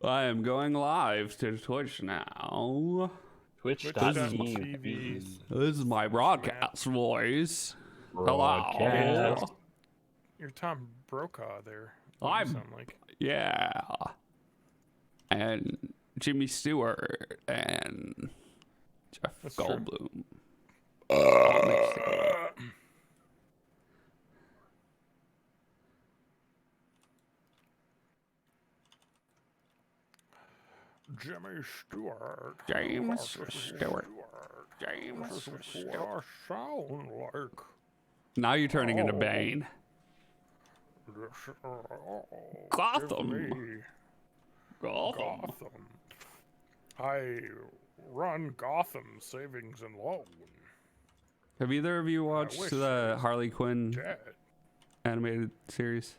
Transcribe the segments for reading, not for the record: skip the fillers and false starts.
I am going live to Twitch now. Twitch.tv. This is my broadcast voice. Broadcast. Hello. You're Tom Brokaw there. I'm- You sound like. Yeah. And Jimmy Stewart and Jeff That's true. Goldblum. All mixed together. Jimmy Stewart. James What does Stewart. What James does Stewart. I sound like? Now you're turning into Oh. Bane. Gotham. Give me Gotham. Gotham. I run Gotham Savings and Loan. Have either of you watched wish the I was Harley Quinn Dead. animated series?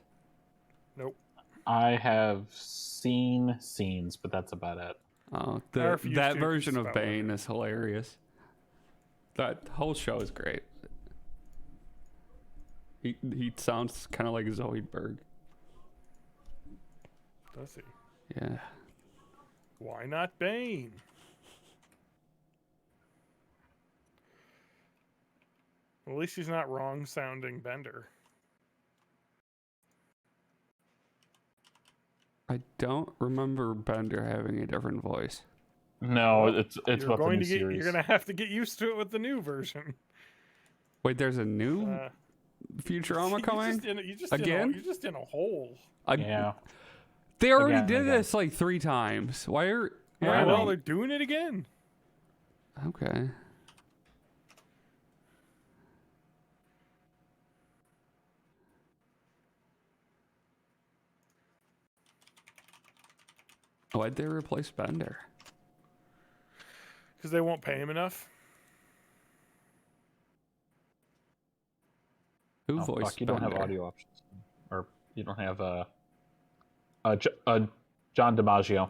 Nope. I have seen scenes, but that's about it. Oh, I refuse that to, version 'cause of it's about Bane women. is hilarious. That whole show is great. He sounds kind of like Zoidberg. Does he? Yeah. Why not Bane? At least he's not wrong sounding Bender. I don't remember Bender having a different voice. No, Well, it's You're about the going new to get. series. You're gonna have to get used to it with the new version. Wait, there's a new Futurama coming? You just Again? You're just in a hole. Yeah. They already Again, did again. this like 3 times. Why are... Yeah, I well, know. they're doing it again. Okay. Why'd they replace Bender? Because they won't pay him enough. Who Oh, voiced fuck, you don't have Bender? audio options. Or you don't have John DiMaggio.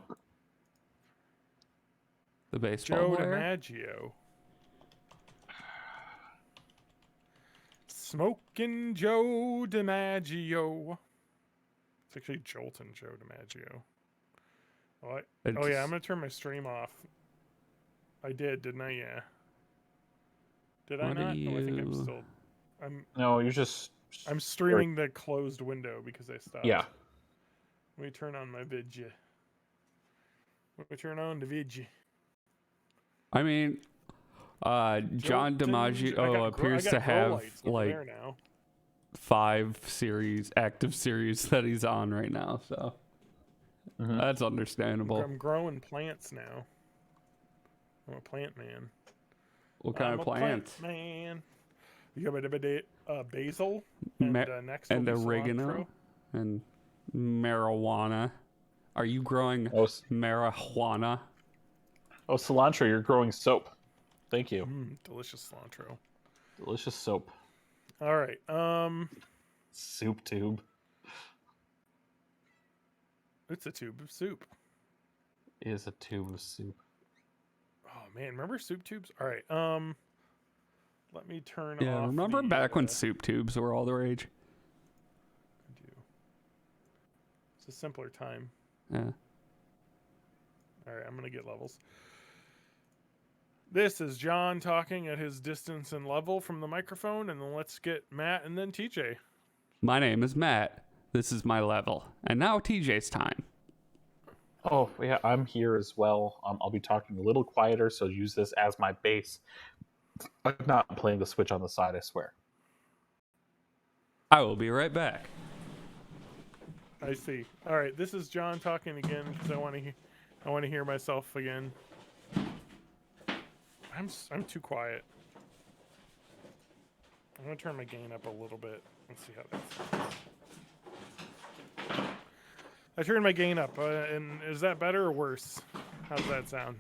The baseball Joe player? DiMaggio. Smoking Joe DiMaggio. It's actually Jolton Joe DiMaggio. What? Oh yeah, I'm gonna turn my stream off. I did, didn't I? Yeah. Did I What do not? Oh, I think I'm you- still. No, you're just. I'm streaming the closed window because I stopped. Yeah. Let me turn on my vidya. Let me turn on the vidya. I mean, John Jolton- I DiMaggio got appears got to grow have lights over like there now. 5 active series that he's on right now, so Mhm. that's understandable. I'm growing plants now. I'm a plant man. What kind I'm of a plants? man. You got basil and Ma- next and will be oregano cilantro. and marijuana. Are you growing marijuana? Oh, cilantro, you're growing soap. Thank you. Delicious cilantro. Delicious soap. All right. Soup tube. It's a tube of soup. Is a tube of soup. Oh man, remember soup tubes? All right. Let me turn off. Yeah, remember the, back when soup tubes were all the rage? I do. It's a simpler time. Yeah. All right, I'm gonna get levels. This is John talking at his distance and level from the microphone, and then let's get Matt and then TJ. My name is Matt. This is my level. And now TJ's time. Oh, yeah, I'm here as well. I'll be talking a little quieter, so use this as my base. I'm not playing the Switch on the side, I swear. I will be right back. I see. All right, this is John talking again because I want to hear myself again. I'm too quiet. I'm gonna turn my gain up a little bit. Let's see how that sounds. I turned my gain up, and is that better or worse? How does that sound?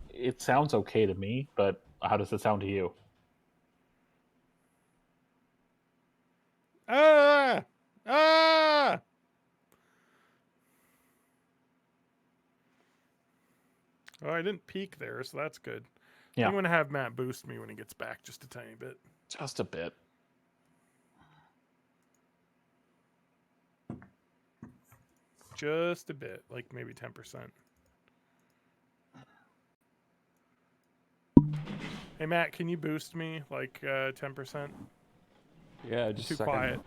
It sounds okay to me, but how does it sound to you? Ah! Ah! Oh, I didn't peak there, so that's good. Yeah. I'm gonna have Matt boost me when he gets back just a tiny bit. Just a bit. just a bit, like maybe 10%. Hey Matt, can you boost me like 10%? Yeah, just Too a second. quiet.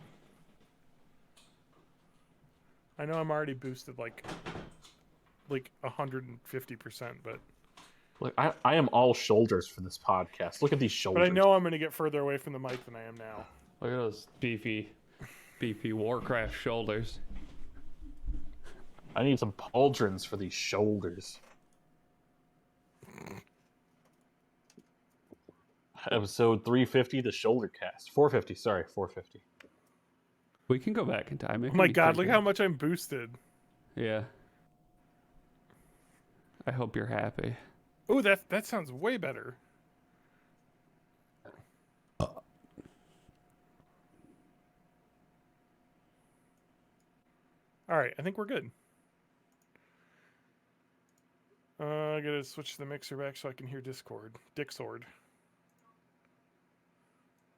I know I'm already boosted like 150%, but Look, I am all shoulders for this podcast. Look at these shoulders. I know I'm going to get further away from the mic than I am now. Look at those beefy Warcraft shoulders. I need some pauldrons for these shoulders. Episode 350, the shoulder cast. 450, sorry, 450. We can go back in time. Oh my god, look how much I'm boosted. Yeah. I hope you're happy. Oh, that sounds way better. All right, I think we're good. I gotta switch the mixer back so I can hear Discord. Dicksword.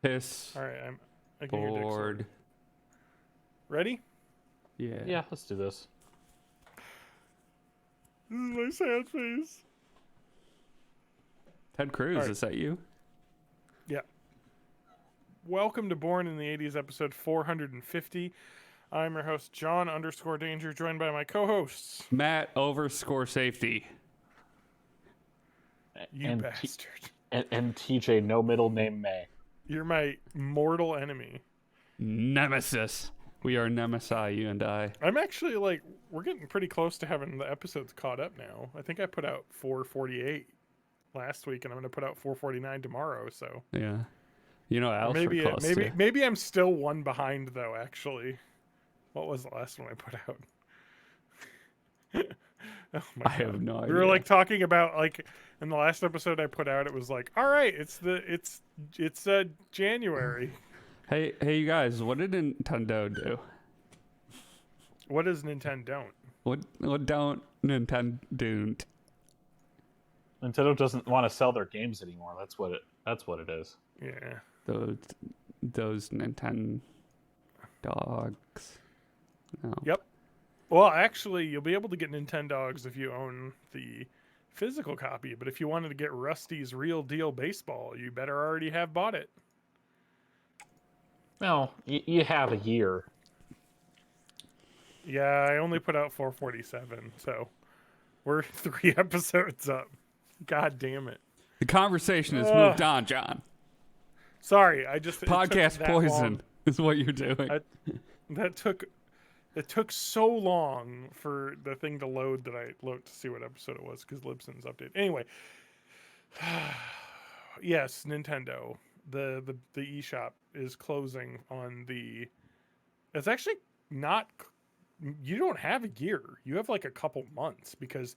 Piss. All right, I can hear Dicksword. Bored. Ready? Yeah. Yeah, let's do this. This is my sad face. Ted Cruz, All right. is that you? Yeah. Welcome to Born in the 80s, episode 450. I'm your host, John_Danger, joined by my co-hosts. Matt _ safety. You and bastard. And TJ, no middle name May. You're my mortal enemy. Nemesis. We are Nemesis, you and I. I'm actually we're getting pretty close to having the episodes caught up now. I think I put out 448 last week, and I'm going to put out 449 tomorrow. So Yeah. You know, Al's maybe close to. maybe I'm still one behind though. Actually, what was the last one I put out? Oh my I have no idea. We were talking about in the last episode I put out. It was all right. It's January. Hey, you guys! What did Nintendo do? What does Nintendo don't? What don't Nintendo do? Nintendo doesn't want to sell their games anymore. That's what it is. Yeah. Those Nintendo dogs. No. Yep. Well, actually, you'll be able to get Nintendogs if you own the physical copy. But if you wanted to get Rusty's Real Deal Baseball, you better already have bought it. No, you have a year. Yeah, I only put out 447, so we're 3 episodes up. God damn it. The conversation has moved on, John. Sorry, I just... Podcast poison is what you're doing. It took so long for the thing to load that I looked to see what episode it was, because Libsyn's update. Anyway. Yes, Nintendo. The eShop is closing on the... It's actually not... You don't have a year. You have a couple months, because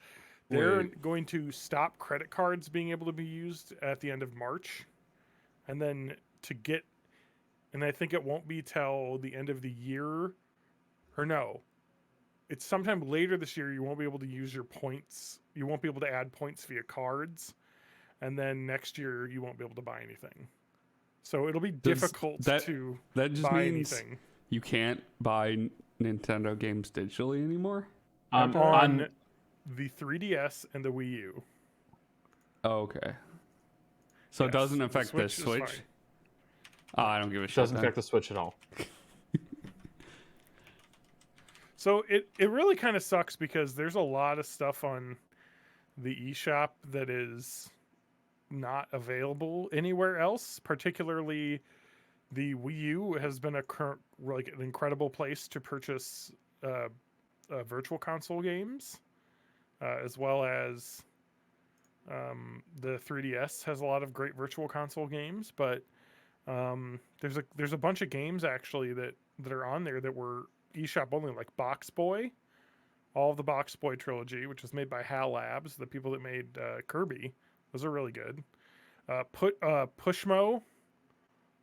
they're going to stop credit cards being able to be used at the end of March. And then and I think it won't be till the end of the year, or no. It's sometime later this year you won't be able to use your points. You won't be able to add points via cards. And then next year you won't be able to buy anything. So it'll be difficult to that just buy means anything. You can't buy Nintendo games digitally anymore? On the 3DS and the Wii U. Oh, okay. So Yes, it doesn't affect the is Switch? fine. Oh, I don't give a shit. Doesn't then. affect the Switch at all. So it really kind of sucks, because there's a lot of stuff on the eShop that is not available anywhere else. Particularly, the Wii U has been an incredible place to purchase virtual console games, as well as the 3DS has a lot of great virtual console games. But there's a bunch of games actually that are on there that were eShop only, like Box Boy, all of the Box Boy trilogy, which was made by HAL Labs, the people that made Kirby. Those are really good. Pushmo,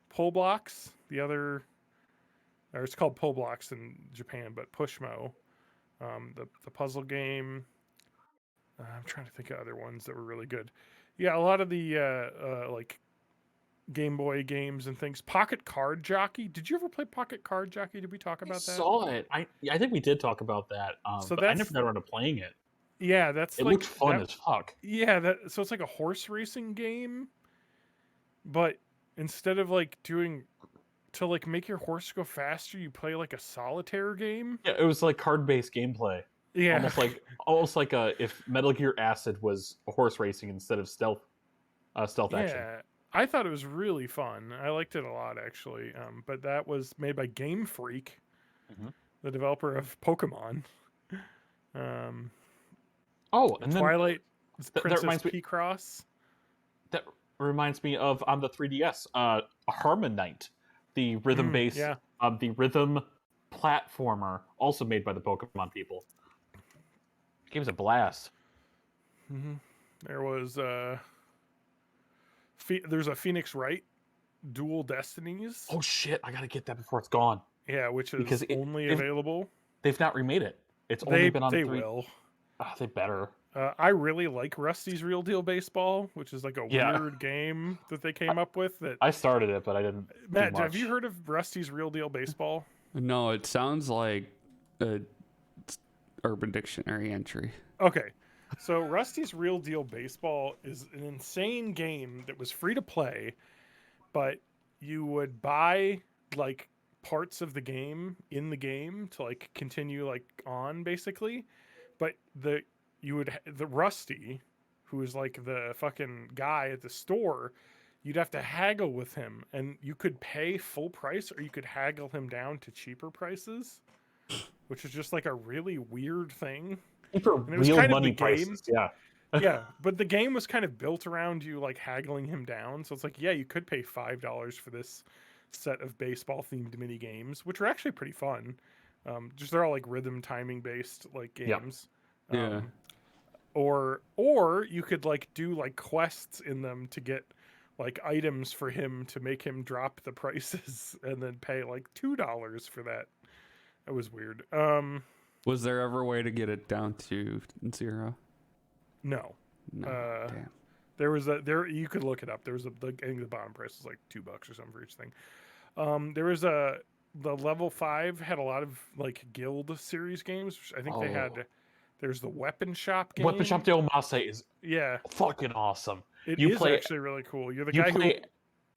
Pull Blocks, or it's called Pull Blocks in Japan, but Pushmo, the puzzle game. I'm trying to think of other ones that were really good. Yeah, a lot of the Game Boy games and things. Pocket Card Jockey. Did you ever play Pocket Card Jockey? Did we talk I about that? saw it. I think we did talk about that. So But I that's never got around to playing it. yeah, that's It like looked fun that, as fuck. yeah, that so it's like a horse racing game, but instead of like doing to like make your horse go faster, you play like a solitaire game. Yeah, it was like card-based gameplay. Yeah. Almost like if Metal Gear Acid was horse racing instead of stealth action. Yeah. I thought it was really fun. I liked it a lot actually. But that was made by Game Freak, Mhm. the developer of Pokemon. Oh, and then Twilight that Princess reminds me- P-Cross. that reminds me of on the 3DS, Harmonite, the rhythm-based, yeah. the rhythm platformer, also made by the Pokemon people. Game's a blast. Mm-hmm. There was there's a Phoenix Wright Dual Destinies. Oh shit! I gotta get that before it's gone. Yeah, which is Because only they've- available. They've not remade it. It's only been on they 3. will. They better. I really like Rusty's Real Deal Baseball, which is like a Yeah. weird game that they came up with. That I started it, but I didn't. do Matt, have much. you heard of Rusty's Real Deal Baseball? No, it sounds like a Urban Dictionary entry. Okay, so Rusty's Real Deal Baseball is an insane game that was free to play, but you would buy like parts of the game in the game to like continue like on basically, but the Rusty, who is like the fucking guy at the store, you'd have to haggle with him, and you could pay full price or you could haggle him down to cheaper prices, which is just like a really weird thing. For And it was real kind of money the game. prices? Yeah. Yeah, but the game was kind of built around you like haggling him down. So it's like, yeah, you could pay $5 for this set of baseball themed mini games, which are actually pretty fun. Just they're all like rhythm timing based like Yeah. games. Yeah. Or you could like do like quests in them to get like items for him to make him drop the prices and then pay like $2 for that. It was weird. Was there ever a way to get it down to 0? No. No. Damn. There was you could look it up. There was I think the bottom price was like $2 or something for each thing. There was the level 5 had a lot of like guild series games. Which I think they had. There's the Weapon Shop game. Weapon Shop de Omase is Yeah, fucking awesome. it You is play- actually really cool. You're the You guy play,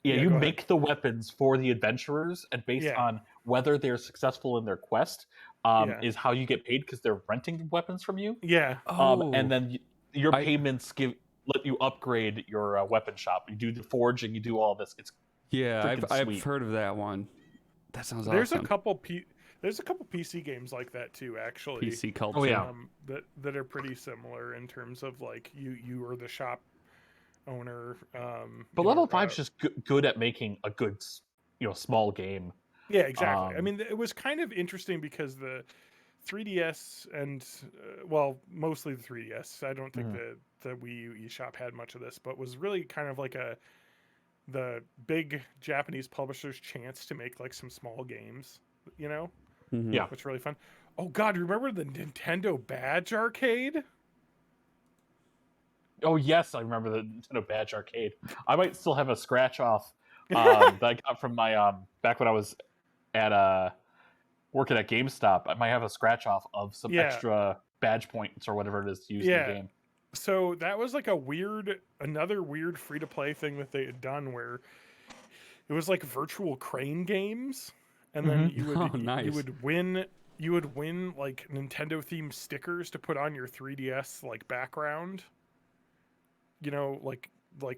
who. you go ahead. make the weapons for the adventurers, and based Yeah. on whether they're successful in their quest, Yeah. is how you get paid because they're renting weapons from you. Yeah, And then your I- payments let you upgrade your weapon shop. You do the forging, you do all this. It's Yeah, freaking I've sweet. heard of that one. That sounds there's awesome. a couple PC games like that too. Actually, PC culture. Oh, yeah. that are pretty similar in terms of like you are the shop owner. but you know, level 5's just good at making a good, small game. Yeah, exactly. I Um, mean, it was kind of interesting because the 3DS and well, mostly the 3DS. I don't think the Wii U eShop had much of this, but was really kind of like the big Japanese publisher's chance to make like some small games, you know, Mhm. Yeah. which is really fun. Oh God, remember the Nintendo Badge Arcade? Oh yes, I remember the Nintendo Badge Arcade. I might still have a scratch off that I got from my back when I was at working at GameStop. I might have a scratch off of some Yeah. extra badge points or whatever it is to use in Yeah. the game. So that was like another weird free to play thing that they had done where it was like virtual crane games, and then you would Oh, nice. you would win like Nintendo themed stickers to put on your 3DS like background, you know, like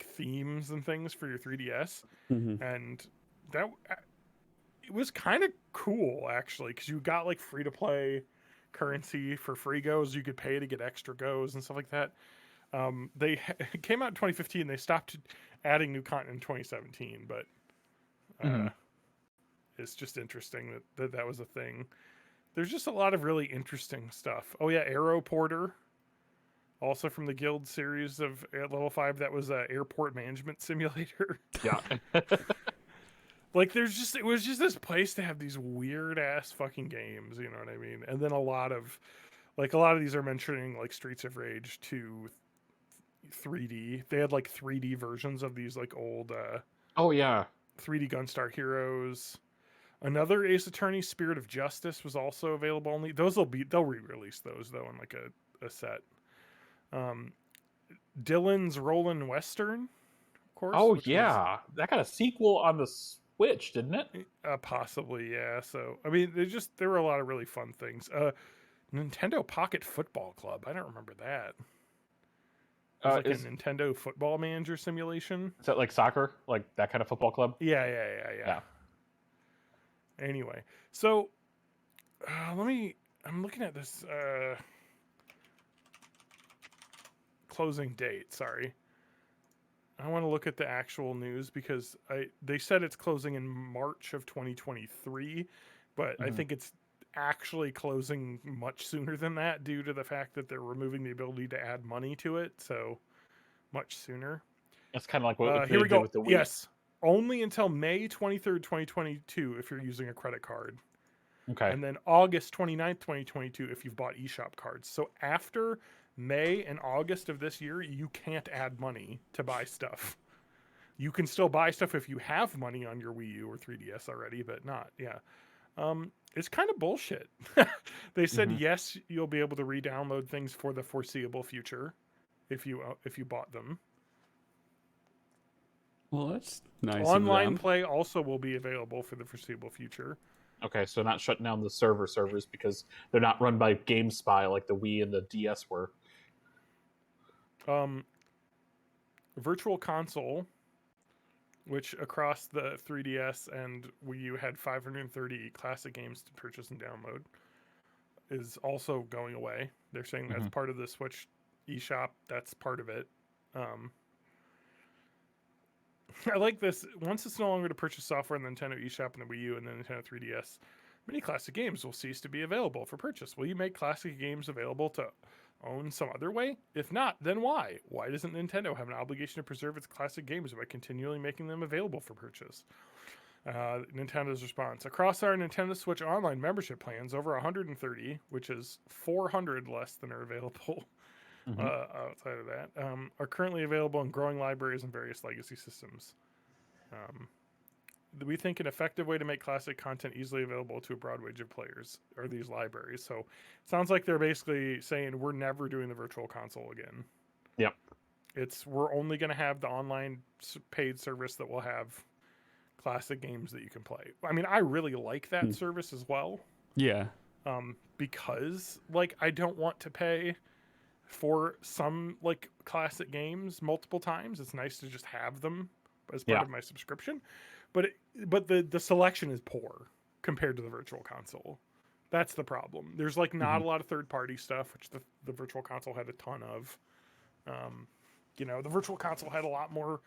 themes and things for your 3DS, Mhm. and that it was kind of cool actually because you got like free to play currency for free goes. You could pay to get extra goes and stuff like that. They it came out in 2015. They stopped adding new content in 2017, but Mhm. it's just interesting that was a thing. There's just a lot of really interesting stuff. Oh yeah, Aero Porter, also from the Guild series of at level 5. That was a airport management simulator. Yeah. Like it was just this place to have these weird ass fucking games, you know what I mean? And then a lot of these are mentioning like Streets of Rage 2 3D. They had like 3D versions of these like old Oh yeah. 3D Gunstar Heroes. Another Ace Attorney, Spirit of Justice, was also available only. They'll re-release those though in like a set. Um, Dylan's Rollin' Western, of course. Oh which yeah, that got a sequel on the Switch, didn't it? Possibly, yeah. So I mean, there were a lot of really fun things. Nintendo Pocket Football Club. I don't remember that. It was like a Nintendo Football Manager simulation. Is that like soccer, like that kind of football club? Yeah. Anyway, so I'm looking at this closing date. Sorry. I want to look at the actual news because they said it's closing in March of 2023, but I think it's actually closing much sooner than that due to the fact that they're removing the ability to add money to it. So much sooner. It's kind of like what Here we did go. with the Wii. Yes, only until May 23rd, 2022 if you're using a credit card. Okay. And then August 29th, 2022 if you've bought eShop cards. So after May and August of this year, you can't add money to buy stuff. You can still buy stuff if you have money on your Wii U or 3DS already, but not. Yeah. It's kind of bullshit. They said yes, you'll be able to re-download things for the foreseeable future if you bought them. Well, that's nice. Online play also will be available for the foreseeable future. Okay, so not shutting down the servers because they're not run by GameSpy like the Wii and the DS were. Virtual Console, which across the 3DS and Wii U had 530 classic games to purchase and download, is also going away. They're saying that's part of the Switch eShop. That's part of it. I like this. Once it's no longer to purchase software in the Nintendo eShop and the Wii U and the Nintendo 3DS, many classic games will cease to be available for purchase. Will you make classic games available to own some other way? If not, then why? Why doesn't Nintendo have an obligation to preserve its classic games by continually making them available for purchase? Nintendo's response: across our Nintendo Switch Online membership plans, over 130, which is 400 less than are available outside of that, are currently available in growing libraries and various legacy systems. We think an effective way to make classic content easily available to a broad range of players are these libraries. So it sounds like they're basically saying we're never doing the Virtual Console again. Yep. We're only going to have the online paid service that will have classic games that you can play. I mean, I really like that service as well. Yeah. Because like I don't want to pay for some like classic games multiple times. It's nice to just have them as part of my subscription. But the selection is poor compared to the Virtual Console. That's the problem. There's like not a lot of third-party stuff, which the Virtual Console had a ton of. The Virtual Console had a lot more.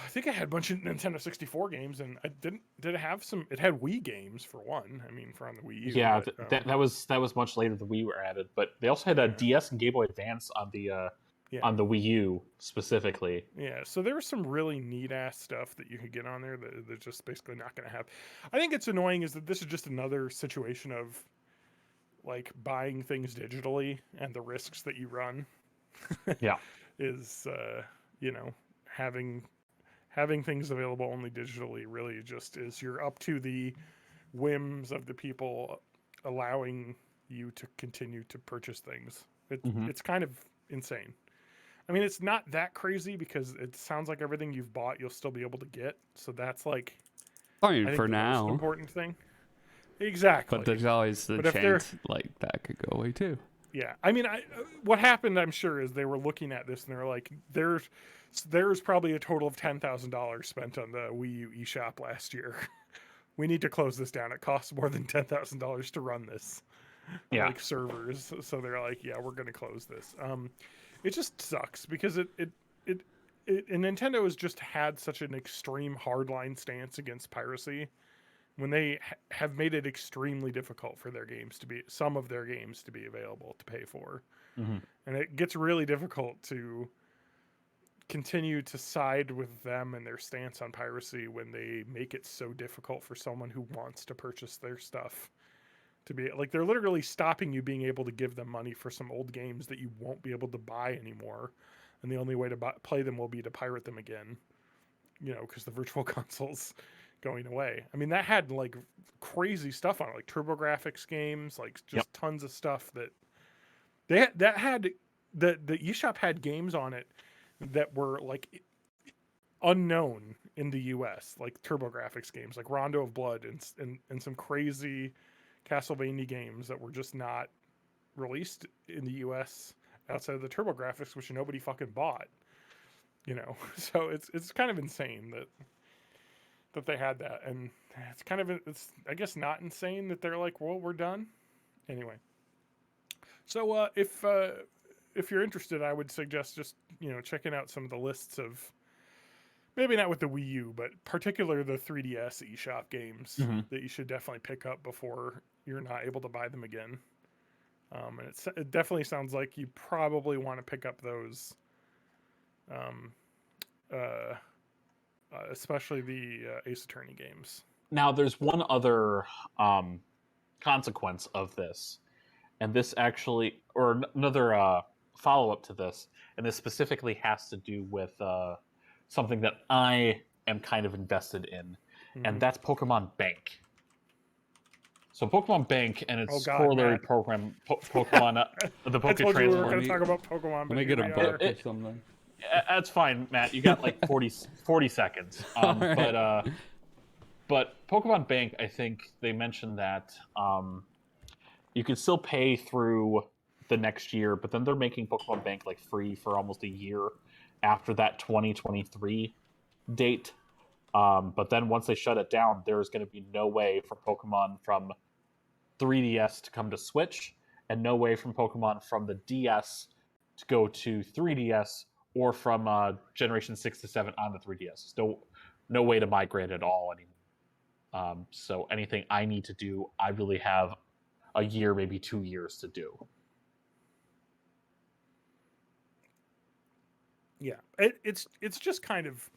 I think it had a bunch of Nintendo 64 games, and did it have some? It had Wii games for one. I mean, for on the Wii U. Yeah, but, that was much later than Wii were added, but they also had a DS and Game Boy Advance on the Wii U specifically. Yeah, so there was some really neat ass stuff that you could get on there that they're just basically not going to have. I think it's annoying is that this is just another situation of like buying things digitally and the risks that you run. Yeah, is having things available only digitally really just is you're up to the whims of the people allowing you to continue to purchase things. It's kind of insane. I mean, it's not that crazy because it sounds like everything you've bought you'll still be able to get. So that's like, I think the now, most important thing. Exactly. But there's always the chance like that could go away too. Yeah, I mean, what happened, I'm sure, is they were looking at this and they're like, there's probably a total of $10,000 spent on the Wii U eShop last year. We need to close this down. It costs more than $10,000 to run this. Yeah. Like servers. So they're like, yeah, we're going to close this. It just sucks because and Nintendo has just had such an extreme hardline stance against piracy when they have made it extremely difficult for some of their games to be available to pay for. And it gets really difficult to continue to side with them and their stance on piracy when they make it so difficult for someone who wants to purchase their stuff to be like, they're literally stopping you being able to give them money for some old games that you won't be able to buy anymore. And the only way to play them will be to pirate them again. because the virtual console's going away. I mean, that had like crazy stuff on it, like TurboGrafx games, like just tons of stuff that the eShop had games on it that were like unknown in the US, like TurboGrafx games, like Rondo of Blood and some crazy Castlevania games that were just not released in the US outside of the TurboGrafx, which nobody fucking bought. So it's kind of insane that they had that, and it's I guess not insane that they're like, well, we're done anyway. So if you're interested, I would suggest just checking out some of the lists of, maybe not with the Wii U, but particularly the 3DS eShop games that you should definitely pick up before you're not able to buy them again. And it definitely sounds like you probably want to pick up those, especially the Ace Attorney games. Now, there's one other consequence of this, and this actually, or another follow-up to this, and this specifically has to do with something that I am kind of invested in, and that's Pokemon Bank. So Pokemon Bank and its corollary program, Pokemon, the Poke I told you we were Transport. going to talk about Pokemon. Let me get a book or something. That's fine, Matt. You got like 40 seconds. Right. But Pokemon Bank, I think they mentioned that you can still pay through the next year, but then they're making Pokemon Bank like free for almost a year after that 2023 date. But then once they shut it down, there's going to be no way for Pokemon from 3DS to come to Switch, and no way from Pokemon from the DS to go to 3DS, or from Generation 6 to 7 on the 3DS. No way to migrate at all anymore. So anything I need to do, I really have a year, maybe 2 years to do. Yeah, it's just kind of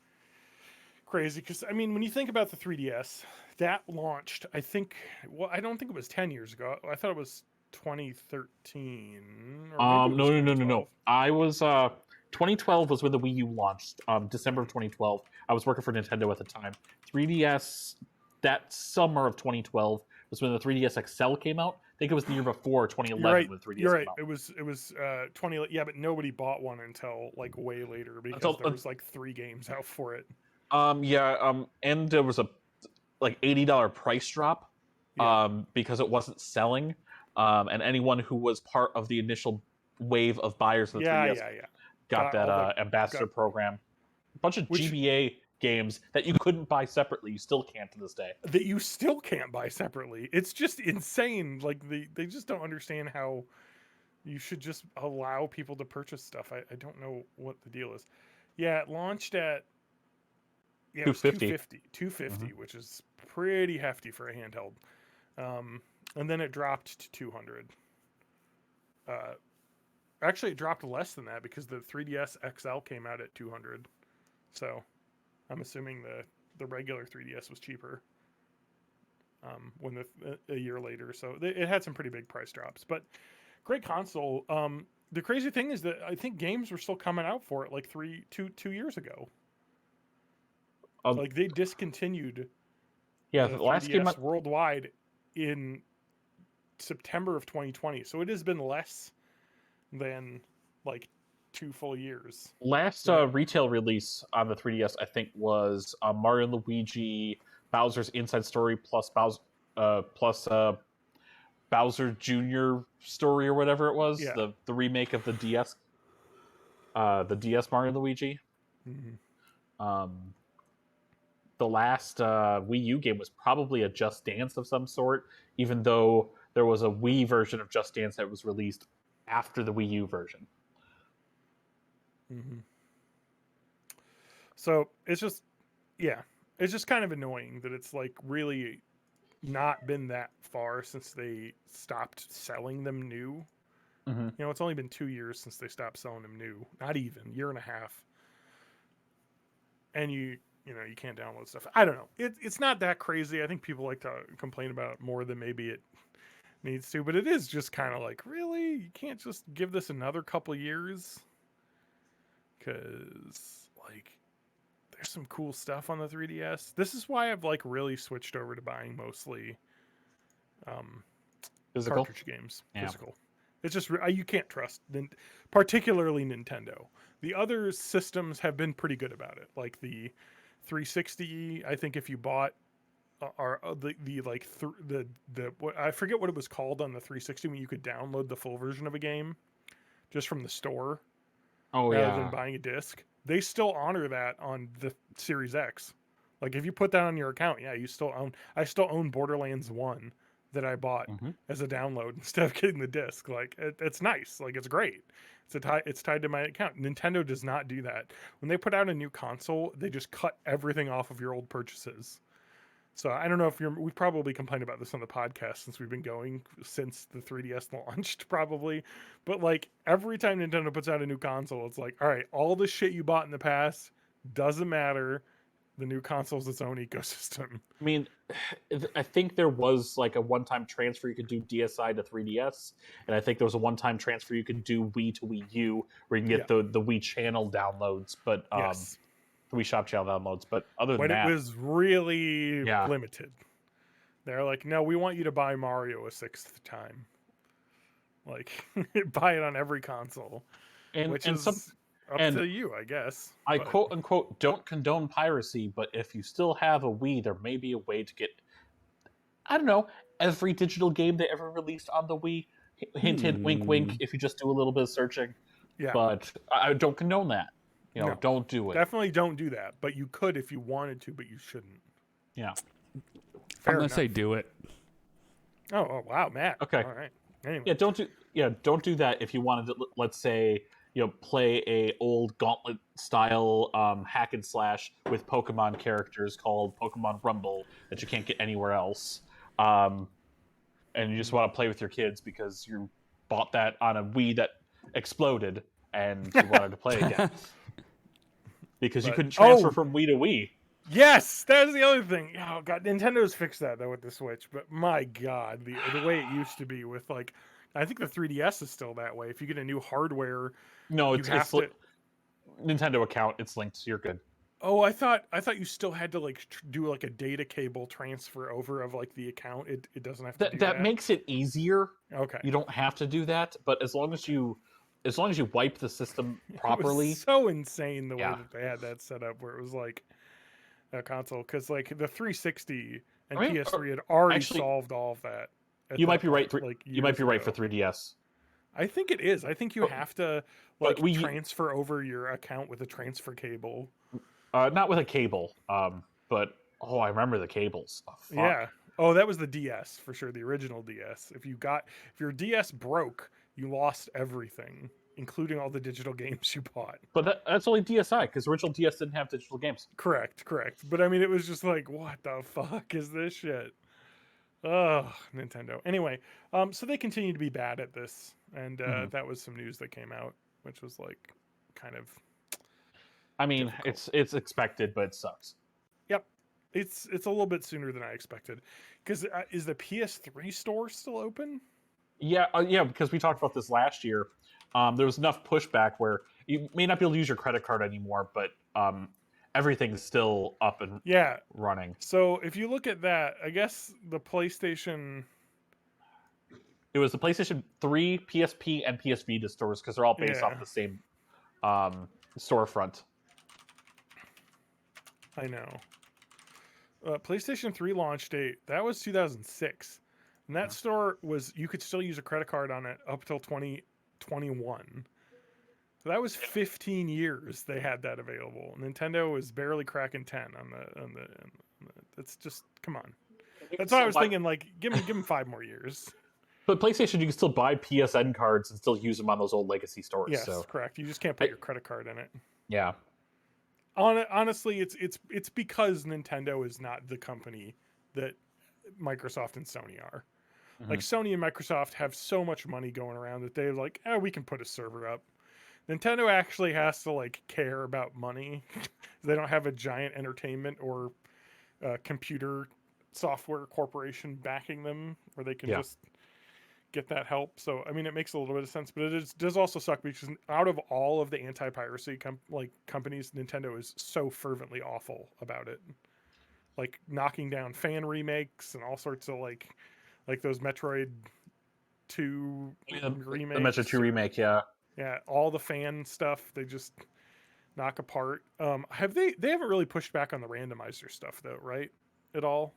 crazy because, I mean, when you think about the 3DS, that launched, I don't think it was 10 years ago. I thought it was 2013. Or No. I was 2012 was when the Wii U launched. December of 2012. I was working for Nintendo at the time. 3DS, that summer of 2012 was when the 3DS XL came out. I think it was the year before 2011 when the 3DS You're right. came out. It was 20. Yeah, but nobody bought one until like way later because there was like 3 games out for it. And there was a like $80 price drop because it wasn't selling. And anyone who was part of the initial wave of buyers of the 3DS got that ambassador program. A bunch of GBA games that you couldn't buy separately. You still can't to this day. That you still can't buy separately. It's just insane. Like they just don't understand how you should just allow people to purchase stuff. I don't know what the deal is. Yeah, it launched at it was 250, which is pretty hefty for a handheld. And then it dropped to 200. Actually, it dropped less than that because the 3DS XL came out at 200. So I'm assuming the regular 3DS was cheaper a year later. So it had some pretty big price drops. But great console. The crazy thing is that I think games were still coming out for it like 2 years ago. Like they discontinued the last game worldwide in September of 2020. So it has been less than like 2 full years. Last retail release on the 3DS, I think, was Mario and Luigi Bowser's Inside Story plus Bowser Jr. Story or whatever it was. Yeah. The remake of the DS Mario and Luigi. Mm-hmm. The last Wii U game was probably a Just Dance of some sort, even though there was a Wii version of Just Dance that was released after the Wii U version. Mm-hmm. So it's just kind of annoying that it's like really not been that far since they stopped selling them new. Mm-hmm. It's only been 2 years since they stopped selling them new. Not even, year and a half. And you can't download stuff. I don't know. It's not that crazy. I think people like to complain about it more than maybe it needs to, but it is just kind of like, really? You can't just give this another couple years? Because, like, some cool stuff on the 3DS. This is why I've like really switched over to buying mostly Physical. cartridge games, Yeah. physical. It's just you can't trust, particularly Nintendo. The other systems have been pretty good about it, like the 360. I think if you bought I forget what it was called on the 360 when you could download the full version of a game just from the store Oh rather than yeah. buying a disc. They still honor that on the Series X. Like if you put that on your account, yeah, you still own. I still own Borderlands 1 that I bought Hmm. as a download instead of getting the disc. Like it's nice. Like it's great. It's tied to my account. Nintendo does not do that. When they put out a new console, they just cut everything off of your old purchases. So I don't know if we've probably complained about this on the podcast since we've been going since the 3DS launched, probably. But like every time Nintendo puts out a new console, it's like, all right, all the shit you bought in the past doesn't matter. The new console's its own ecosystem. I mean, I think there was like a one-time transfer you could do DSi to 3DS, and I think there was a one-time transfer you could do Wii to Wii U, where you can get the Wii channel downloads, but Yes. the Wii Shop channel downloads. But other than But it that, was really Yeah. limited. They're like, no, we want you to buy Mario a sixth time. Like, buy it on every console, which is up and to you, I guess. I but- quote unquote don't condone piracy, but if you still have a Wii, there may be a way to get, I don't know, every digital game they ever released on the Wii. Hint, hint, wink, wink. If you just do a little bit of searching, Yeah, but I don't condone that. No. Don't do it. definitely don't do that. But you could if you wanted to, but you shouldn't. Yeah. Fair I'm gonna enough. say do it. Oh, wow, Matt. Okay. All right. Anyway. Don't do that if you wanted to. Let's say play a old Gauntlet style hack and slash with Pokemon characters called Pokemon Rumble that you can't get anywhere else, and you just want to play with your kids because you bought that on a Wii that exploded and you wanted to play again because you But- couldn't transfer Oh! from Wii to Wii. Yes, that's the other thing. Oh god, Nintendo's fixed that though with the Switch. But my god, the way it used to be with like, I think the 3DS is still that way. If you get a new hardware, No, you it's have to. Nintendo account. It's linked. You're good. Oh, I thought you still had to like do like a data cable transfer over of like the account. It doesn't have to do That makes it easier. Okay. You don't have to do that, but as long as you wipe the system properly, It was so insane the way Yeah. that they had that set up, where it was like a console, because like the 360 and I mean, PS3 had already actually, solved all of that. at you that might be right. point, like You might years be right ago. for 3DS. I think it is. I think you But- have to but like transfer over your account with a transfer cable. Not with a cable, but I remember the cables. Oh, fuck. Yeah. Oh, that was the DS for sure, the original DS. If your DS broke, you lost everything, including all the digital games you bought. But that's only DSi because original DS didn't have digital games. Correct. But I mean, it was just like, what the fuck is this shit? Oh, Nintendo. Anyway, so they continue to be bad at this, and Mhm. that was some news that came out, which was like, kind of, I mean, Difficult. it's expected, but it sucks. it's a little bit sooner than I expected. Because is the PS3 store still open? Yeah, because we talked about this last year. There was enough pushback where you may not be able to use your credit card anymore, but everything's still up and Yeah. running. So if you look at that, I guess the PlayStation. It was the PlayStation 3, PSP, and PS Vita stores because they're all based Yeah. off the same storefront. I know. PlayStation 3 launch date, that was 2006. And that store you could still use a credit card on it up till 2021. So that was 15 years they had that available. Nintendo was barely cracking 10 on the it's just, come on. That's why I was thinking, like, give them 5 more years. But PlayStation, you can still buy PSN cards and still use them on those old legacy stores. Yes, So correct. You just can't put your credit card in it. yeah, Honestly, it's because Nintendo is not the company that Microsoft and Sony are. Like Sony and Microsoft have so much money going around that they're like, we can put a server up. Nintendo actually has to like care about money. They don't have a giant entertainment or computer software corporation backing them where they can Yeah. just get that help. So I mean, it makes a little bit of sense, but does also suck because out of all of the anti-piracy companies, Nintendo is so fervently awful about it, like knocking down fan remakes and all sorts of like those Metroid 2 remakes. The Metroid 2 remake, yeah. Yeah, all the fan stuff they just knock apart. They haven't really pushed back on the randomizer stuff though, right? At all?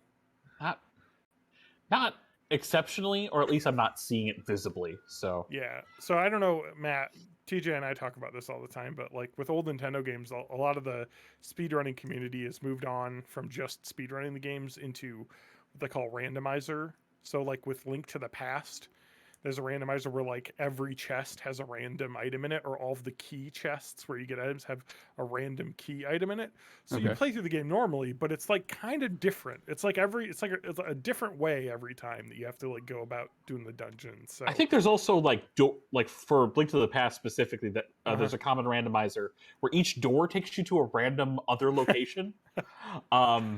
Not exceptionally, or at least I'm not seeing it visibly. So yeah. So I don't know, Matt. TJ and I talk about this all the time, but like with old Nintendo games, a lot of the speedrunning community has moved on from just speedrunning the games into what they call randomizer. So like with Link to the Past, there's a randomizer where like every chest has a random item in it, or all of the key chests where you get items have a random key item in it. So you play through the game normally, but it's like kind of different. It's like it's a different way every time that you have to like go about doing the dungeons. So I think there's also like for Link to the Past specifically that there's a common randomizer where each door takes you to a random other location.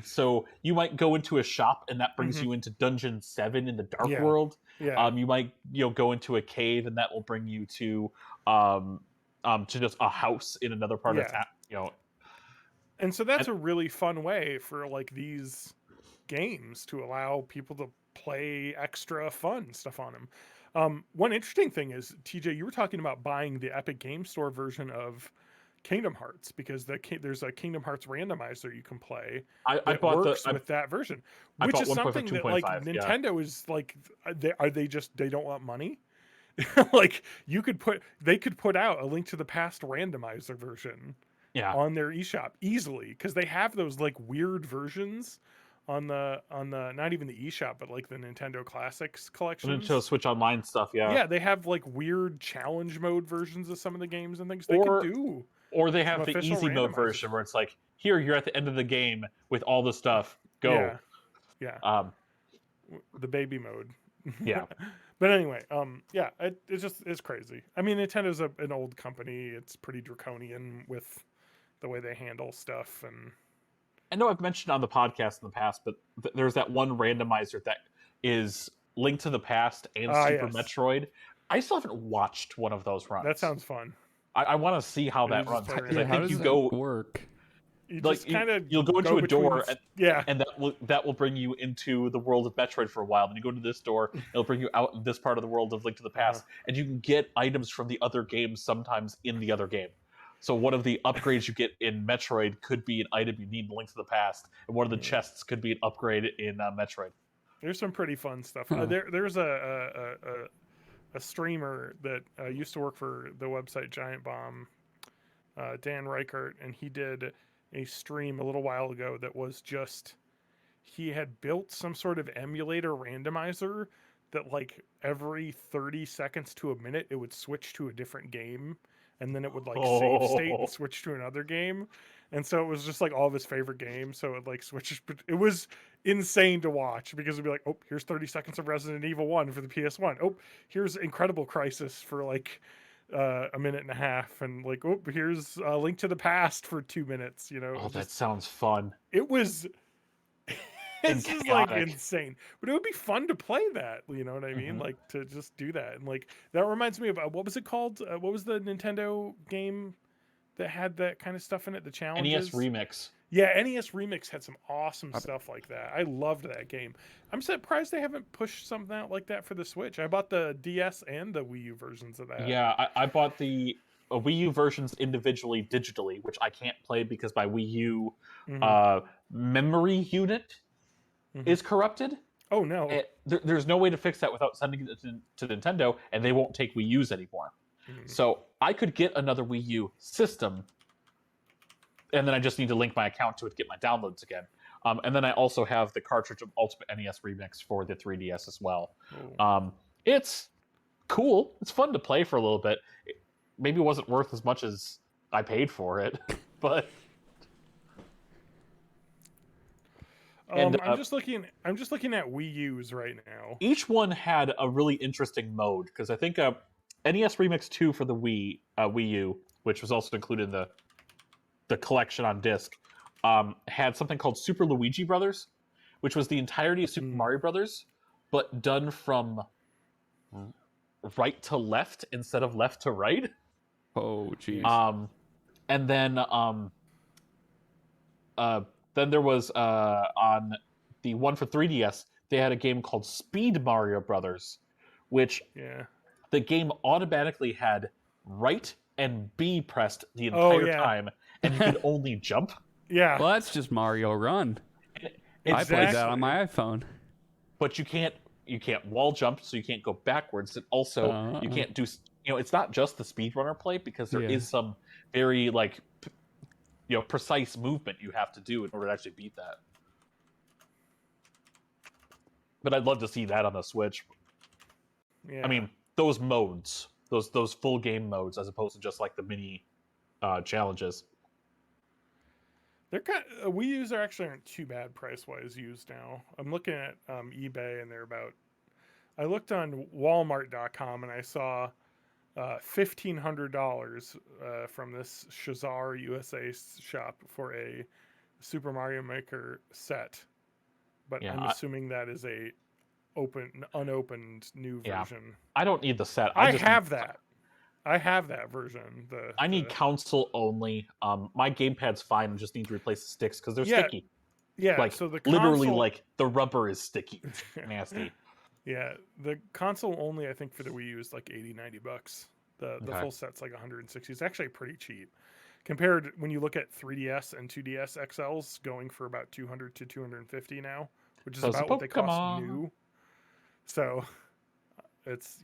So you might go into a shop and that brings you into Dungeon 7 in the Dark World. Yeah. You might go into a cave and that will bring you to just a house in another part of town. And so that's a really fun way for like these games to allow people to play extra fun stuff on them. One interesting thing is, TJ, you were talking about buying the Epic Game Store version of Kingdom Hearts because there's a Kingdom Hearts randomizer you can play. I bought works with that version, which is something that like Nintendo is like they don't want money. Like they could put out a Link to the Past randomizer version on their eShop easily because they have those like weird versions on the not even the eShop but like the Nintendo Classics collection. Nintendo Switch Online stuff, yeah, they have like weird challenge mode versions of some of the games and things they could do. Or they have the easy mode version where it's like, here, you're at the end of the game with all the stuff. Go. Yeah. The baby mode. Yeah. But anyway, it's crazy. I mean, Nintendo's an old company. It's pretty draconian with the way they handle stuff. And I know I've mentioned on the podcast in the past, but there's that one randomizer that is Link to the Past and Super Metroid. I still haven't watched one of those runs. That sounds fun. I want to see how that runs. Because I think you go work. You'll go into a door, and that will bring you into the world of Metroid for a while. Then you go to this door, it'll bring you out in this part of the world of Link to the Past, and you can get items from the other games sometimes in the other game. So one of the upgrades you get in Metroid could be an item you need in Link to the Past, and one of the chests could be an upgrade in Metroid. There's some pretty fun stuff. There's a streamer that used to work for the website Giant Bomb, Dan Reichert, and he did a stream a little while ago that was just he had built some sort of emulator randomizer that like every 30 seconds to a minute it would switch to a different game and then it would like save state and switch to another game. And so it was just like all of his favorite games. So it like switches. It was insane to watch because it'd be like, oh, here's 30 seconds of Resident Evil 1 for the PS1. Oh, here's Incredible Crisis for like a minute and a half. And like, oh, here's Link to the Past for 2 minutes, you know. Oh, that sounds fun. It was... It's just like insane, but it would be fun to play that. You know what I mean? Like to just do that, and like that reminds me of what was it called? What was the Nintendo game that had that kind of stuff in it? The challenges. NES Remix. Yeah, NES Remix had some awesome stuff like that. I loved that game. I'm surprised they haven't pushed something out like that for the Switch. I bought the DS and the Wii U versions of that. Yeah, I bought the Wii U versions individually, digitally, which I can't play because my Wii U memory unit is corrupted. Oh no! There's no way to fix that without sending it to Nintendo, and they won't take Wii U's anymore. So I could get another Wii U system, and then I just need to link my account to it to get my downloads again. And then I also have the cartridge of Ultimate NES Remix for the 3DS as well. It's cool. It's fun to play for a little bit. Maybe it wasn't worth as much as I paid for it, but. I'm just looking at Wii U's right now. Each one had a really interesting mode because I think NES Remix 2 for the Wii U, which was also included in the collection on disc, had something called Super Luigi Brothers, which was the entirety of Super Mario Brothers, but done from right to left instead of left to right. Oh, jeez. And then there was on the one for 3DS, they had a game called Speed Mario Brothers, which the game automatically had right and B pressed the entire time, and you could only jump. Yeah. Well, that's just Mario Run. I played that on my iPhone. But you can't wall jump, so you can't go backwards. And also, you can't do. It's not just the speedrunner play, because there is some very precise movement you have to do in order to actually beat that. But I'd love to see that on the Switch. Yeah. I mean, those modes, those full game modes, as opposed to just like the mini challenges. They're Wii U's are actually aren't too bad price wise used now. I'm looking at eBay, and they're about. I looked on Walmart.com and I saw $1,500 from this Shazar USA shop for a Super Mario Maker set, but I'm assuming that is a unopened new version. I don't need the set. I have that. I have that version. I need console only. My gamepad's fine. I just need to replace the sticks because they're sticky. Yeah, like so the literally, console... like the rubber is sticky. It's nasty. Yeah, the console only, I think for the Wii U is like $80-$90. The full set's like 160. It's actually pretty cheap compared when you look at 3DS and 2DS XLs going for about 200 to 250 now, which is about what they cost new. So it's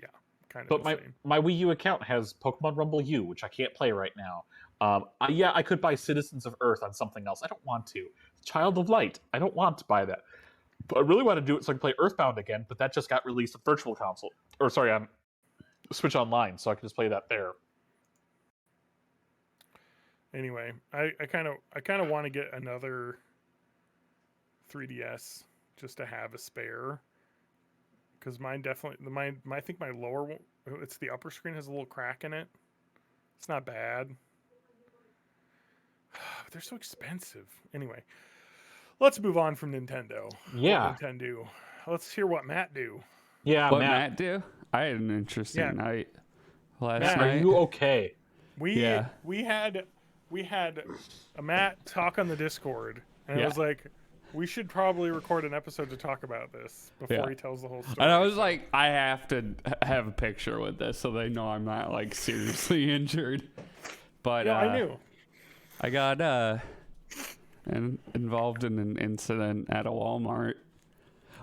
kind of. But my Wii U account has Pokemon Rumble U, which I can't play right now. I could buy Citizens of Earth on something else. I don't want to. Child of Light. I don't want to buy that. But I really want to do it so I can play Earthbound again, but that just got released on Virtual Console. Or sorry, on Switch Online, so I can just play that there. Anyway, I kind of want to get another 3DS just to have a spare. Because mine definitely, I think my lower one, it's the upper screen has a little crack in it. It's not bad. But they're so expensive. Anyway, let's move on from Nintendo. Yeah. Nintendo. Let's hear what Matt do. Yeah, what Matt do? I had an interesting night last night. Are you okay? We had a Matt talk on the Discord, and I was like, we should probably record an episode to talk about this before he tells the whole story. And I was like, I have to have a picture with this so they know I'm not like seriously injured. But I knew. I got involved in an incident at a Walmart.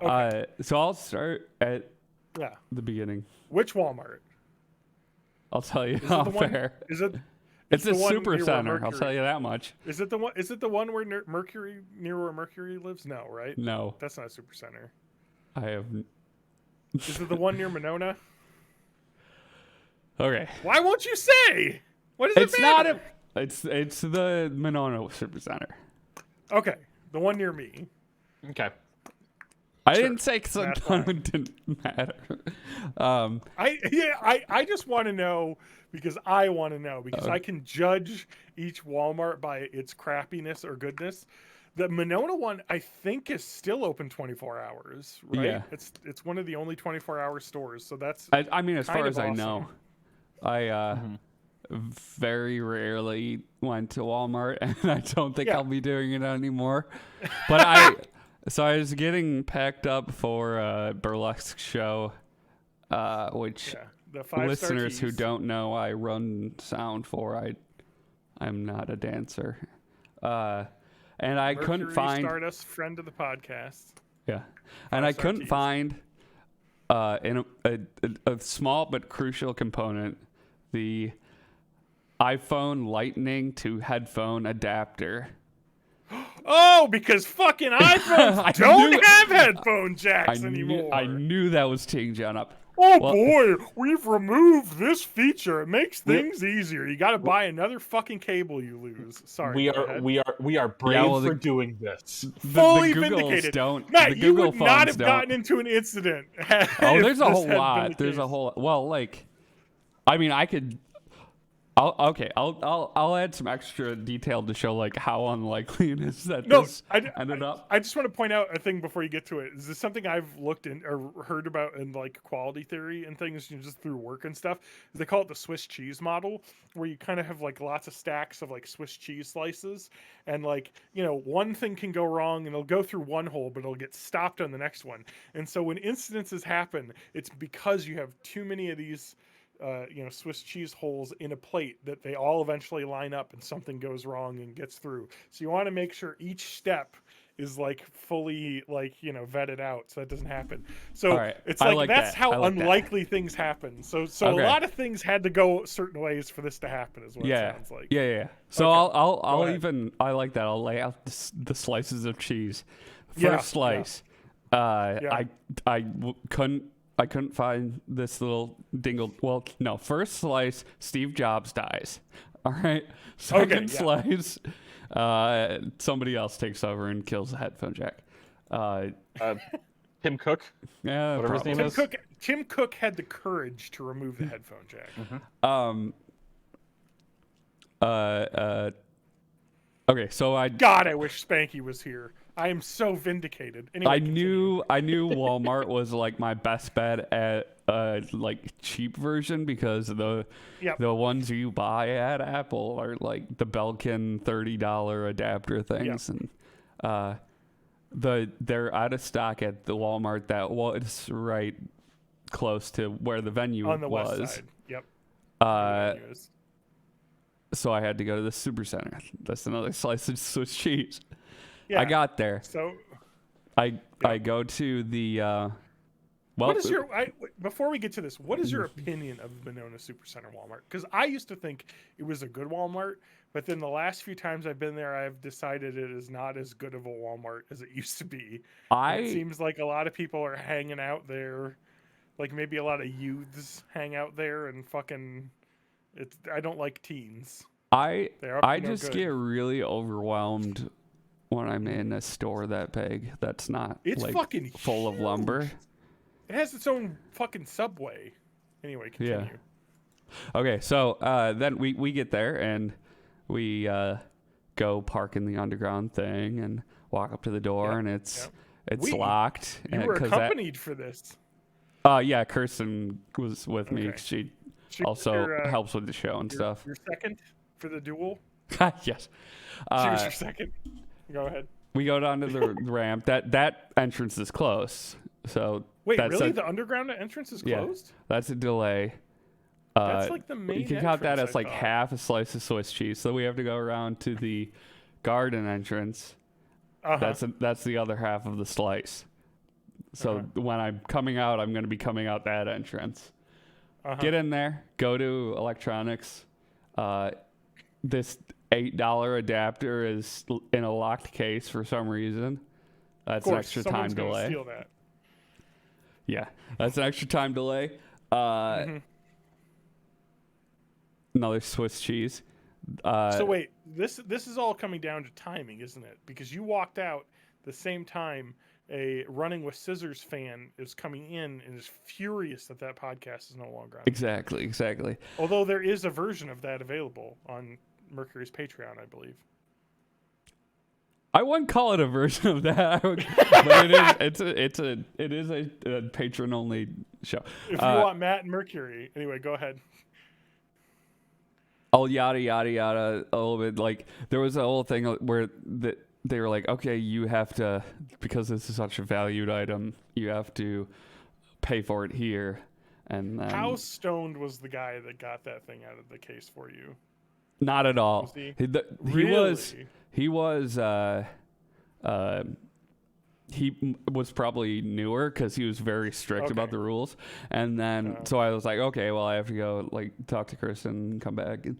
Okay. So I'll start at the beginning. Which Walmart? I'll tell you off air. Is it? It's a super center. I'll tell you that much. Is it the one? Is it the one where near where Mercury lives? No, right? No, that's not a super center. I have. Is it the one near Monona? Okay. Why won't you say? What is it? It's not a. It's the Monona Super Center. Okay, the one near me. Okay. I didn't say because it didn't matter. I just want to know because I want to know because I can judge each Walmart by its crappiness or goodness. The Monona one, I think, is still open 24 hours, right? Yeah. It's one of the only 24-hour stores, so that's. I mean, as far as I know, I very rarely went to Walmart, and I don't think I'll be doing it anymore. But So I was getting packed up for a burlesque show, which listeners who don't know, I run sound for. I'm not a dancer, and I couldn't find Stardust, friend of the podcast. Yeah, and I couldn't find in a small but crucial component, the iPhone Lightning to headphone adapter. Oh, because fucking iPhones don't have headphone jacks anymore. I knew that was teeing John up. Oh boy, we've removed this feature. It makes things easier. You got to buy another fucking cable. You lose. Sorry. We are brave for doing this. Fully the vindicated. Matt, you would not have gotten into an incident. Oh, there's a whole lot. There's a whole. Well, like, I mean, I could. I'll add some extra detail to show like how unlikely it is that this ended up. I just want to point out a thing before you get to it. Is this something I've looked in or heard about in like quality theory and things, just through work and stuff? They call it the Swiss cheese model, where you kind of have like lots of stacks of like Swiss cheese slices, and like, one thing can go wrong and it'll go through one hole, but it'll get stopped on the next one. And so when incidences happen, it's because you have too many of these Swiss cheese holes in a plate that they all eventually line up and something goes wrong and gets through. So you want to make sure each step is like fully vetted out so that doesn't happen. So it's like that's how unlikely things happen. So a lot of things had to go certain ways for this to happen is what it sounds like. Yeah. So I like that. I'll lay out the slices of cheese. First slice. I couldn't find this little dingle. Well, no. First slice, Steve Jobs dies. All right. Second slice, somebody else takes over and kills the headphone jack. Tim Cook. Yeah, whatever his name is. Tim Cook had the courage to remove the headphone jack. Okay, so I wish Spanky was here. I am so vindicated. Anyway, I knew Walmart was like my best bet at like cheap version, because the ones you buy at Apple are like the Belkin $30 adapter things, and they're out of stock at the Walmart that was right close to where the venue on the was. west side. Yep. So I had to go to the Supercenter. That's another slice of Swiss cheese. Yeah. I got there. So I go to the what is your before we get to this, what is your opinion of the Monona Supercenter Walmart? Because I used to think it was a good Walmart, but then the last few times I've been there, I've decided it is not as good of a Walmart as it used to be. It seems like a lot of people are hanging out there, like maybe a lot of youths hang out there, and fucking I don't like teens. I just get really overwhelmed when I'm in a store that big that's not fucking full of lumber. It has its own fucking Subway. Anyway, continue. Yeah. Okay, so then we get there and we go park in the underground thing and walk up to the door, and it's locked. You were accompanied for this. Yeah, Kirsten was with me. She also helps with the show and stuff. Your second for the duel? Yes. She was your second. Go ahead. We go down to the ramp. That entrance is closed. So wait, really? The underground entrance is closed? Yeah, that's a delay. That's like the main. You can count that as like half a slice of Swiss cheese. So we have to go around to the garden entrance. That's the other half of the slice. So when I'm coming out, I'm going to be coming out that entrance. Get in there. Go to electronics. This $8 adapter is in a locked case for some reason. That's an extra time delay. Steal that. Yeah, that's an extra time delay. Another Swiss cheese. So wait, this is all coming down to timing, isn't it? Because you walked out the same time a Running with Scissors fan is coming in and is furious that podcast is no longer on. Exactly. Although there is a version of that available on Mercury's Patreon, I believe. I wouldn't call it a version of that, but it is a patron only show. If you want Matt and Mercury, anyway, go ahead. Oh, yada a little bit. Like there was a whole thing where they were like, okay, you have to, because this is such a valued item, you have to pay for it here. And then, how stoned was the guy that got that thing out of the case for you? Not at all. He was probably newer because he was very strict about the rules. And then so I was like, okay, well, I have to go like talk to Kirsten and come back, and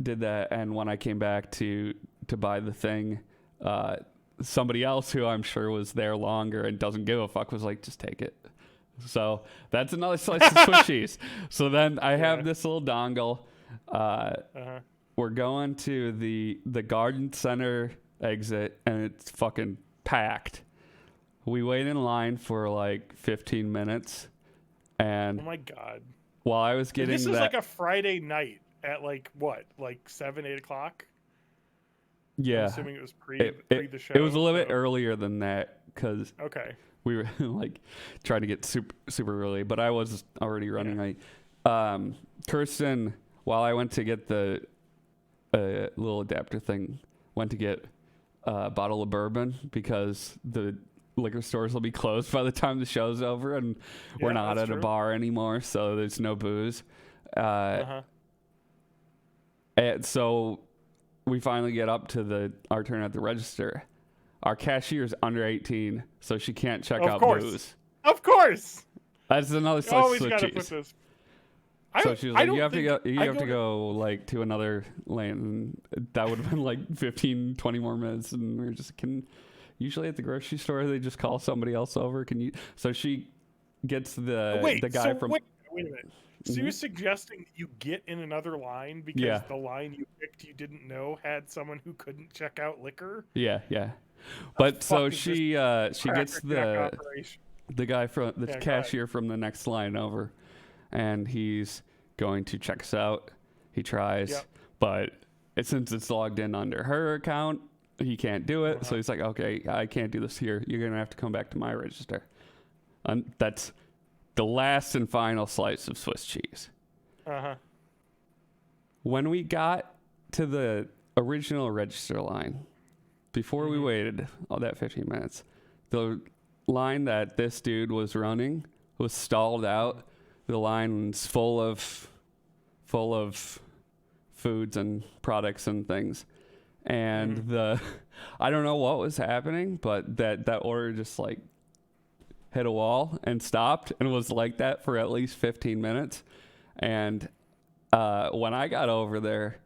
did that. And when I came back to buy the thing, somebody else who I'm sure was there longer and doesn't give a fuck was like, just take it. So that's another slice of Swiss cheese. So then I have this little dongle. We're going to the garden center exit, and it's fucking packed. We wait in line for like 15 minutes, and oh my god! While I was getting this is like a Friday night. at like what, like 7, 8 o'clock? I'm Yeah. assuming it was pre the show. It was a little bit so- earlier than that because Okay. we were like trying to get super early, but I was already running late. Kirsten, while I went to get the little adapter thing, went to get a bottle of bourbon because the liquor stores will be closed by the time the show's over, and we're Yeah, not that's at a true. bar anymore, so there's no booze. Uh-huh. And so we finally get up to our turn at the register. Our cashier's under 18, so she can't check Of out course. booze. Of course. That's another You such always switch gotta cheese. put this. So she was I like, don't "You have to go. think- You I have to to- go like to another lane." And that would have been like 15, 20 more minutes, and we were just Usually at the grocery store, they just call somebody else over. Can you? So she gets the guy so from. wait a minute. So you're suggesting that you get in another line because Yeah. the line you picked you didn't know had someone who couldn't check out liquor? Yeah. But so fuck is she gets Cracker Jack operation. the guy from the Yeah, go cashier from the next line over, and he's going to check us out. He tries, Yep. but since it's logged in under her account, he can't do it. So he's like, "Okay, I can't do this here. You're gonna have to come back to my register." And that's the last and final slice of Swiss cheese. Uh-huh. When we got to the original register line, before we waited all that 15 minutes, the line that this dude was running was stalled out. The line's full of foods and products and things. And I don't know what was happening, but that order just like hit a wall and stopped, and was like that for at least 15 minutes. And when I got over there,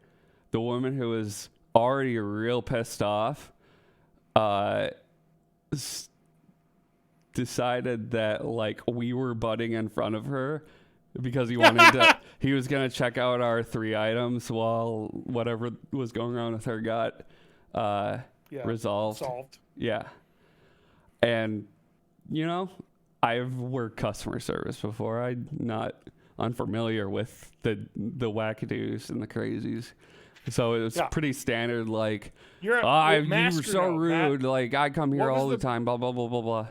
the woman who was already real pissed off decided that like we were butting in front of her because he wanted to he was gonna check out our 3 items while whatever was going on with her got resolved. Solved. Yeah. And I've worked customer service before. I'm not unfamiliar with the wackadoos and the crazies. So it was pretty standard, like, you were so rude. Like, I come here all the time, blah, blah, blah, blah, blah.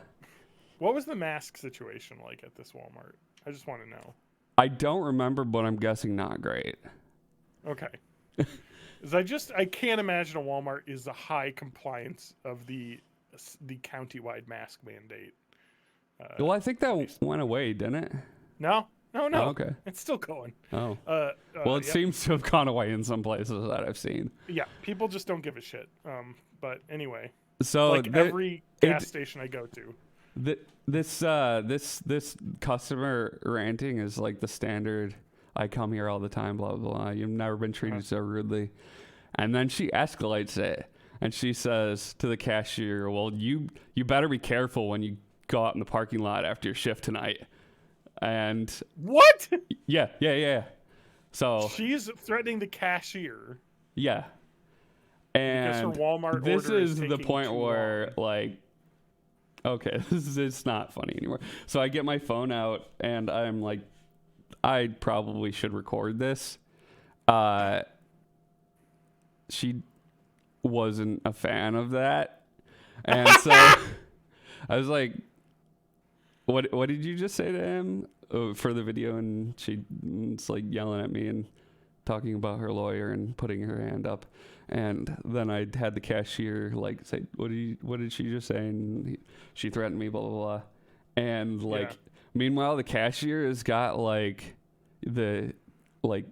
What was the mask situation like at this Walmart? I just want to know. I don't remember, but I'm guessing not great. Okay. 'Cause I can't imagine a Walmart is a high compliance of the county-wide mask mandate. Well, I think that went away, didn't it? No. Oh, okay. It's still going. Oh. Well, it seems to have gone away in some places that I've seen. Yeah, people just don't give a shit. But anyway, So like every gas station I go to. This customer ranting is like the standard. I come here all the time, blah blah blah. You've never been treated so rudely, and then she escalates it, and she says to the cashier, "Well, you better be careful when you go out in the parking lot after your shift tonight." And What? yeah. So She's threatening the cashier. yeah, Because her and Walmart this order is the taking point too where long. like, okay, it's not funny anymore. So I get my phone out and I'm like, I probably should record this. She wasn't a fan of that, and so I was like, what did you just say to him for the video? And she's like yelling at me and talking about her lawyer and putting her hand up. And then I had the cashier like say, what did she just say? And she threatened me, blah blah blah. And like, meanwhile, the cashier has got like the like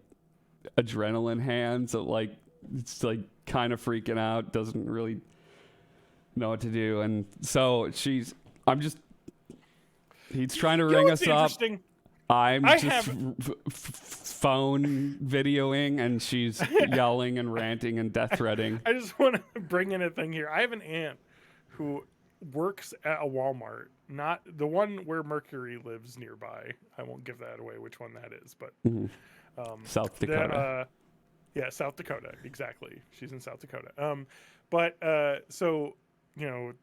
adrenaline hands that like it's like kind of freaking out, doesn't really know what to do. And so he's trying to ring us up. Interesting? I'm I just have- phone videoing, and she's yelling and ranting and death threatening. I just want to bring in a thing here. I have an aunt who works at a Walmart, not the one where Mercury lives nearby. I won't give that away, which one that is, but South Dakota. South Dakota, exactly. She's in South Dakota. So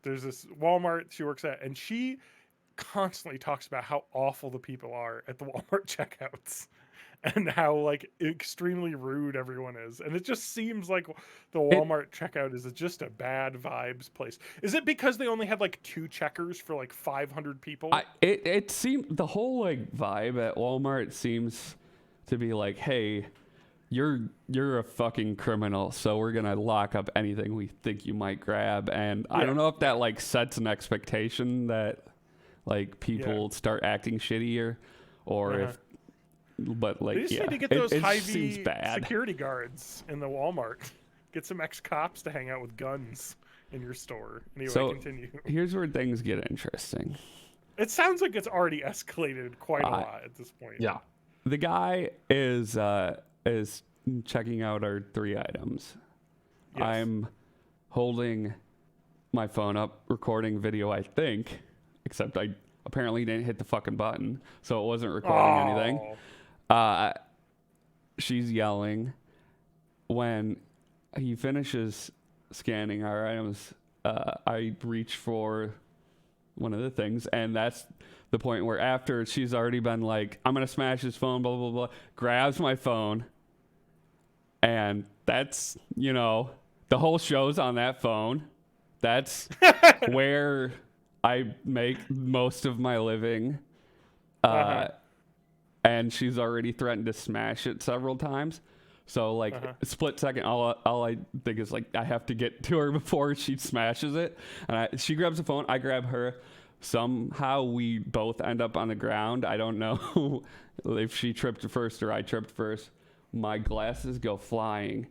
there's this Walmart she works at, and she constantly talks about how awful the people are at the Walmart checkouts. and how like extremely rude everyone is. And it just seems like the Walmart checkout is just a bad vibes place. Is it because they only had like 2 checkers for like 500 people? It seemed the whole like vibe at Walmart seems to be like, hey, you're a fucking criminal, so we're gonna lock up anything we think you might grab. And I don't know if that like sets an expectation that like people start acting shittier, or if, but like they just need to get those Hy-Vee bad security guards in the Walmart. Get some ex-cops to hang out with guns in your store. Anyway, so continue. Here's where things get interesting. It sounds like it's already escalated quite a lot at this point. Yeah. The guy is checking out our 3 items. Yes. I'm holding my phone up, recording video, I think, except I apparently didn't hit the fucking button, so it wasn't recording anything. She's yelling. When he finishes scanning our items, I reach for one of the things, and that's the point where after she's already been like, I'm gonna smash his phone, blah blah blah, grabs my phone, and that's, you know, the whole show's on that phone. That's where I make most of my living. And she's already threatened to smash it several times. So like a split second, all I think is like, I have to get to her before she smashes it. And she grabs the phone, I grab her. Somehow we both end up on the ground. I don't know if she tripped first or I tripped first. My glasses go flying,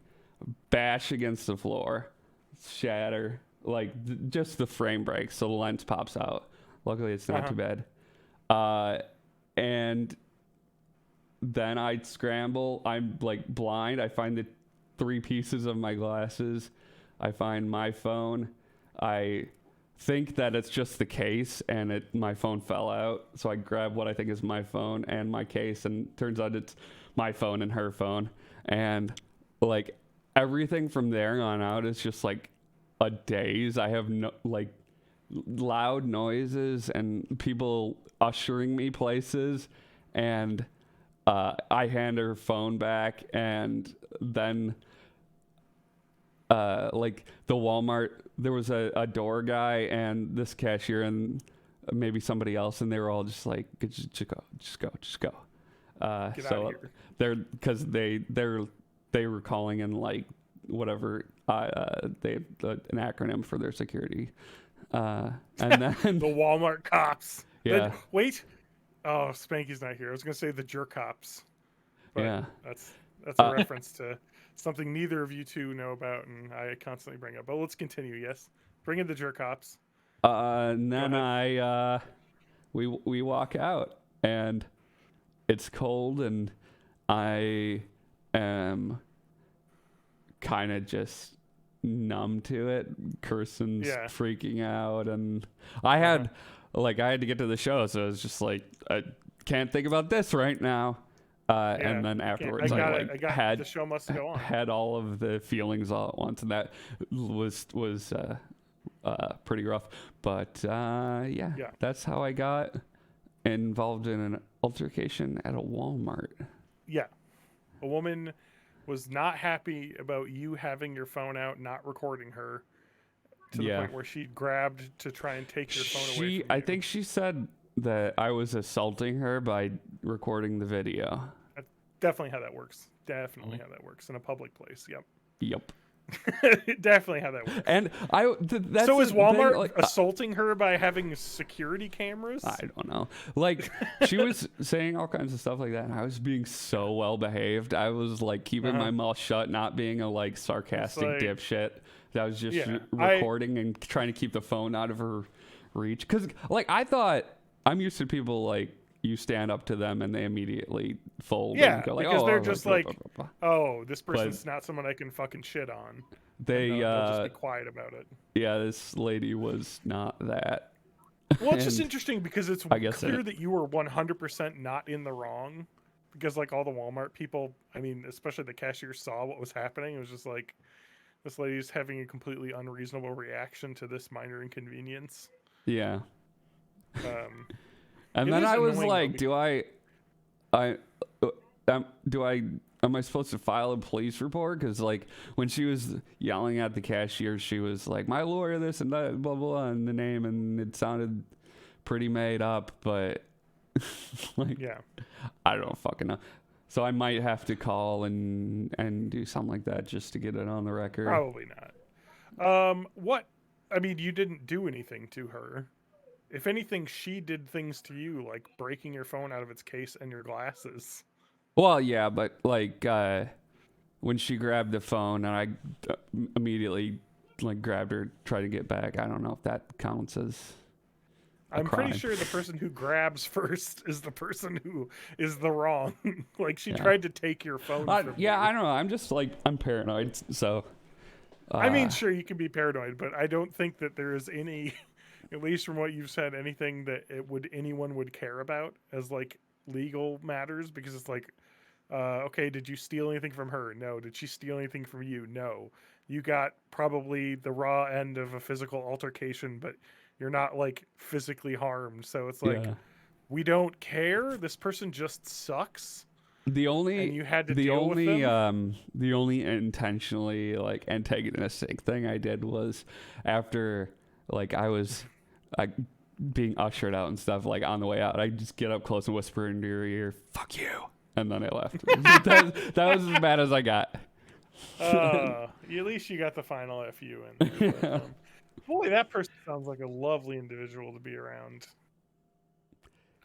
bash against the floor, shatter, like just the frame breaks, so the lens pops out. Luckily, it's not too bad. And then I scramble. I'm like blind. I find the 3 pieces of my glasses. I find my phone. I think that it's just the case, and my phone fell out. So I grab what I think is my phone and my case, and turns out it's my phone and her phone. And like everything from there on out is just like a daze. I have no like loud noises and people ushering me places, and I hand her phone back, and then like the Walmart, there was a door guy and this cashier and maybe somebody else, and they were all just like, just go. Get out of here. They're because they were calling in like whatever they an acronym for their security, and then The Walmart cops. Yeah. Wait. Oh, Spanky's not here. I was gonna say the jerk cops. But Yeah. That's a reference to something neither of you two know about, and I constantly bring up. But let's continue. Yes, bring in the jerk cops. And then we walk out, and it's cold, and I am kind of just numb to it. Kirsten's freaking out, and I had to get to the show, so it's just like, I can't think about this right now. And then afterwards, the show must go on. Had all of the feelings all at once, and that was pretty rough. But that's how I got involved in an altercation at a Walmart. Yeah, a woman was not happy about you having your phone out, not recording her, to the point where she grabbed to try and take your phone away from you. I think she said that I was assaulting her by recording the video. That's definitely how that works. Definitely how that works in a public place. Yep. Definitely how that works. And that's so is Walmart thing, like, assaulting her by having security cameras? I don't know. Like, she was saying all kinds of stuff like that, and I was being so well behaved. I was like keeping my mouth shut, not being a like sarcastic dipshit. I was just recording and trying to keep the phone out of her reach. Because like I thought, I'm used to people like, you stand up to them and they immediately fold and go like, because they're this person's not someone I can fucking shit on. They'll just be quiet about it. Yeah, this lady was not that. Well, it's just interesting because it's clear that you were 100% not in the wrong, because like all the Walmart people, I mean, especially the cashier, saw what was happening. It was just like, this lady's having a completely unreasonable reaction to this minor inconvenience. Yeah. And then I was like, am I supposed to file a police report? Because like when she was yelling at the cashier, she was like, "My lawyer, this and that, blah blah," and the name, and it sounded pretty made up. But like, Yeah. I don't fucking know. So I might have to call and do something like that just to get it on the record. Probably not. What? I mean, you didn't do anything to her. If anything, she did things to you, like breaking your phone out of its case and your glasses. Well, yeah, but like when she grabbed the phone and I immediately like grabbed her, tried to get back. I don't know if that counts as. I'm crime. pretty sure the person who grabs first is the person who is the wrong. Like she Yeah. tried to take your phone. From Yeah, you. I don't know. I'm just like I'm paranoid, so. I mean, sure, you can be paranoid, but I don't think that there is any, at least from what you've said, anything that anyone would care about as like legal matters, because it's like, okay, did you steal anything from her? No. Did she steal anything from you? No. You got probably the raw end of a physical altercation, but you're not like physically harmed. So it's like, yeah. we don't care. This person just sucks. The only And you had to the deal with only them? the only intentionally like antagonistic thing I did was after like I was being ushered out and stuff, like on the way out, I just get up close and whisper into your ear, "Fuck you," and then I left. that was as bad as I got. At least you got the final FU in there. But, boy, that person sounds like a lovely individual to be around.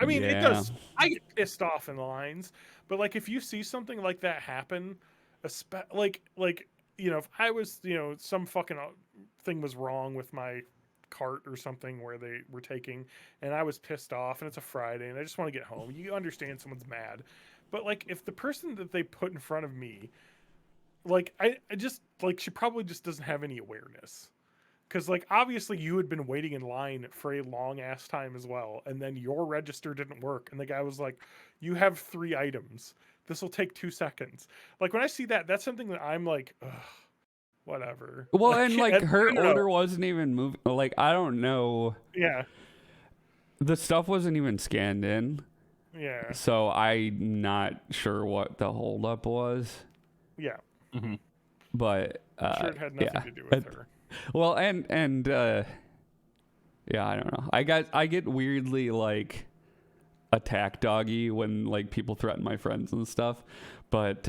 I mean, it does. I get pissed off in lines, but like if you see something like that happen, like you know, if I was, you know, some fucking thing was wrong with my cart or something where they were taking, and I was pissed off, and it's a Friday, and I just want to get home. You understand someone's mad, but like if the person that they put in front of me, like I just like she probably just doesn't have any awareness. Because, like, obviously you had been waiting in line for a long-ass time as well, and then your register didn't work, and the guy was like, you have 3 items. This will take 2 seconds. Like, when I see that, that's something that I'm like, ugh, whatever. Well, and like her I don't order know. wasn't even moving. Like I don't know. Yeah, The stuff wasn't even scanned in, yeah, so I'm not sure what the holdup was. yeah. Mm-hmm. But I'm sure it had nothing yeah. to do with her. Well, and yeah, I don't know. I get weirdly like attack doggy when like people threaten my friends and stuff, but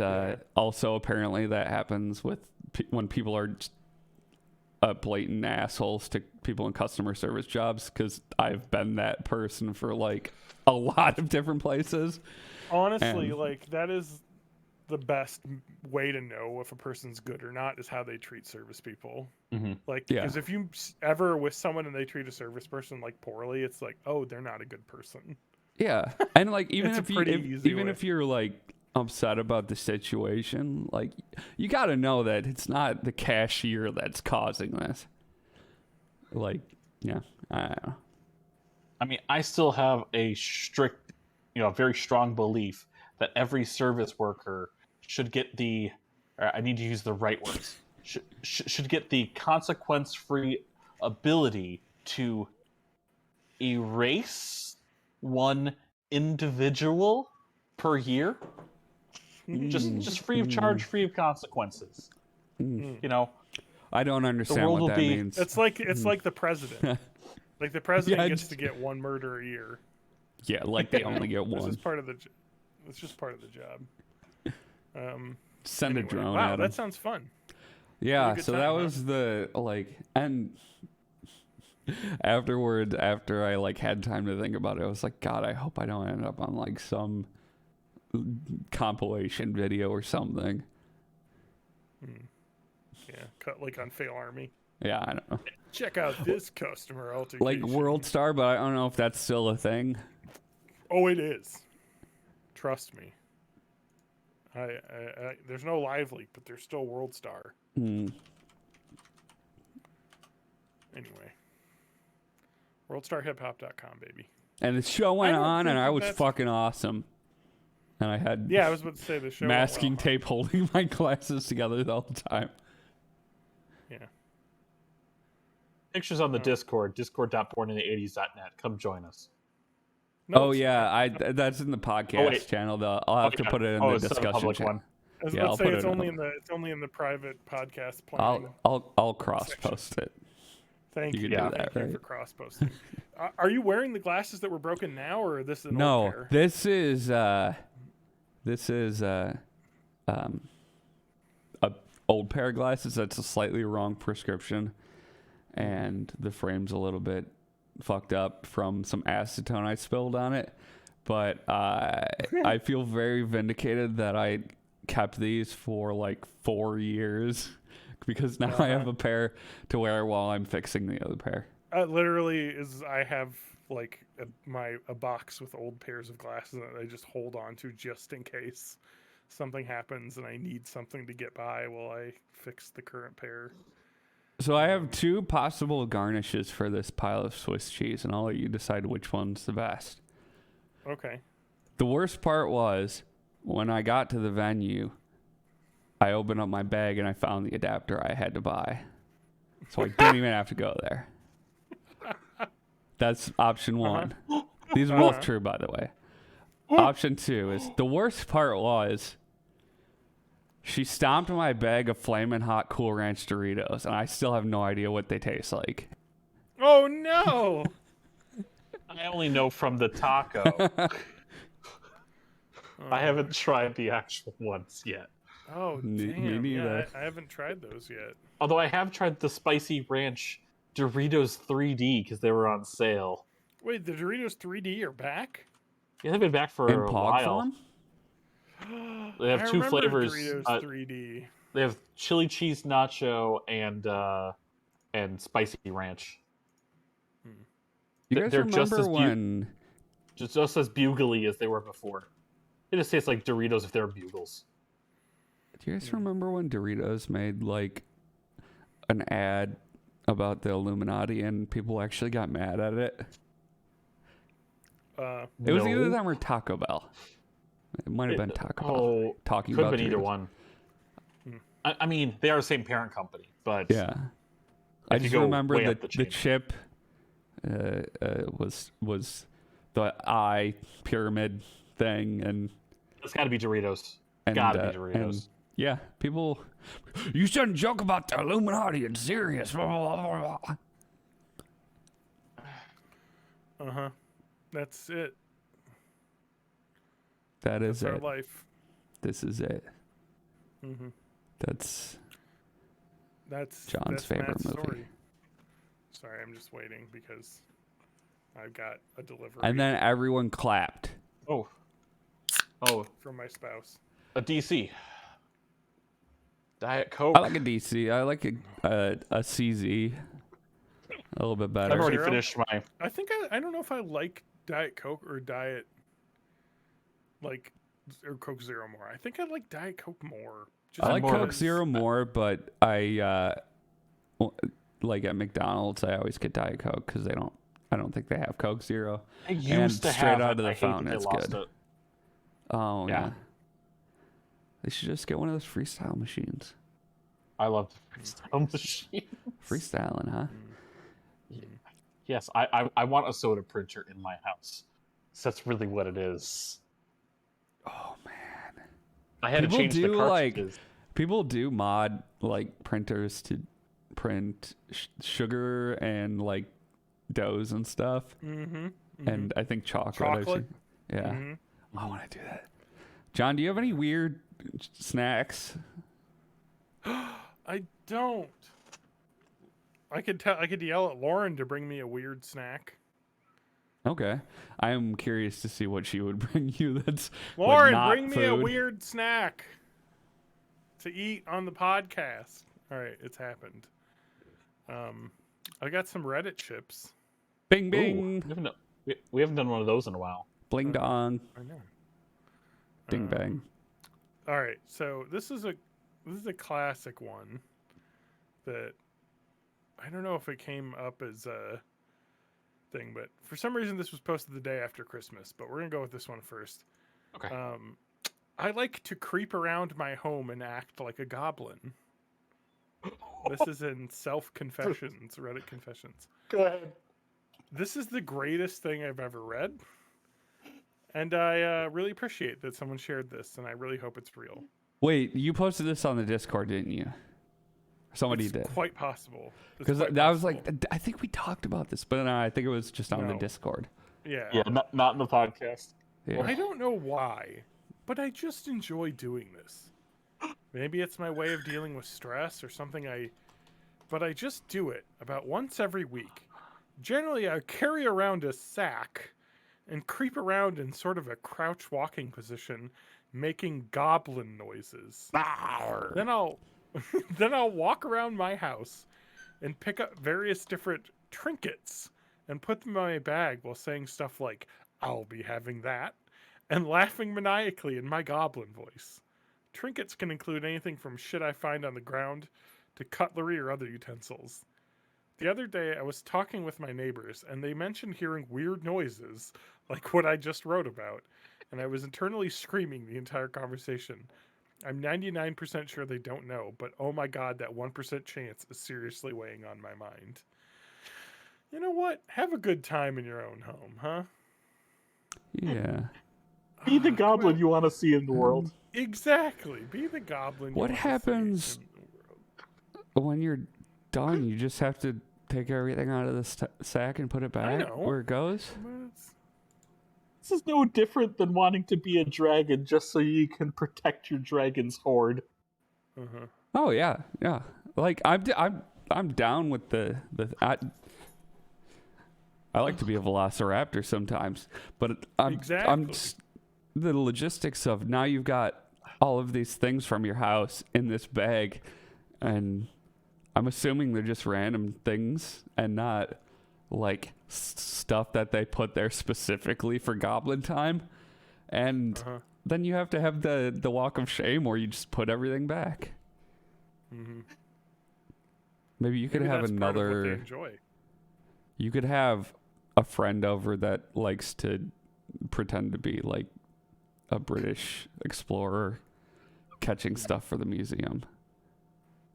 also apparently that happens with when people are just, blatant assholes to people in customer service jobs, because I've been that person for like a lot of different places. Honestly, And- like, that is the best way to know if a person's good or not, is how they treat service people. Mm-hmm. Like, Yeah. because if you ever with someone and they treat a service person like poorly, it's like, oh, they're not a good person. Yeah, and like even It's a if you pretty easy even way. if you're like upset about the situation, like you got to know that it's not the cashier that's causing this. Like, yeah, I don't know. I mean, I still have a strict, very strong belief that every service worker should get I need to use the right words, should get the consequence-free ability to erase one individual per year, just free of charge, free of consequences. I don't understand world what will that be- means. It's like the president. Like the president Yeah, gets just- to get 1 murder a year. Yeah, like they only get This one. is part of the. It's just part of the job. Send Anyway, a drone wow, at 'em. that sounds fun. Yeah, good so time, that huh? was the like, and afterwards, after I like had time to think about it, I was like, God, I hope I don't end up on like some compilation video or something. Yeah, cut like on Fail Army. Yeah, I don't know. Check out this customer altercation. Like World Star, but I don't know if that's still a thing. Oh, it is. Trust me. I there's no live leak, but there's still World Star. Hmm. Anyway, worldstarhiphop.com, baby. And the show went I don't on, and think I was that's- fucking awesome. And I had Yeah, I was about to say the show. went masking well. tape holding my glasses together the whole time. Yeah. Pictures on the Discord, discord.born80s.net. Come join us. Oh it's yeah, not. that's in the podcast channel though. I'll have to yeah. put it in Oh, the it's not a discussion public channel. one. I was Yeah, about I'll to say put it's it only in. it's only in the private podcast planning. I'll cross post it. Thank You you. can do that, Thank you right? for cross posting. Are you wearing the glasses that were broken now, or is this an old No, pair? this is a old pair of glasses that's a slightly wrong prescription, and the frame's a little bit fucked up from some acetone I spilled on it. But I feel very vindicated that I kept these for like 4 years because now I have a pair to wear while I'm fixing the other pair. Literally, I have like a box with old pairs of glasses that I just hold on to just in case something happens and I need something to get by while I fix the current pair. So I have two possible garnishes for this pile of Swiss cheese, and I'll let you decide which one's the best. Okay. The worst part was when I got to the venue, I opened up my bag and I found the adapter I had to buy. So I didn't even have to go there. That's option one. These are both true, by the way. Option two is the worst part was she stomped my bag of Flamin' Hot Cool Ranch Doritos, and I still have no idea what they taste like. Oh no! I only know from the taco. I haven't tried the actual ones yet. Oh Me damn! neither. Yeah, I haven't tried those yet. Although I have tried the spicy ranch Doritos 3D because they were on sale. Wait, the Doritos 3D are back? Yeah, they've been back for In a pog while. form? They have I two remember flavors. Doritos 3D. They have chili cheese nacho and spicy ranch. You guys They're just remember as when... just as bugly as they were before. They just taste like Doritos if they were bugles. Do you guys remember when Doritos made like an ad about the Illuminati and people actually got mad at it? It was either them or Taco Bell. It might have been Taco Bell. Talking could about have been either Doritos. one. I mean, they are the same parent company, but Yeah. I if you just go remember way that up the the chain. chip was the eye pyramid thing, and it's got to be Doritos. and, Gotta be and Doritos. yeah, people. You shouldn't joke about the Illuminati. It's serious. Blah, blah, blah, blah. That's it. That is That's our it. life. This is it. Mm-hmm. That's That's John's favorite Matt's movie. story. Sorry, I'm just waiting because I've got a delivery and then everyone clapped. Oh, from my spouse. a DC Diet Coke. I like a DC. I like a CZ. A little bit better. I've already Zero? finished my. I think I don't know if I like Diet Coke or Diet or Coke Zero more. I think I like Diet Coke more. I like more Coke of- Zero more, but I like at McDonald's. I always get Diet Coke because I don't think they have Coke Zero. I used And to straight have out it. of the I hate fountain, that they it's lost good. it. Oh Yeah. yeah. They should just get one of those freestyle machines. I love the freestyle machine. Freestyling, huh? Yes, I want a soda printer in my house. So that's really what it is. Oh man. I had People to change the do, like, cartridges. People do mod like printers to print sugar and like doughs and stuff, Mm-hmm. and I think chocolate. Chocolate? Actually. Yeah, Mm-hmm. I want to do that. John, do you have any weird snacks? I don't. I could yell at Lauren to bring me a weird snack. Okay, I am curious to see what she would bring you. That's like, Lauren, not bring me a food. weird snack to eat on the podcast. All right, it's happened. I got some Reddit chips. Bing Ooh, bing, we haven't done one of those in a while. bling dong, I know. ding bang. All right, so this is a classic one that I don't know if it came up as a thing, but for some reason this was posted the day after Christmas. But we're gonna go with this one first. Okay. I like to creep around my home and act like a goblin. This is in self-confessions, Reddit confessions. Go ahead. This is the greatest thing I've ever read. And I really appreciate that someone shared this, and I really hope it's real. Wait, you posted this on the Discord, didn't you? Somebody It's did. quite possible. Because I was like, I think we talked about this, but no, I think it was just on the No. Discord. Yeah. Yeah, not in the podcast. Yeah. I don't know why, but I just enjoy doing this. Maybe it's my way of dealing with stress or something but I just do it about once every week. Generally, I carry around a sack and creep around in sort of a crouch walking position, making goblin noises. Then I'll walk around my house and pick up various different trinkets and put them in my bag while saying stuff like, "I'll be having that," and laughing maniacally in my goblin voice. Trinkets can include anything from shit I find on the ground to cutlery or other utensils. The other day, I was talking with my neighbors, and they mentioned hearing weird noises, like what I just wrote about, and I was internally screaming the entire conversation. I'm 99% sure they don't know, but oh my god, that 1% chance is seriously weighing on my mind. You know what? Have a good time in your own home, huh? Yeah. Be the goblin you want to see in the world. Exactly. Be the goblin. What you wanna see happens- in the world. When you're done, you just have to take everything out of the sack and put it back know. where it goes. But it's- This is no different than wanting to be a dragon just so you can protect your dragon's horde. Uh-huh. Oh yeah, yeah. Like I'm down with the I like to be a velociraptor sometimes, but I'm Exactly. just, the logistics of now you've got all of these things from your house in this bag, and I'm assuming they're just random things and not like stuff that they put there specifically for goblin time. And Uh-huh. then you have to have the walk of shame where you just put everything back. Mm-hmm. Maybe you could have that's part of what they another. enjoy. You could have a friend over that likes to pretend to be like a British explorer catching stuff for the museum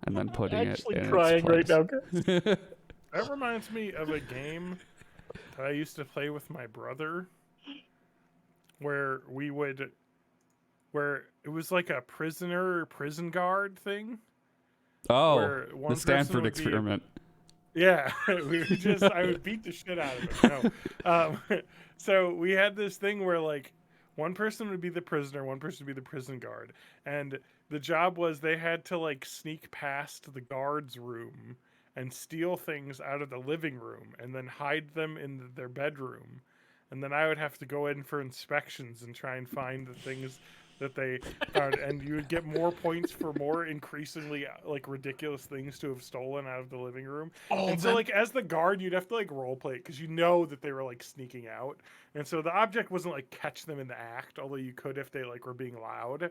and then putting it Actually in crying right its now, place. guys. That reminds me of a game that I used to play with my brother where it was like a prison guard thing. Oh, where one the person Stanford would be- experiment. Yeah, I would beat the shit out of it. No. So we had this thing where like one person would be the prisoner, one person would be the prison guard. And the job was they had to like sneak past the guard's room and steal things out of the living room and then hide them in their bedroom. And then I would have to go in for inspections and try and find the things that they found, and you would get more points for more increasingly like ridiculous things to have stolen out of the living room. And so like as the guard, you'd have to like role play it because you know that they were like sneaking out, and so the object wasn't like catch them in the act, although you could if they like were being loud,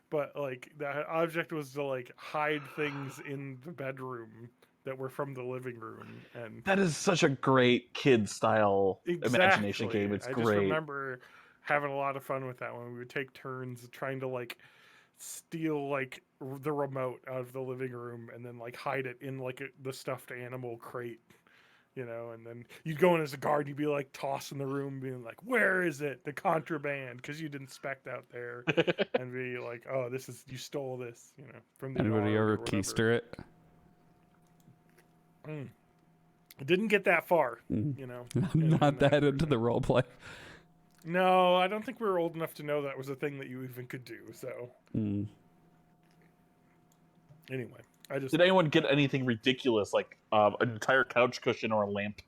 but like the object was to like hide things in the bedroom that were from the living room. And That is such a great kid style imagination Exactly. game. It's I great. just remember having a lot of fun with that one. We would take turns trying to like steal like the remote out of the living room and then like hide it in like the stuffed animal crate, you know, and then you'd go in as a guard, you'd be like tossing the room being like, where is it, the contraband, because you'd inspect out there and be like, oh, this is, you stole this, you know, from the Anybody yard or ever whatever. keister it? It didn't get that far, Mhm. you know. Not that into the role play. No, I don't think we were old enough to know that was a thing that you even could do. So Mm. anyway, I just Did anyone get anything ridiculous like an entire couch cushion or a lamp?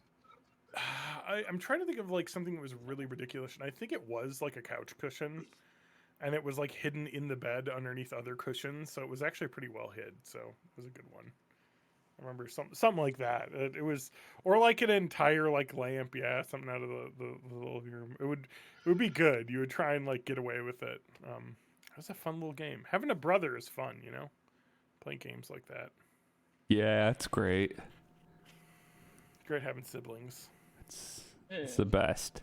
I'm trying to think of like something that was really ridiculous, and I think it was like a couch cushion, and it was like hidden in the bed underneath other cushions, so it was actually pretty well hid. So it was a good one. I remember something like that. It was, or like an entire like lamp, yeah, something out of the living room. It would be good. You would try and like get away with it. It was a fun little game. Having a brother is fun, you know, playing games like that. Yeah, it's great. It's great having siblings. It's the best.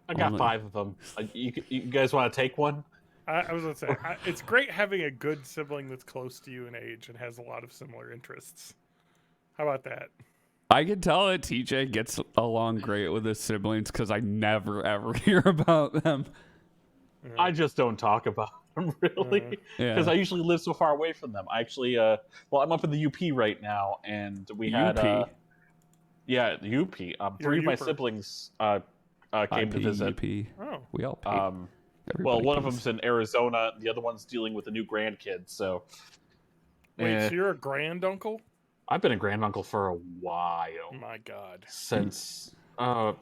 I got Only- 5 of them. You guys want to take one? I was gonna say it's great having a good sibling that's close to you in age and has a lot of similar interests. How about that? I can tell that TJ gets along great with his siblings because I never ever hear about them. I just don't talk about them really because I usually live so far away from them. I actually, well, I'm up in the UP right now, and we had, the UP. Three of my siblings came to visit. UP. Oh, we all pee. Well, one of them's in Arizona, and the other one's dealing with a new grandkid. So, wait, so you're a granduncle? I've been a granduncle for a while. Oh my God! Since how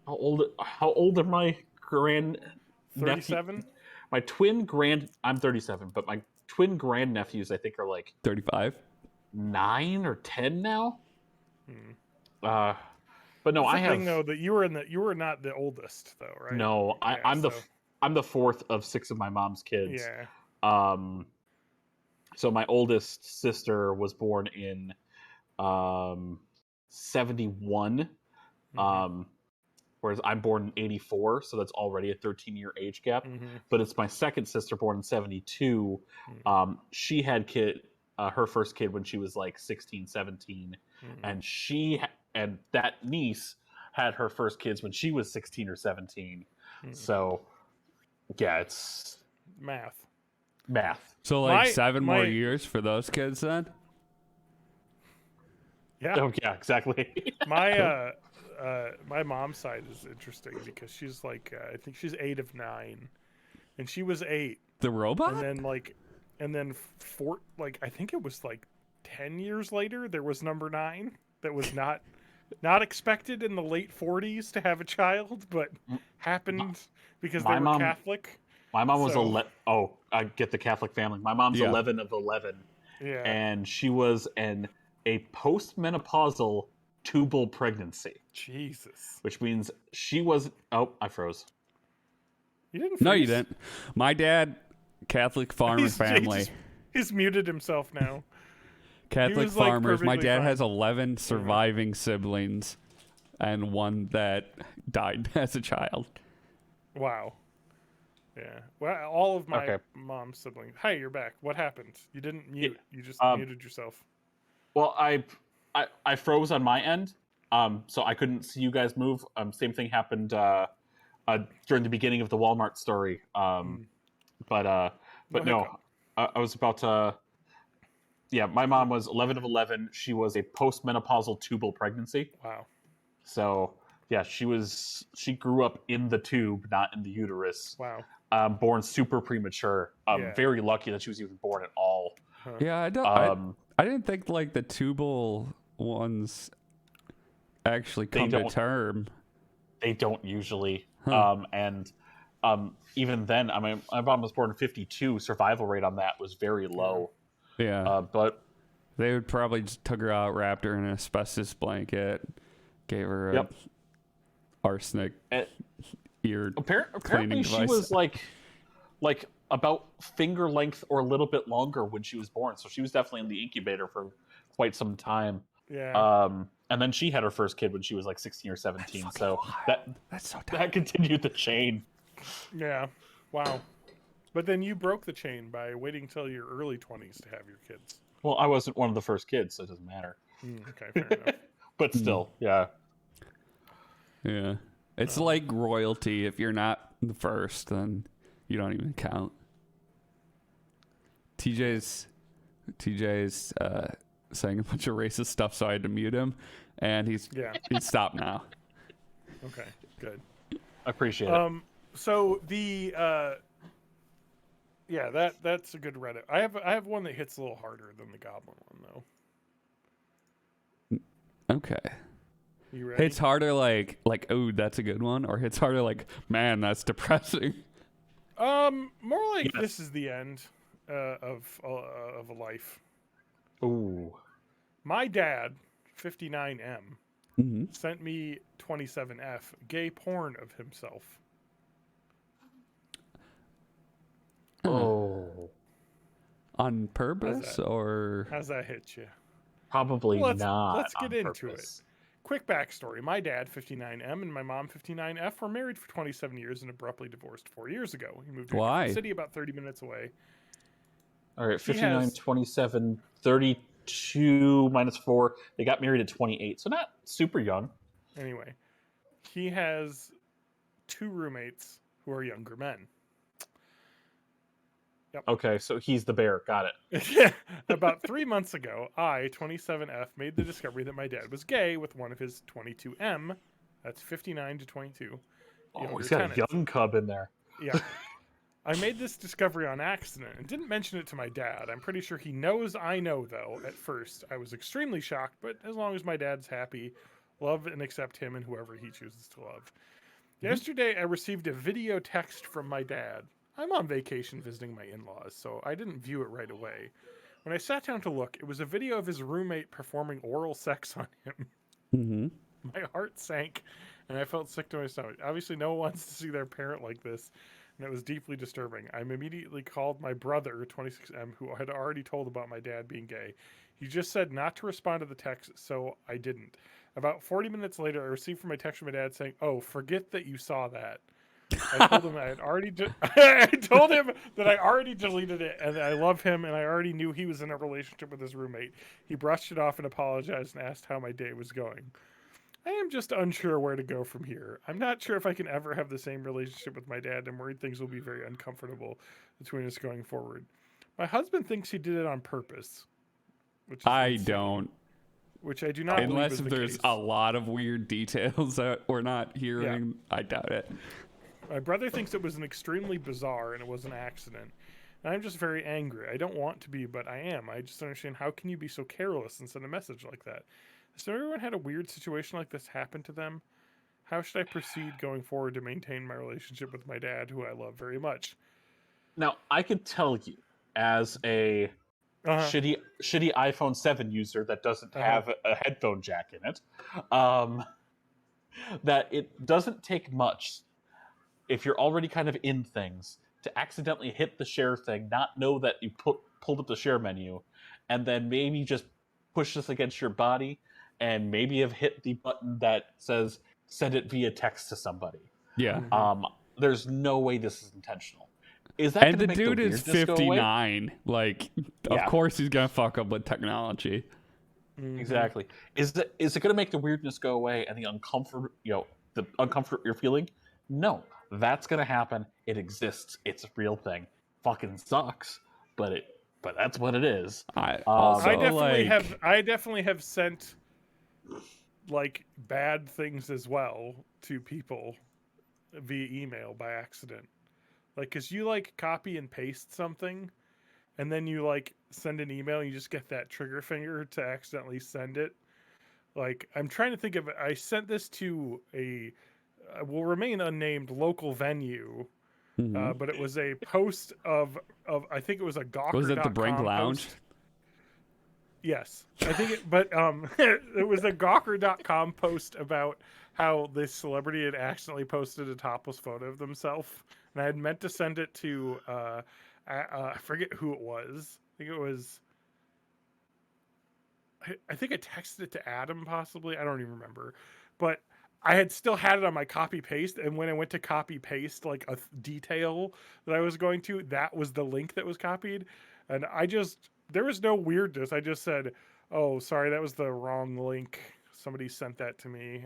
old are my grand? 37. My twin grand. I'm 37, but my twin grandnephews I think are like 35, 9 or 10 now. But no, That's I the have. Thing, though, that you were not the oldest, though, right? No, I'm the fourth of 6 of my mom's kids. Yeah. So my oldest sister was born in 71. Whereas I'm born in 84, so that's already a 13-year age gap. But it's my second sister born in 72. She had her first kid when she was like 16, 17. And that niece had her first kids when she was 16 or 17. So, yeah, it's math. So like 7 more years for those kids then? Yeah. Oh, yeah, exactly. My mom's side is interesting because she's like I think she's 8 of 9, and she was 8. The robot. And then I think it was like 10 years later there was number 9 that was not expected in the late 40s to have a child, but happened because they were Catholic. My mom was 11. Oh, I get the Catholic family. My mom's 11 of 11. Yeah. And she was a postmenopausal tubal pregnancy. Jesus. Which means she was. Oh, I froze. You didn't freeze. No, you didn't. My dad, Catholic farmer family. He's muted himself now. Catholic farmers. My dad has 11 surviving siblings and one that died as a child. Wow. Yeah. Well, all of my mom's siblings. Hey, you're back. What happened? You didn't mute. You just muted yourself. Well, I froze on my end, so I couldn't see you guys move. Same thing happened during the beginning of the Walmart story. But no, I was about to. Yeah, my mom was 11 of 11. She was a postmenopausal tubal pregnancy. Wow. So yeah, she grew up in the tube, not in the uterus. Wow. Born super premature. Very lucky that she was even born at all. Huh. Yeah, I didn't think like the tubal ones actually come to term. They don't usually. Huh. Even then, I mean, my mom was born in 52. Survival rate on that was very low. Yeah. But they would probably just took her out, wrapped her in an asbestos blanket, gave her a arsenic ear apparently device. She was like about finger length or a little bit longer when she was born. So she was definitely in the incubator for quite some time. Yeah. And then she had her first kid when she was like 16 or 17. So that's so that continued the chain. Yeah. Wow. But then you broke the chain by waiting till your early 20s to have your kids. Well, I wasn't one of the first kids, so it doesn't matter. Okay, fair enough. But still, yeah. Yeah. It's like royalty. If you're not the first, then you don't even count. TJ's saying a bunch of racist stuff, so I had to mute him, and he's stopped now. Okay, good. I appreciate it. So the that's a good Reddit. I have one that hits a little harder than the Goblin one though. Okay. You ready? Hits harder like oh that's a good one, or hits harder like man that's depressing. More like this is the end of a life. Ooh. My dad, 59M, sent me 27F gay porn of himself. Oh. On purpose or how's that hit you? Probably not. Let's get into it. Quick backstory. My dad, 59M, and my mom, 59F, were married for 27 years and abruptly divorced 4 years ago. He moved to a city about 30 minutes away. All right, 59, 27, 30, 22 minus 4. They got married at 28, so not super young. Anyway, he has 2 roommates who are younger men. Yep. Okay, so he's the bear. Got it. About 3 months ago, I, 27F, made the discovery that my dad was gay with one of his 22M. That's 59 to 22. Oh, he's got a young cub in there. Yeah. I made this discovery on accident and didn't mention it to my dad. I'm pretty sure he knows I know, though, at first. I was extremely shocked, but as long as my dad's happy, love and accept him and whoever he chooses to love. Yesterday, I received a video text from my dad. I'm on vacation visiting my in-laws, so I didn't view it right away. When I sat down to look, it was a video of his roommate performing oral sex on him. Mm-hmm. My heart sank, and I felt sick to my stomach. Obviously, no one wants to see their parent like this, and it was deeply disturbing. I immediately called my brother, 26M, who had already told about my dad being gay. He just said not to respond to the text, so I didn't. About 40 minutes later, I received from my text from my dad saying, "Oh, forget that you saw that." I told him I had already I told him that I already deleted it and that I love him and I already knew he was in a relationship with his roommate. He brushed it off and apologized and asked how my day was going. I am just unsure where to go from here. I'm not sure if I can ever have the same relationship with my dad. I'm worried things will be very uncomfortable between us going forward. My husband thinks he did it on purpose. Which I don't. Which I do not believe unless is the there's case. a lot of weird details that we're not hearing. Yeah. I doubt it. My brother thinks it was an extremely bizarre and it was an accident. And I'm just very angry. I don't want to be, but I am. I just understand, how can you be so careless and send a message like that? Has everyone had a weird situation like this happen to them? How should I proceed going forward to maintain my relationship with my dad, who I love very much? Now, I could tell you, as a shitty iPhone 7 user that doesn't have a headphone jack in it, that it doesn't take much, if you're already kind of in things, to accidentally hit the share thing, not know that you pulled up the share menu, and then maybe just push this against your body, and maybe have hit the button that says send it via text to somebody. Yeah. There's no way this is intentional. Is that and the dude is 59. Like, of course he's gonna fuck up with technology. Exactly. Is it gonna make the weirdness go away and the uncomfort you're feeling? No. That's gonna happen. It exists. It's a real thing. Fucking sucks, but that's what it is. I definitely have sent like bad things as well to people via email by accident. Like, cause you like copy and paste something, and then you like send an email, and you just get that trigger finger to accidentally send it. Like, I'm trying to think of it. I sent this to a will remain unnamed local venue, but it was a post of I think it was a Gawker. Was it the Brink Lounge? Post. Yes, I think it. But it was a Gawker.com post about how this celebrity had accidentally posted a topless photo of themselves, and I had meant to send it to I forget who it was. I think it was. I think I texted it to Adam, possibly. I don't even remember, but I had still had it on my copy paste, and when I went to copy paste like a detail that I was going to, that was the link that was copied, and there was no weirdness. I just said, "Oh, sorry, that was the wrong link. Somebody sent that to me.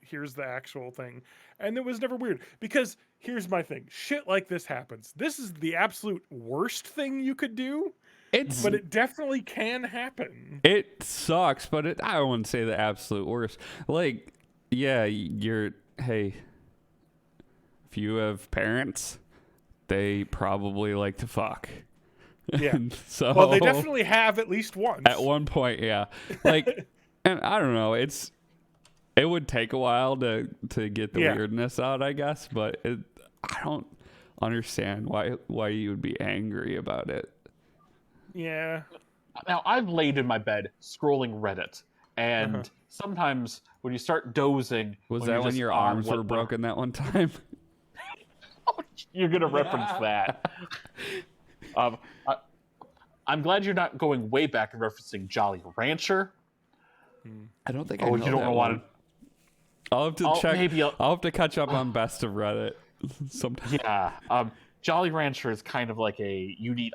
Here's the actual thing," and it was never weird, because here's my thing: shit like this happens. This is the absolute worst thing you could do. But it definitely can happen. It sucks, but I wouldn't say the absolute worst. Like, yeah, hey, if you have parents, they probably like to fuck. Yeah. So, well, they definitely have at least once. At one point, yeah. Like, and I don't know, it would take a while to get the weirdness out, I guess, but I don't understand why you would be angry about it. Yeah. Now, I've laid in my bed scrolling Reddit, and sometimes when you start dozing... Was that when your arms were broken that one time? You're going to reference that. I'm glad you're not going way back and referencing Jolly Rancher. I don't think I know you don't want to... I'll have to check. I'll have to catch up on Best of Reddit sometime. Yeah. Jolly Rancher is kind of like you need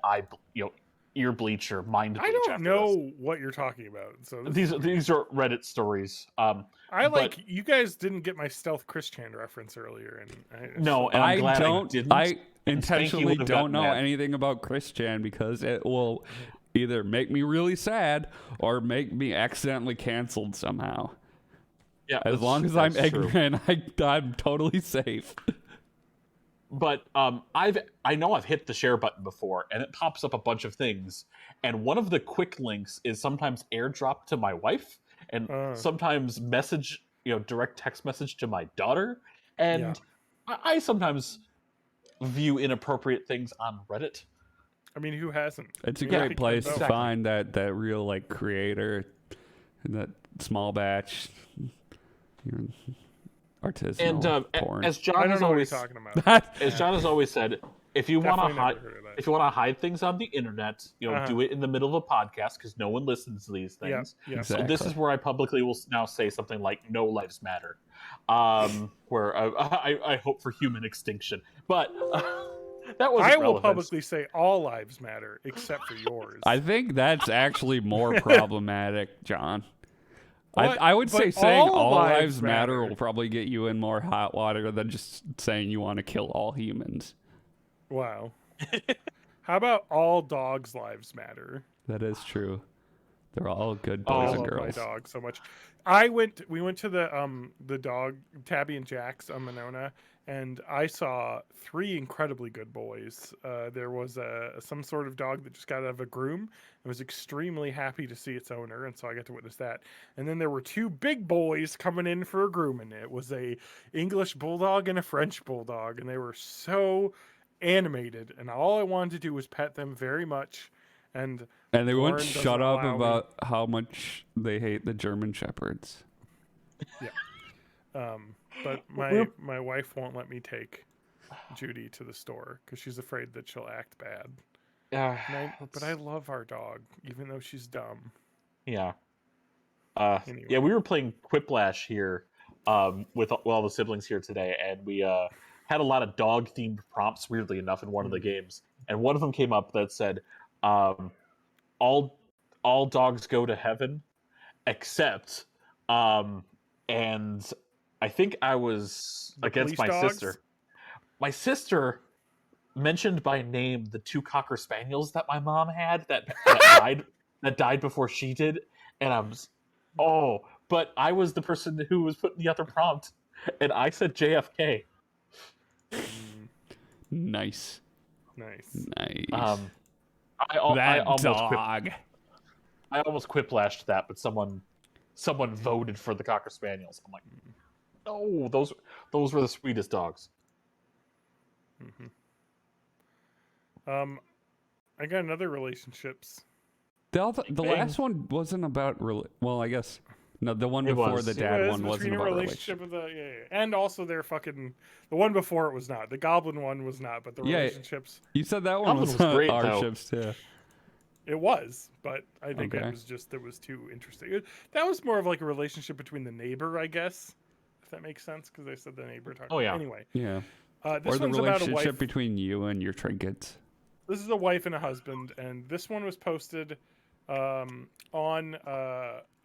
ear bleacher, mind I bleach. don't after know what you're talking about. So this. These are Reddit stories. you guys didn't get my Stealth Christian reference earlier, and No, and I'm glad I didn't. I and Spanky intentionally would have don't gotten know mad. anything about Christian because it will either make me really sad or make me accidentally canceled somehow. Yeah, As long as I'm that's true. ignorant, I'm totally safe. But I know I've hit the share button before, and it pops up a bunch of things. And one of the quick links is sometimes airdrop to my wife, and sometimes direct text message to my daughter. And I sometimes view inappropriate things on Reddit. I mean, who hasn't? It's a I mean, great I place to know. Exactly. find that real like creator, and that small batch, artisanal And porn. as I John don't has know what you're always talking about. as John has always said, if you want to Definitely hide never heard of that. if you want to hide things on the internet, do it in the middle of a podcast because no one listens to these things. Yeah. Exactly. So this is where I publicly will now say something like "No lives matter," where I hope for human extinction. But that was I will publicly say all lives matter except for yours. I think that's actually more problematic, John. What? I would say But saying all all lives lives matter matter. will probably get you in more hot water than just saying you want to kill all humans. Wow. How about all dogs' lives matter? That is true. They're all good I boys and love my girls. dog so much. We went to the dog Tabby and Jack's on Monona, and I saw 3 incredibly good boys. There was some sort of dog that just got out of a groom and was extremely happy to see its owner, and so I got to witness that. And then there were 2 big boys coming in for a grooming. It was a English bulldog and a French bulldog, and they were so animated, and all I wanted to do was pet them very much. And And they Lauren wouldn't doesn't shut up allow me. about how much they hate the German Shepherds. But my wife won't let me take Judy to the store because she's afraid that she'll act bad. But I love our dog, even though she's dumb. Yeah. Anyway. Yeah, we were playing Quiplash here with all the siblings here today, and we had a lot of dog-themed prompts, weirdly enough, in one of the games. And one of them came up that said, all dogs go to heaven, except, and I think I was The against my police dogs? sister. My sister mentioned by name the 2 Cocker Spaniels that my mom had that died before she did, and but I was the person who was putting the other prompt, and I said JFK. Nice. Nice. Nice. I almost quiplashed that, but someone voted for the Cocker Spaniels. I'm like, no, those were the sweetest dogs. I got another relationships. The last one wasn't about well, I guess no. The one before was. the It dad one between wasn't a about relationship with and also their fucking the one before it was not. The goblin one was not, but the relationships. You said that one Goblin was was great, our though. ships too. It was, but I think Okay. that was too interesting. That was more of like a relationship between the neighbor, I guess, if that makes sense, because I said the neighbor talked. Oh, yeah. Anyway, Yeah. this Or the one's about a relationship wife. between you and your trinkets. This is a wife and a husband, and this one was posted on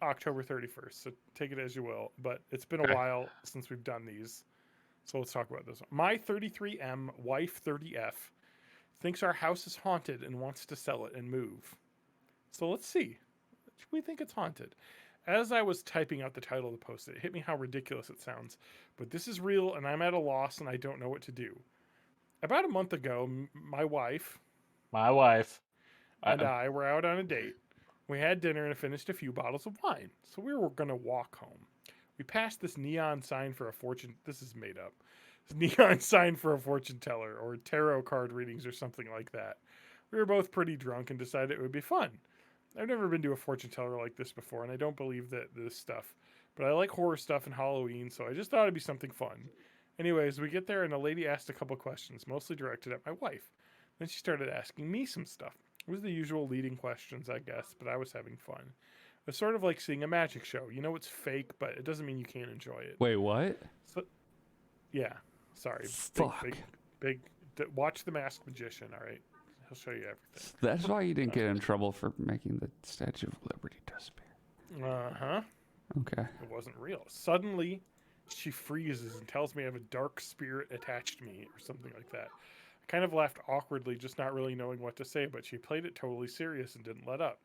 October 31st. So take it as you will, but it's been a while since we've done these. So let's talk about this one. My 33M wife 30F thinks our house is haunted and wants to sell it and move. So let's see. We think it's haunted. As I was typing out the title of the post, it hit me how ridiculous it sounds. But this is real, and I'm at a loss, and I don't know what to do. About a month ago, my wife and I were out on a date. We had dinner and finished a few bottles of wine. So we were going to walk home. We passed this neon sign for a fortune. This is made up. Neon sign for a fortune teller or tarot card readings or something like that. We were both pretty drunk and decided it would be fun. I've never been to a fortune teller like this before, and I don't believe that this stuff. But I like horror stuff and Halloween, so I just thought it'd be something fun. Anyways, we get there, and the lady asked a couple questions, mostly directed at my wife. Then she started asking me some stuff. It was the usual leading questions, I guess, but I was having fun. It was sort of like seeing a magic show. You know it's fake, but it doesn't mean you can't enjoy it. Wait, what? So, yeah, sorry. Fuck. Big. Watch The Masked Magician, all right? He'll show you everything. That's why you didn't get in trouble for making the Statue of Liberty disappear. Uh-huh. Okay. It wasn't real. Suddenly, she freezes and tells me I have a dark spirit attached to me or something like that. I kind of laughed awkwardly, just not really knowing what to say, but she played it totally serious and didn't let up.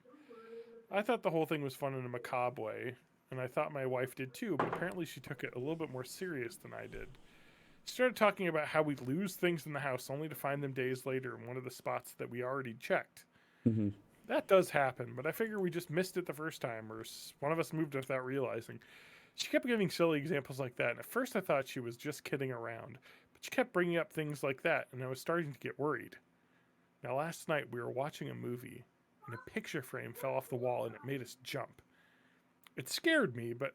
I thought the whole thing was fun in a macabre way, and I thought my wife did too, but apparently she took it a little bit more serious than I did. She started talking about how we'd lose things in the house only to find them days later in one of the spots that we already checked. Mm-hmm. That does happen, but I figure we just missed it the first time, or one of us moved without realizing. She kept giving silly examples like that, and at first I thought she was just kidding around, but she kept bringing up things like that, and I was starting to get worried. Now, last night we were watching a movie, and a picture frame fell off the wall, and it made us jump. It scared me, but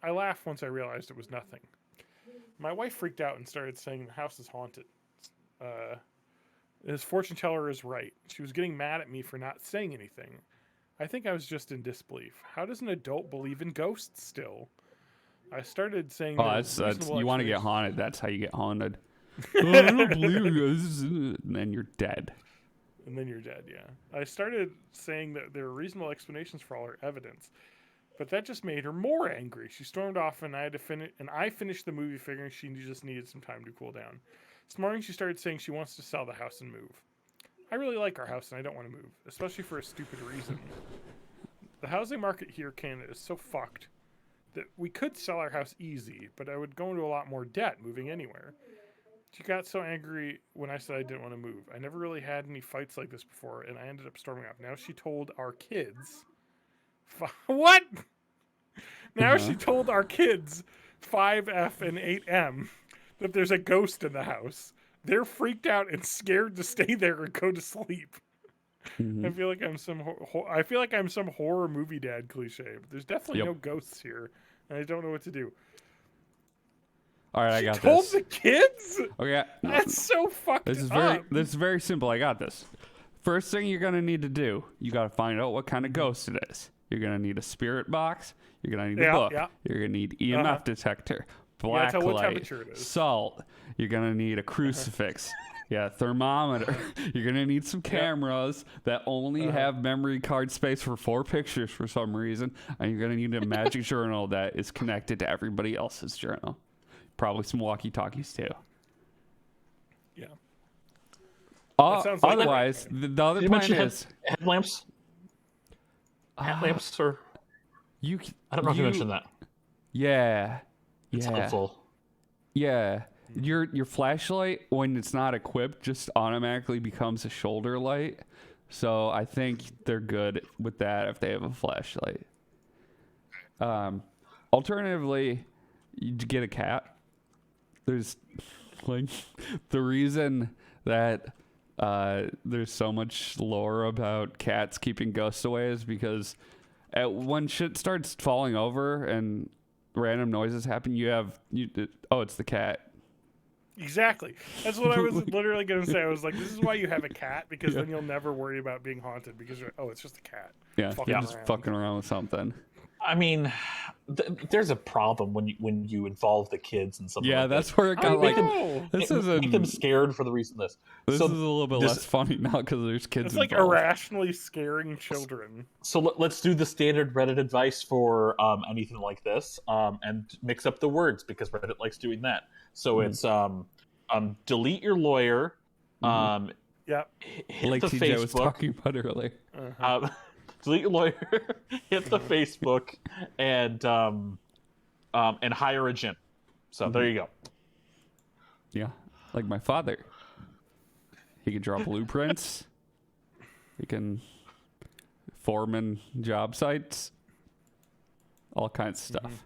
I laughed once I realized it was nothing. My wife freaked out and started saying the house is haunted. His fortune teller is right. She was getting mad at me for not saying anything. I think I was just in disbelief. How does an adult believe in ghosts still? I started saying... Oh, that's you want to get haunted. That's how you get haunted. Oh, I don't believe you. And then you're dead. And then you're dead, yeah. I started saying that there were reasonable explanations for all her evidence. But that just made her more angry. She stormed off, and I finished the movie figuring she just needed some time to cool down. This morning, she started saying she wants to sell the house and move. I really like our house, and I don't want to move, especially for a stupid reason. The housing market here in Canada is so fucked that we could sell our house easy, but I would go into a lot more debt moving anywhere. She got so angry when I said I didn't want to move. I never really had any fights like this before, and I ended up storming off. Now she told our kids... What? Now she told our kids, 5F and 8M, that there's a ghost in the house. They're freaked out and scared to stay there and go to sleep. Mm-hmm. I feel like I'm some horror movie dad cliche, but there's definitely no ghosts here, and I don't know what to do. All right, I got this. She told this. the kids? Okay, that's so fucked up. This is very simple. I got this. First thing you're gonna need to do, you gotta find out what kind of ghost it is. You're gonna need a spirit box. You're gonna need a book. Yeah. You're gonna need EMF detector, black light, salt. You're gonna need a crucifix. Yeah, thermometer. You're gonna need some cameras that only have memory card space for 4 pictures for some reason, and you're gonna need a magic journal that is connected to everybody else's journal. Probably some walkie-talkies too. Yeah. Otherwise, the other plan is headlamps. Headlamps, or I don't know if you mentioned that. Yeah. It's helpful. Yeah. Your flashlight, when it's not equipped, just automatically becomes a shoulder light. So I think they're good with that if they have a flashlight. Alternatively, you get a cat. There's like the reason that there's so much lore about cats keeping ghosts away is because when shit starts falling over and random noises happen, it's the cat. Exactly. That's what I was literally going to say. I was like, this is why you have a cat, because then you'll never worry about being haunted, because it's just a cat. Yeah, just fucking around with something. I mean, there's a problem when you involve the kids in something. Yeah, like that's this. where it got like make them scared for the reason this. This is a little bit less funny now because there's kids. It's like involved. Irrationally scaring children. So let's do the standard Reddit advice for anything like this, and mix up the words because Reddit likes doing that. So it's delete your lawyer. Yep. Hit like the TJ Facebook. was talking about earlier. Delete your lawyer, hit the Facebook, and hire a gym. So there you go. Yeah, like my father. He can draw blueprints. He can foreman job sites. All kinds of stuff.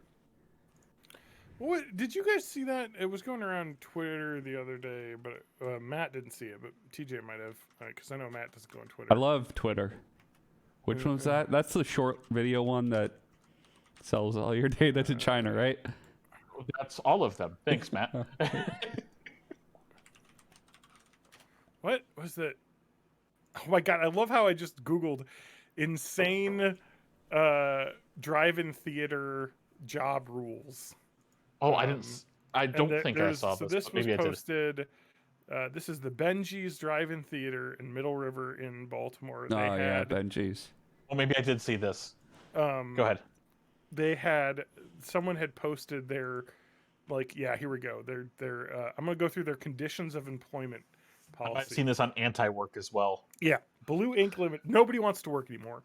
What did you guys see that? It was going around Twitter the other day, but Matt didn't see it, but TJ might have, because I know Matt doesn't go on Twitter. I love Twitter. Which one's that? That's the short video one that sells all your data to China, right? That's all of them. Thanks, Matt. What was that? Oh my god, I love how I just Googled insane drive-in theater job rules. Oh, I don't think I saw this. So this was Maybe posted This is the Benji's Drive-In Theater in Middle River in Baltimore. Oh, They yeah, had, Benji's. Well, maybe I did see this. Go ahead. They had someone had posted their, like, yeah, here we go. Their I'm gonna go through their conditions of employment policy. I've seen this on anti-work as well. Yeah, Blue Ink Limit. Nobody wants to work anymore.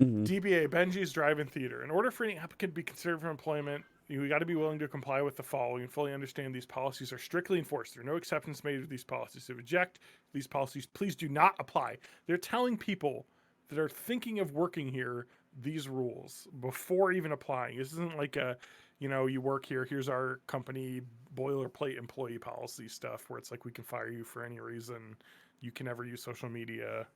Mhm. DBA, Benji's Drive-In Theater. In order for any applicant to be considered for employment, you got to be willing to comply with the following and fully understand these policies are strictly enforced. There are no exceptions made to these policies. To reject these policies, please do not apply. They're telling people that are thinking of working here these rules before even applying. This isn't like a, you work here, here's our company boilerplate employee policy stuff where it's like we can fire you for any reason. You can never use social media,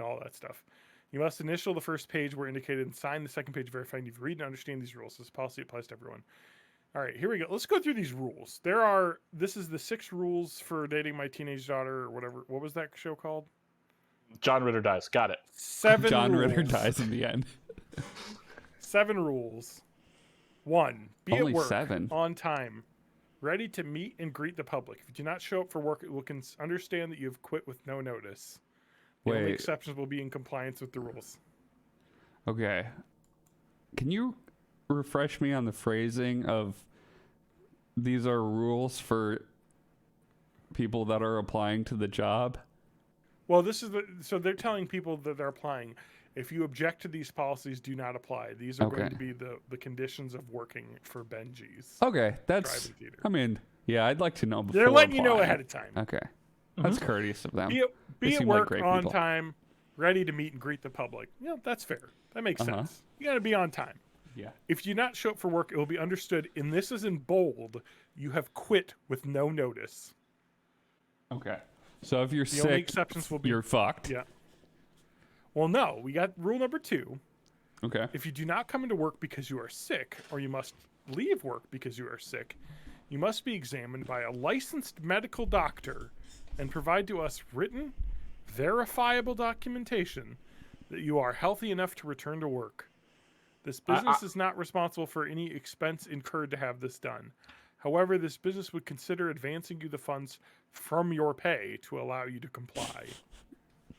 all that stuff. You must initial the first page where indicated and sign the second page verifying you've read and understand these rules. This policy applies to everyone. All right, here we go. Let's go through these rules. This is the 6 rules for dating my teenage daughter or whatever. What was that show called? John Ritter Dies. Got it. 7 John rules. Ritter dies in the end. 7 rules. 1, be Only at work 7. on time, ready to meet and greet the public. If you do not show up for work, it will understand that you have quit with no notice. The only Wait. exceptions will be in compliance with the rules. Okay. Can you refresh me on the phrasing of these are rules for people that are applying to the job? Well, so they're telling people that they're applying. If you object to these policies, do not apply. These are going Okay. to be the conditions of working for Benji's. Okay, that's. Drive-In theater. I mean, yeah, I'd like to know before. They're letting you know applying. ahead of time. Okay, that's courteous of them. Be They at seem like work great on people. time, ready to meet and greet the public. That's fair. That makes Uh-huh. sense. You got to be on time. Yeah. If you do not show up for work, it will be understood, and this is in bold, you have quit with no notice. Okay. So if you're The only sick, exceptions will be you're fucked. Yeah. Well, no, we got rule number 2. Okay. If you do not come into work because you are sick, or you must leave work because you are sick, you must be examined by a licensed medical doctor and provide to us written, verifiable documentation that you are healthy enough to return to work. This business is not responsible for any expense incurred to have this done. However, this business would consider advancing you the funds from your pay to allow you to comply.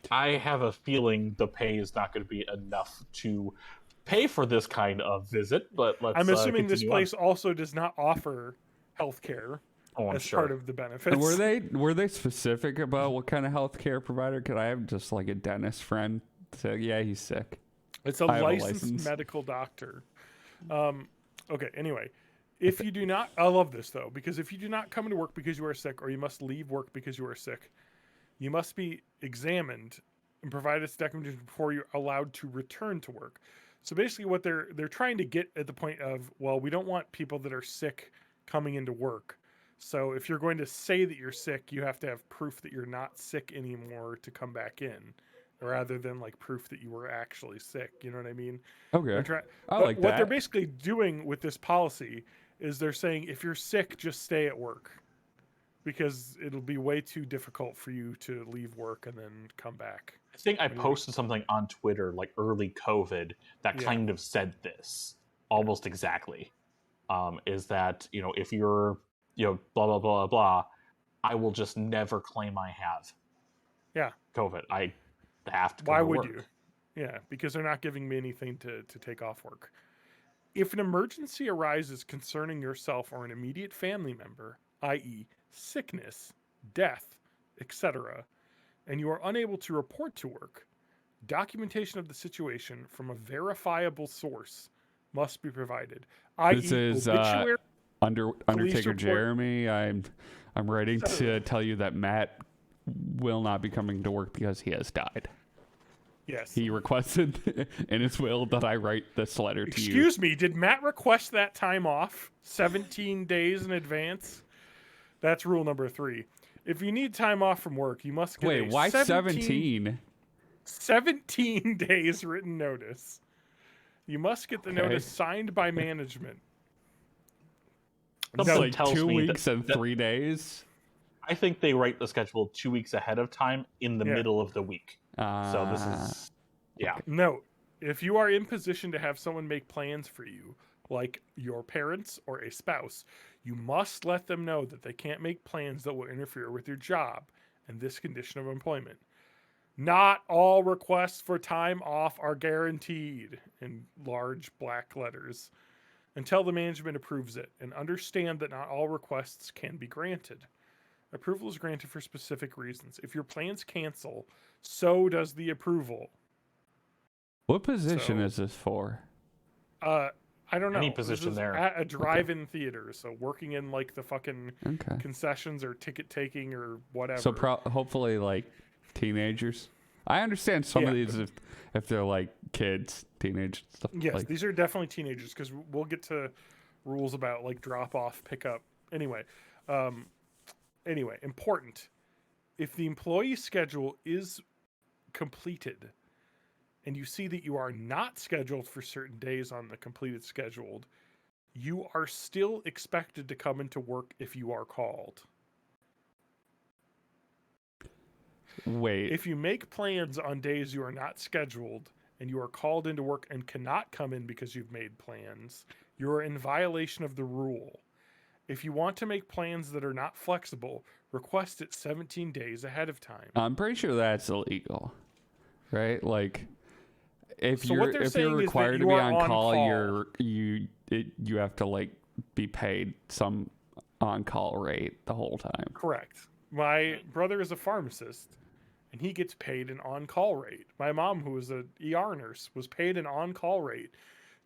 I have a feeling the pay is not going to be enough to pay for this kind of visit, but let's I'm assuming this continue on. place also does not offer health care Oh, I'm as sure. part of the benefits. And were they specific about what kind of healthcare provider? Could I have just like a dentist friend say, yeah, he's sick? It's a I have a licensed license. medical doctor. Okay, anyway. If you do not, I love this though, because if you do not come to work because you are sick, or you must leave work because you are sick, you must be examined and provide its documentation before you're allowed to return to work. So basically what they're trying to get at the point of, well, we don't want people that are sick coming into work. So if you're going to say that you're sick, you have to have proof that you're not sick anymore to come back in, rather than like proof that you were actually sick. You know what I mean? Okay. I But like what they're that. basically doing with this policy is they're saying if you're sick, just stay at work, because it'll be way too difficult for you to leave work and then come back. I think I posted something on Twitter like early COVID that Yeah. kind of said this almost exactly. Is that, if you're, blah, blah, blah, blah, I will just never claim I have Yeah. COVID. I have to go Why to would work. you? Yeah, because they're not giving me anything to take off work. If an emergency arises concerning yourself or an immediate family member, i.e., sickness, death, etc., and you are unable to report to work, documentation of the situation from a verifiable source must be provided. i.e., This is obituary. Undertaker report. Jeremy. I'm writing to tell you that Matt will not be coming to work because he has died. Yes. He requested in his will that I write this letter to you. Excuse me, did Matt request that time off 17 days in advance? That's rule number 3. If you need time off from work, you must get Wait, a why 17? 17 days written notice. You must get the Okay. notice signed by management. Something Like tells 2 me weeks and 3 days. I think they write the schedule 2 weeks ahead of time in the Yeah. middle of the week. So this is, yeah. Note, if you are in position to have someone make plans for you, like your parents or a spouse, You must let them know that they can't make plans that will interfere with your job and this condition of employment. Not all requests for time off are guaranteed, in large black letters, until the management approves it, and understand that not all requests can be granted. Approval is granted for specific reasons. If your plans cancel, so does the approval. What position is this for? I don't know. Any position there. At a drive-in theater, so working in like the fucking Okay. concessions or ticket taking or whatever. So hopefully like teenagers. I understand some of these if they're like kids, teenage stuff. Yes, like, these are definitely teenagers because we'll get to rules about like drop off, pick up. Anyway, important. If the employee schedule is completed and you see that you are not scheduled for certain days on the completed scheduled, you are still expected to come into work if you are called. Wait. If you make plans on days you are not scheduled and you are called into work and cannot come in because you've made plans, you are in violation of the rule. If you want to make plans that are not flexible, request it 17 days ahead of time. I'm pretty sure that's illegal, right? Like, if So you're what they're if saying you're is that required to you be are on on call, call. you have to like be paid some on call rate the whole time. Correct. My brother is a pharmacist, and he gets paid an on-call rate. My mom, who was an ER nurse, was paid an on-call rate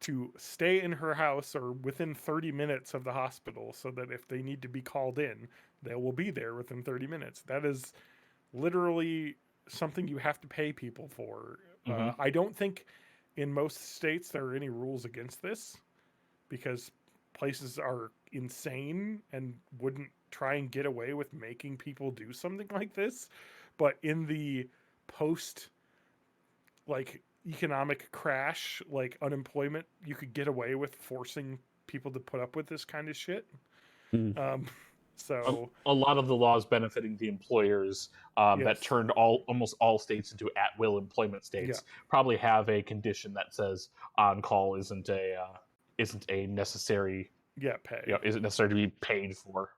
to stay in her house or within 30 minutes of the hospital so that if they need to be called in, they will be there within 30 minutes. That is literally something you have to pay people for. I don't think in most states there are any rules against this because places are insane and wouldn't try and get away with making people do something like this. But in the post like economic crash, like unemployment, you could get away with forcing people to put up with this kind of shit. So a lot of the laws benefiting the employers that turned almost all states into at-will employment states probably have a condition that says on-call isn't a necessary pay. Isn't necessary to be paid for.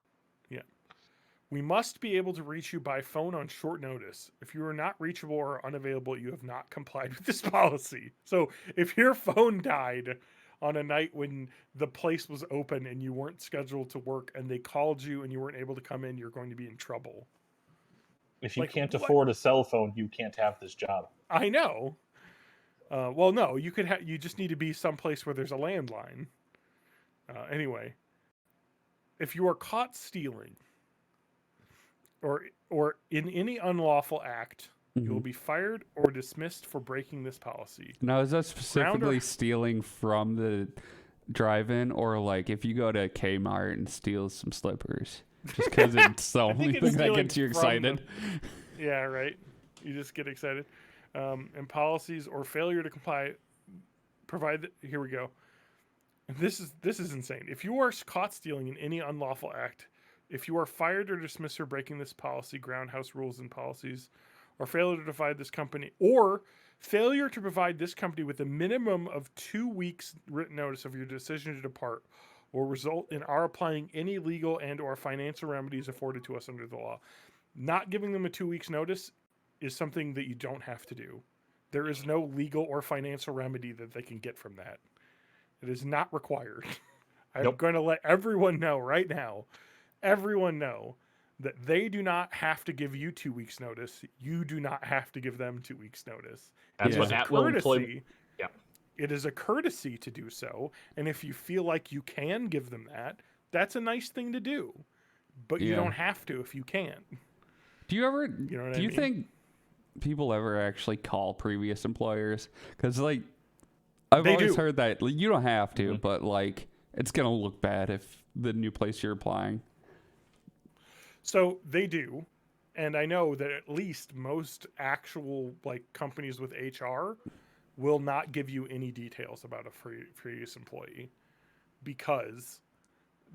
We must be able to reach you by phone on short notice. If you are not reachable or unavailable, you have not complied with this policy. So if your phone died on a night when the place was open and you weren't scheduled to work and they called you and you weren't able to come in, you're going to be in trouble. If you can't afford a cell phone, you can't have this job. I know. Well, no, you could. You just need to be someplace where there's a landline. Anyway, if you are caught stealing or in any unlawful act, you will be fired or dismissed for breaking this policy. Now, is that specifically stealing from the drive-in, or like if you go to Kmart and steal some slippers? Just because it's the only thing that gets you excited. Yeah, right. You just get excited. And policies or failure to comply, here we go. This is insane. If you are caught stealing in any unlawful act, if you are fired or dismissed for breaking this policy, groundhouse rules and policies, or failure to provide this company with a minimum of 2 weeks written notice of your decision to depart, will result in our applying any legal and or financial remedies afforded to us under the law. Not giving them a 2 weeks notice is something that you don't have to do. There is no legal or financial remedy that they can get from that. It is not required. I'm going to let everyone know right now. Everyone know that they do not have to give you 2 weeks notice. You do not have to give them 2 weeks notice. That's what at-will employment. Yeah. It is a courtesy to do so, and if you feel like you can give them that, that's a nice thing to do. But you don't have to if you can. Do you think people ever actually call previous employers? Because like I've always heard that you don't have to, but like it's gonna look bad if the new place you're applying. So they do, and I know that at least most actual like companies with HR will not give you any details about a previous employee because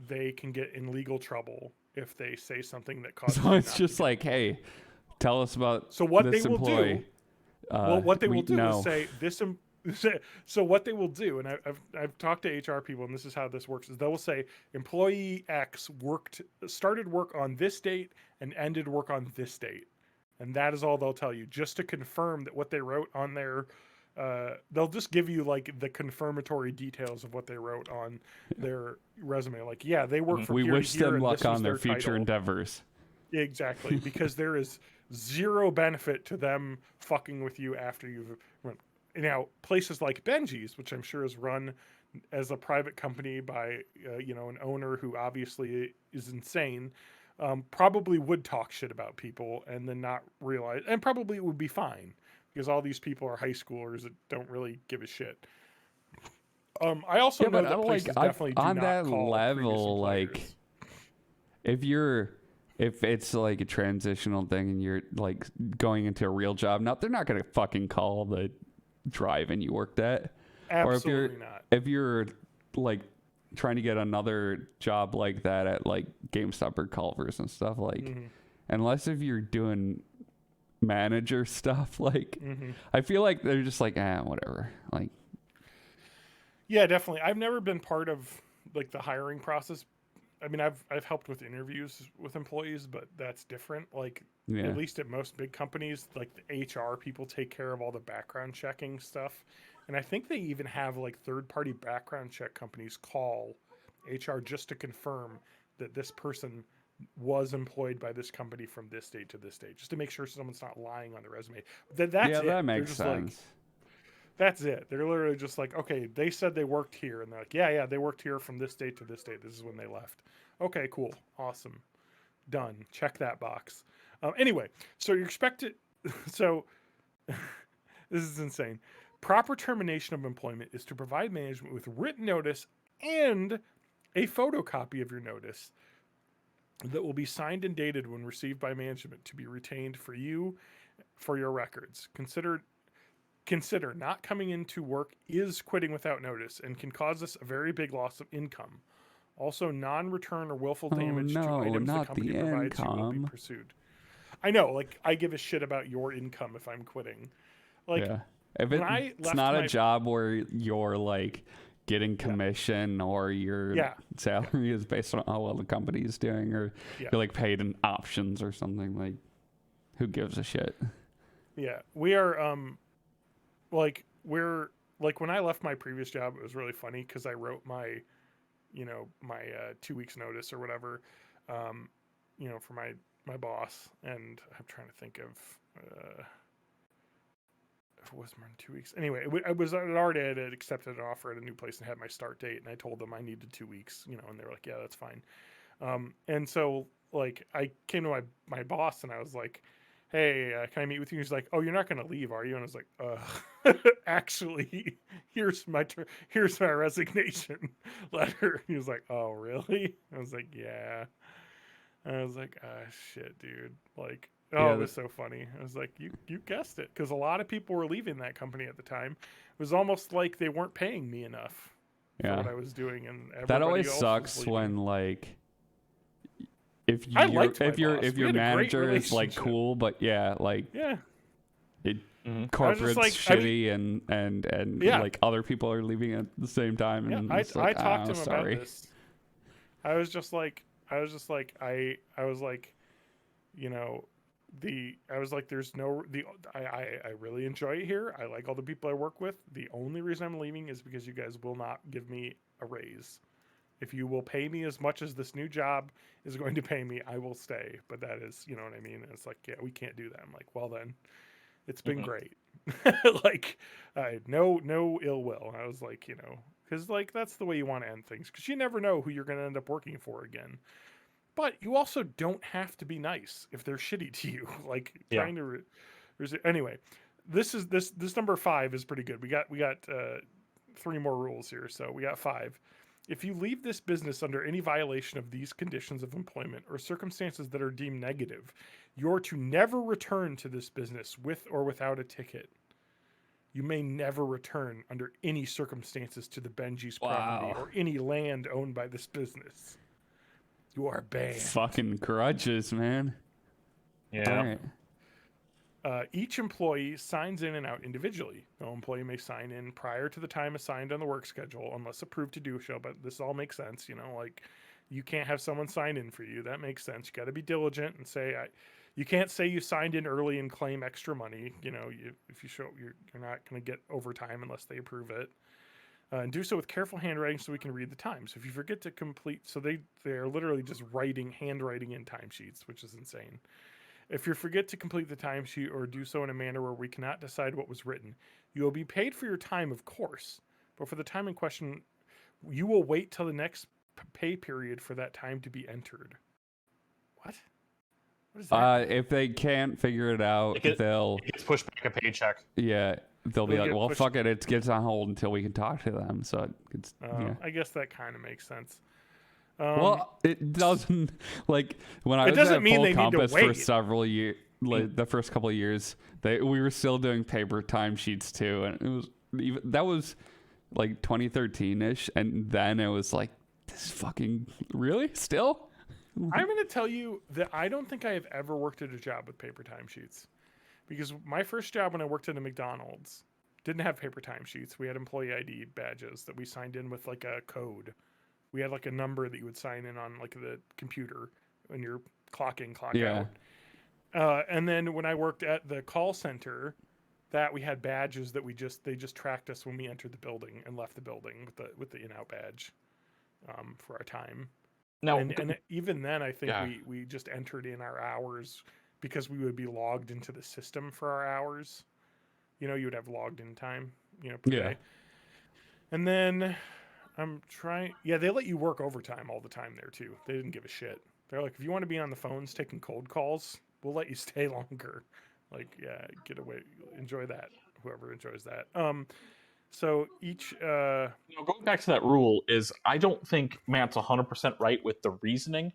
they can get in legal trouble if they say something that causes. So it's just like, hey, tell us about. So what this they will employee. do? What they will do is say So what they will do, and I've talked to HR people, and this is how this works: is they will say employee X started work on this date and ended work on this date, and that is all they'll tell you, just to confirm that what they wrote on their. They'll just give you like the confirmatory details of what they wrote on their resume. Like, yeah, they work from We here wish to here, them and luck this was on their their future title. endeavors. Exactly, because there is zero benefit to them fucking with you after you've run. Now, places like Benji's, which I'm sure is run as a private company by an owner who obviously is insane, probably would talk shit about people and then not realize, and probably it would be fine because all these people are high schoolers that don't really give a shit. I also know that places definitely do on not that call previous level, like employers. if it's like a transitional thing and you're like going into a real job, they're not gonna fucking call the drive-in you worked at. Absolutely not. If you're like trying to get another job like that at like GameStop or Culver's and stuff, like unless if you're doing manager stuff, like I feel like they're just like whatever, like. Yeah, definitely. I've never been part of like the hiring process. I mean, I've helped with interviews with employees, but that's different. Like at least at most big companies, like the HR people take care of all the background checking stuff. And I think they even have like third-party background check companies call HR just to confirm that this person was employed by this company from this date to this date, just to make sure someone's not lying on the resume. That's it. That makes sense. That's it. They're literally just like, okay, they said they worked here. And they're like, yeah, they worked here from this date to this date. This is when they left. Okay, cool. Awesome. Done. Check that box. Anyway, so you're expected. So this is insane. Proper termination of employment is to provide management with written notice and a photocopy of your notice that will be signed and dated when received by management to be retained for you for your records. Consider not coming into work is quitting without notice and can cause us a very big loss of income. Also, non-return or willful damage to items the company provides you will be pursued. I know, like, I give a shit about your income if I'm quitting. Like, if it's not a job where you're like getting commission or your salary is based on how well the company is doing, or you're like paid in options or something, like, who gives a shit? Yeah, we are. When I left my previous job, it was really funny because I wrote my 2 weeks notice or whatever, for my boss, and I'm trying to think of if it was more than 2 weeks. Anyway, I already had accepted an offer at a new place and had my start date, and I told them I needed 2 weeks, and they were like, yeah, that's fine. And so like I came to my boss and I was like, hey, can I meet with you? He's like, oh, you're not going to leave, are you? And I was like, actually, here's my resignation letter. He was like, oh, really? I was like, yeah. And I was like, shit, dude. Like, it was so funny. I was like, you guessed it. Because a lot of people were leaving that company at the time. It was almost like they weren't paying me enough for what I was doing. And that always sucks when, like, if your manager is like cool, but corporate's like, shitty and like other people are leaving at the same time. And I talked to him about this. I was like, I really enjoy it here. I like all the people I work with. The only reason I'm leaving is because you guys will not give me a raise. If you will pay me as much as this new job is going to pay me, I will stay. But that is, you know what I mean? And it's like, yeah, we can't do that. I'm like, well then, it's been great. Like, no ill will. I was like, because like that's the way you want to end things, because you never know who you're going to end up working for again. But you also don't have to be nice if they're shitty to you. Like trying to. Anyway, this number 5 is pretty good. We got 3 more rules here, so we got 5. If you leave this business under any violation of these conditions of employment or circumstances that are deemed negative, you're to never return to this business with or without a ticket. You may never return under any circumstances to the Benji's property or any land owned by this business. You are banned. Fucking grudges, man. Yeah. Each employee signs in and out individually. No employee may sign in prior to the time assigned on the work schedule unless approved to do so, but this all makes sense. Like you can't have someone sign in for you. That makes sense. You got to be diligent and say, you can't say you signed in early and claim extra money. If you show you're not going to get overtime unless they approve it. And do so with careful handwriting so we can read the times. If you forget to complete, so they're literally just handwriting in timesheets, which is insane. If you forget to complete the timesheet or do so in a manner where we cannot decide what was written, you will be paid for your time, of course. But for the time in question, you will wait till the next pay period for that time to be entered. What? What is that? If they can't figure it out, they'll... It gets pushed back a paycheck. Yeah, they'll be like, well, fuck it. It gets on hold until we can talk to them. So it's... I guess that kind of makes sense. Well, it doesn't, like, when I was at Full Compass for several years, like the first couple of years, we were still doing paper timesheets too, and that was like 2013-ish, and then it was like, this fucking, really? Still? I'm going to tell you that I don't think I have ever worked at a job with paper timesheets, because my first job when I worked at a McDonald's didn't have paper timesheets. We had employee ID badges that we signed in with like a code. We had like a number that you would sign in on like the computer when you're clock in, clock out. And then when I worked at the call center, we had badges that they just tracked us when we entered the building and left the building with the in-out badge for our time. Now, and even then, I think we just entered in our hours because we would be logged into the system for our hours. You would have logged in time, per day. And then I'm trying. Yeah, they let you work overtime all the time there too. They didn't give a shit. They're like, if you want to be on the phones taking cold calls, we'll let you stay longer. Like, yeah, get away, enjoy that. Whoever enjoys that. So each. Going back to that rule is, I don't think Matt's 100% right with the reasoning.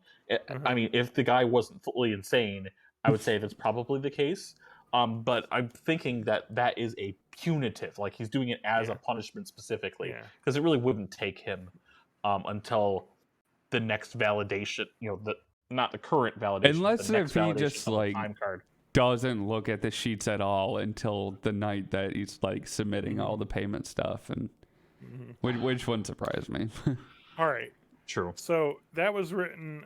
I mean, if the guy wasn't fully insane, I would say that's probably the case. But I'm thinking that is a punitive, like he's doing it as a punishment specifically, because it really wouldn't take him until the next validation, not the current validation, unless if he just like time card. Doesn't look at the sheets at all until the night that he's like submitting all the payment stuff, and which wouldn't surprise me. All right, true. So that was written,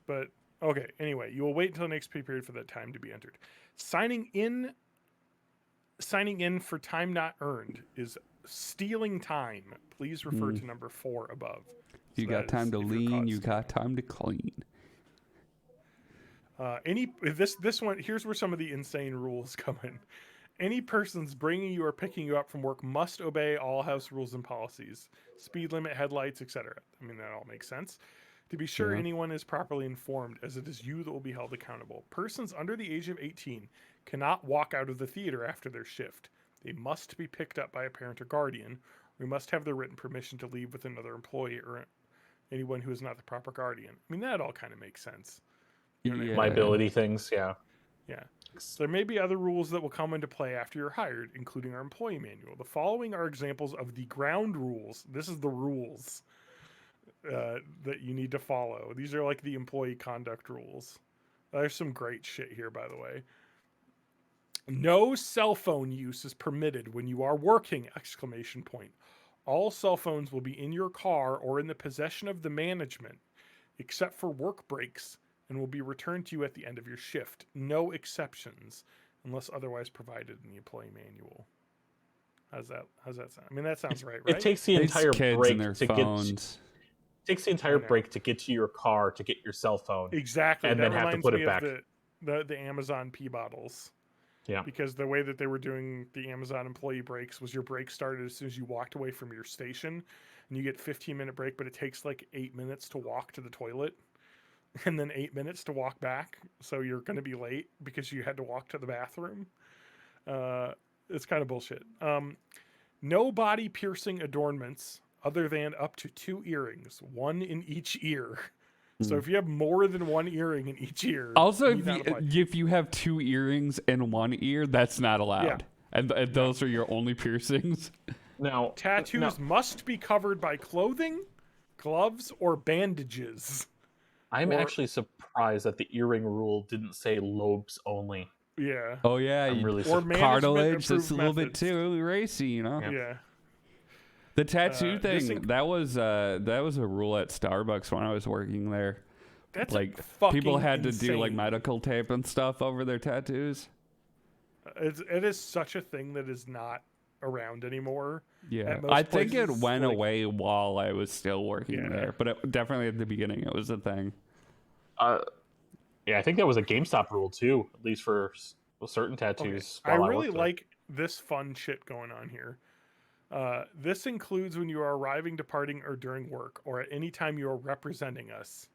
but okay. Anyway, you will wait until the next pay period for that time to be entered. Signing in for time not earned is stealing time. Please refer to number 4 above. You got time to lean, you got time to clean. This one, here's where some of the insane rules come in. Any persons bringing you or picking you up from work must obey all house rules and policies, speed limit, headlights, etc. I mean, that all makes sense. To be sure anyone is properly informed, as it is you that will be held accountable. Persons under the age of 18 cannot walk out of the theater after their shift. They must be picked up by a parent or guardian. We must have their written permission to leave with another employee or anyone who is not the proper guardian. I mean, that all kind of makes sense. Liability things, yeah. So there may be other rules that will come into play after you're hired, including our employee manual. The following are examples of the ground rules. This is the rules that you need to follow. These are like the employee conduct rules. There's some great shit here, by the way. No cell phone use is permitted when you are working! ! All cell phones will be in your car or in the possession of the management, except for work breaks, and will be returned to you at the end of your shift. No exceptions, unless otherwise provided in the employee manual. How's that sound? I mean, that sounds right? It takes the entire break to get to your car to get your cell phone. Exactly. And that then have to put it back. The Amazon P bottles. Yeah. Because the way that they were doing the Amazon employee breaks was your break started as soon as you walked away from your station, and you get 15-minute break, but it takes like 8 minutes to walk to the toilet, and then 8 minutes to walk back. So you're going to be late because you had to walk to the bathroom. It's kind of bullshit. No body piercing adornments other than up to 2 earrings, 1 in each ear. So if you have more than 1 earring in each ear, also if you have 2 earrings in 1 ear, that's not allowed. And those are your only piercings. Now, tattoos must be covered by clothing, gloves, or bandages. I'm actually surprised that the earring rule didn't say lobes only. Yeah. Oh yeah, I'm really Or management cartilage. That's approved a little bit methods. too racy, you know. Yeah. Yeah. The tattoo this thing, that was a rule at Starbucks when I was working there. That's Like fucking people had to do like insane. medical tape and stuff over their tattoos. It is such a thing that is not around anymore. Yeah, At most I think it places, went like- away while I was still working Yeah. there, but definitely at the beginning it was a thing. Yeah, I think that was a GameStop rule too, at least for certain tattoos. I while really worked there. like this fun shit going on here. This includes when you are arriving, departing, or during work, or at any time you are representing us.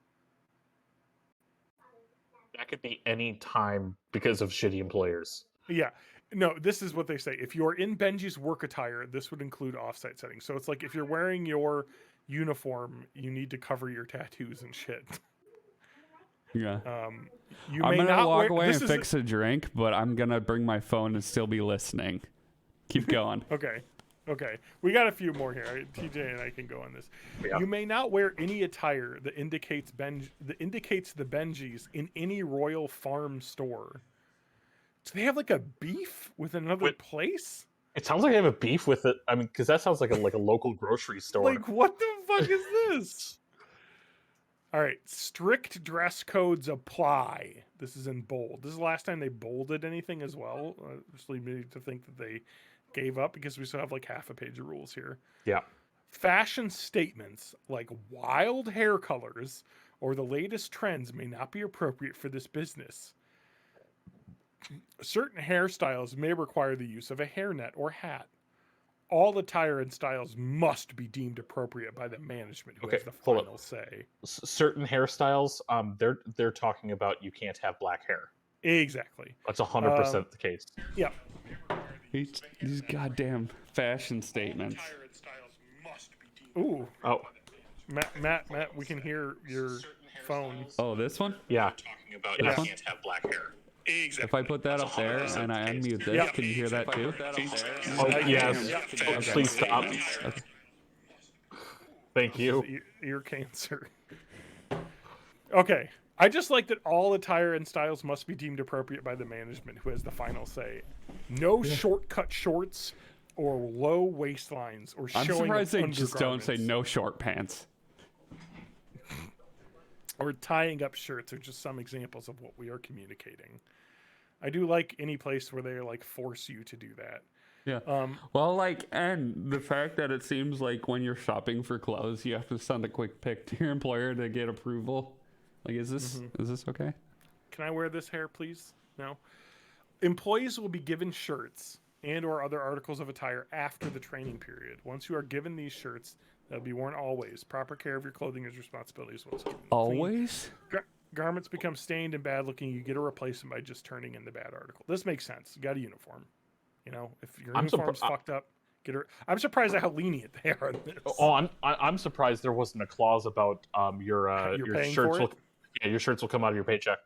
That could be any time because of shitty employers. Yeah. No, this is what they say. If you're in Benji's work attire, this would include offsite settings. So it's like if you're wearing your uniform, you need to cover your tattoos and shit. Yeah. You I'm may gonna not walk wear, away this and is- fix a drink, but I'm gonna bring my phone and still be listening. Keep going. Okay. Okay. We got a few more here. TJ and I can go on this. Yeah. You may not wear any attire that indicates the Benjis in any Royal Farm store. Do they have like a beef with another Wait. place? It sounds like I have a beef with it. I mean, because that sounds like a local grocery store. Like, what the fuck is this? All right. Strict dress codes apply. This is in bold. This is the last time they bolded anything as well. Just lead me to think that they gave up because we still have like half a page of rules here. Yeah. Fashion statements like wild hair colors or the latest trends may not be appropriate for this business. Certain hairstyles may require the use of a hairnet or hat. All attire and styles must be deemed appropriate by the management who has the hold up. final say. Certain hairstyles, they're talking about you can't have black hair. Exactly. That's 100% the case. Yeah. These goddamn fashion statements. Ooh, Oh, Matt, we can hear your phone. Oh, this one? yeah. Talking about Yeah. you can't have black hair. If I put that up there and I unmute this, Yeah. can you hear that too? Oh, yes. Yeah. Oh, please stop. Thank you. Ear cancer. Okay. I just like that all attire and styles must be deemed appropriate by the management who has the final say. No shortcut shorts or low waistlines or I'm showing surprised of they just don't say undergarments no short pants. or tying up shirts are just some examples of what we are communicating. I do like any place where they like force you to do that. Yeah. Well, like, and the fact that it seems like when you're shopping for clothes, you have to send a quick pic to your employer to get approval. Like, is this okay? Can I wear this hair, please? No. Employees will be given shirts and or other articles of attire after the training period. Once you are given these shirts, they'll be worn always. Proper care of your clothing is responsibility as well as keeping them clean. Always? Garments become stained and bad looking. You get a replacement by just turning in the bad article. This makes sense. You got a uniform. You know, if your I'm uniform's fucked up, get her. I'm surprised at how lenient they are on this. Oh, I'm surprised there wasn't a clause about your You're your paying shirts for will your shirts will come out of your paycheck.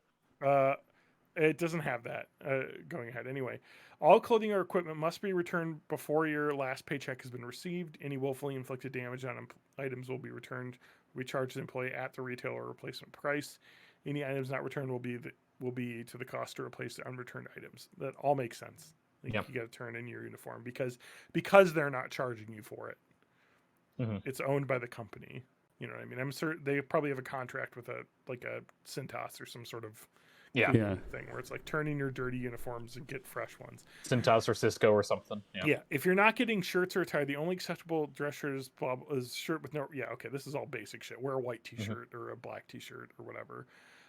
It doesn't have that going ahead. Anyway, all clothing or equipment must be returned before your last paycheck has been received. Any willfully inflicted damage on items will be returned. Will be charged to the employee at the retail or replacement price. Any items not returned will be to the cost to replace the unreturned items. That all makes sense. Like, Yep. You got to turn in your uniform because they're not charging you for it. Mhm. It's owned by the company. You know what I mean? I'm certain they probably have a contract with a Cintas or some sort of Yeah, Yeah. thing where it's like turn in your dirty uniforms and get fresh ones. Cintas or Cisco or something. Yeah. If you're not getting shirts or attire, the only acceptable dress shirt is shirt with no. Yeah. Okay. This is all basic shit. Wear a white T-shirt or a black T-shirt or whatever.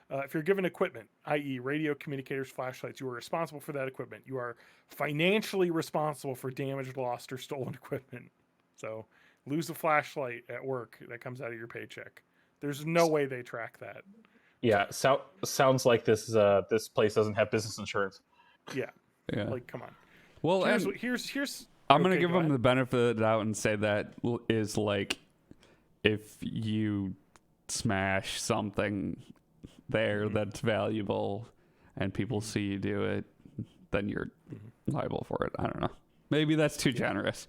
If you're given equipment, i.e., radio, communicators, flashlights, you are responsible for that equipment. You are financially responsible for damaged, lost, or stolen equipment. So, lose a flashlight at work, that comes out of your paycheck. There's no way they track that. Yeah, sounds like this place doesn't have business insurance. Yeah. Yeah. Like, come on. Well, Here's and here's. I'm gonna okay, give go them ahead. the benefit of the doubt and say that is like if you smash something there that's valuable and people see you do it, then you're liable for it. I don't know. Maybe that's too generous.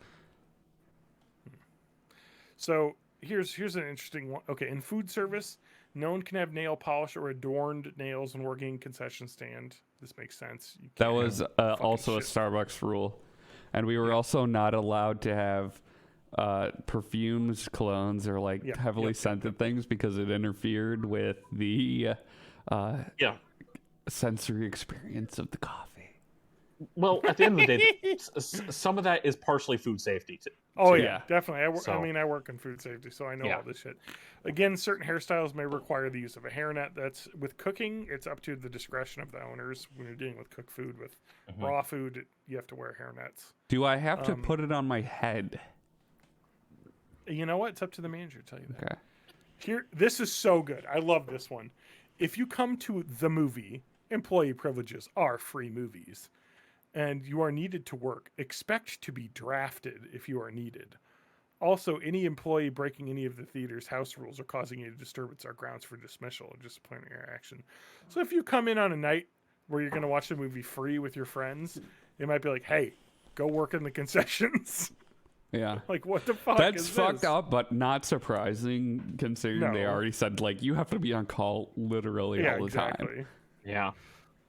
So here's an interesting one. Okay, in food service, no one can have nail polish or adorned nails when working in concession stand. this makes sense. You That can't was have fucking also a shit. Starbucks rule. And we were also not allowed to have perfumes, colognes, or like Yep, heavily yep, scented things because it interfered with the Yeah. sensory experience of the coffee. Well, at the end of the day, some of that is partially food safety. Oh Yeah. yeah, definitely. So- I mean, I work in food safety, so I know Yeah. all this shit. Again, certain hairstyles may require the use of a hairnet. That's with cooking. It's up to the discretion of the owners. When you're dealing with cooked food, with raw food, you have to wear hairnets. Do I have to put it on my head? You know what? It's up to the manager to tell you that. Okay. Here, this is so good. I love this one. If you come to the movie, employee privileges are free movies, and you are needed to work, expect to be drafted if you are needed. Also, any employee breaking any of the theater's house rules or causing any disturbance are grounds for dismissal or disciplinary action. So if you come in on a night where you're going to watch the movie free with your friends, it might be like, hey, go work in the concessions. Yeah. Like, what the fuck That's is fucked this? up, but not surprising considering they No. already said, like, you have to be on call literally Yeah, all the time. exactly. Yeah.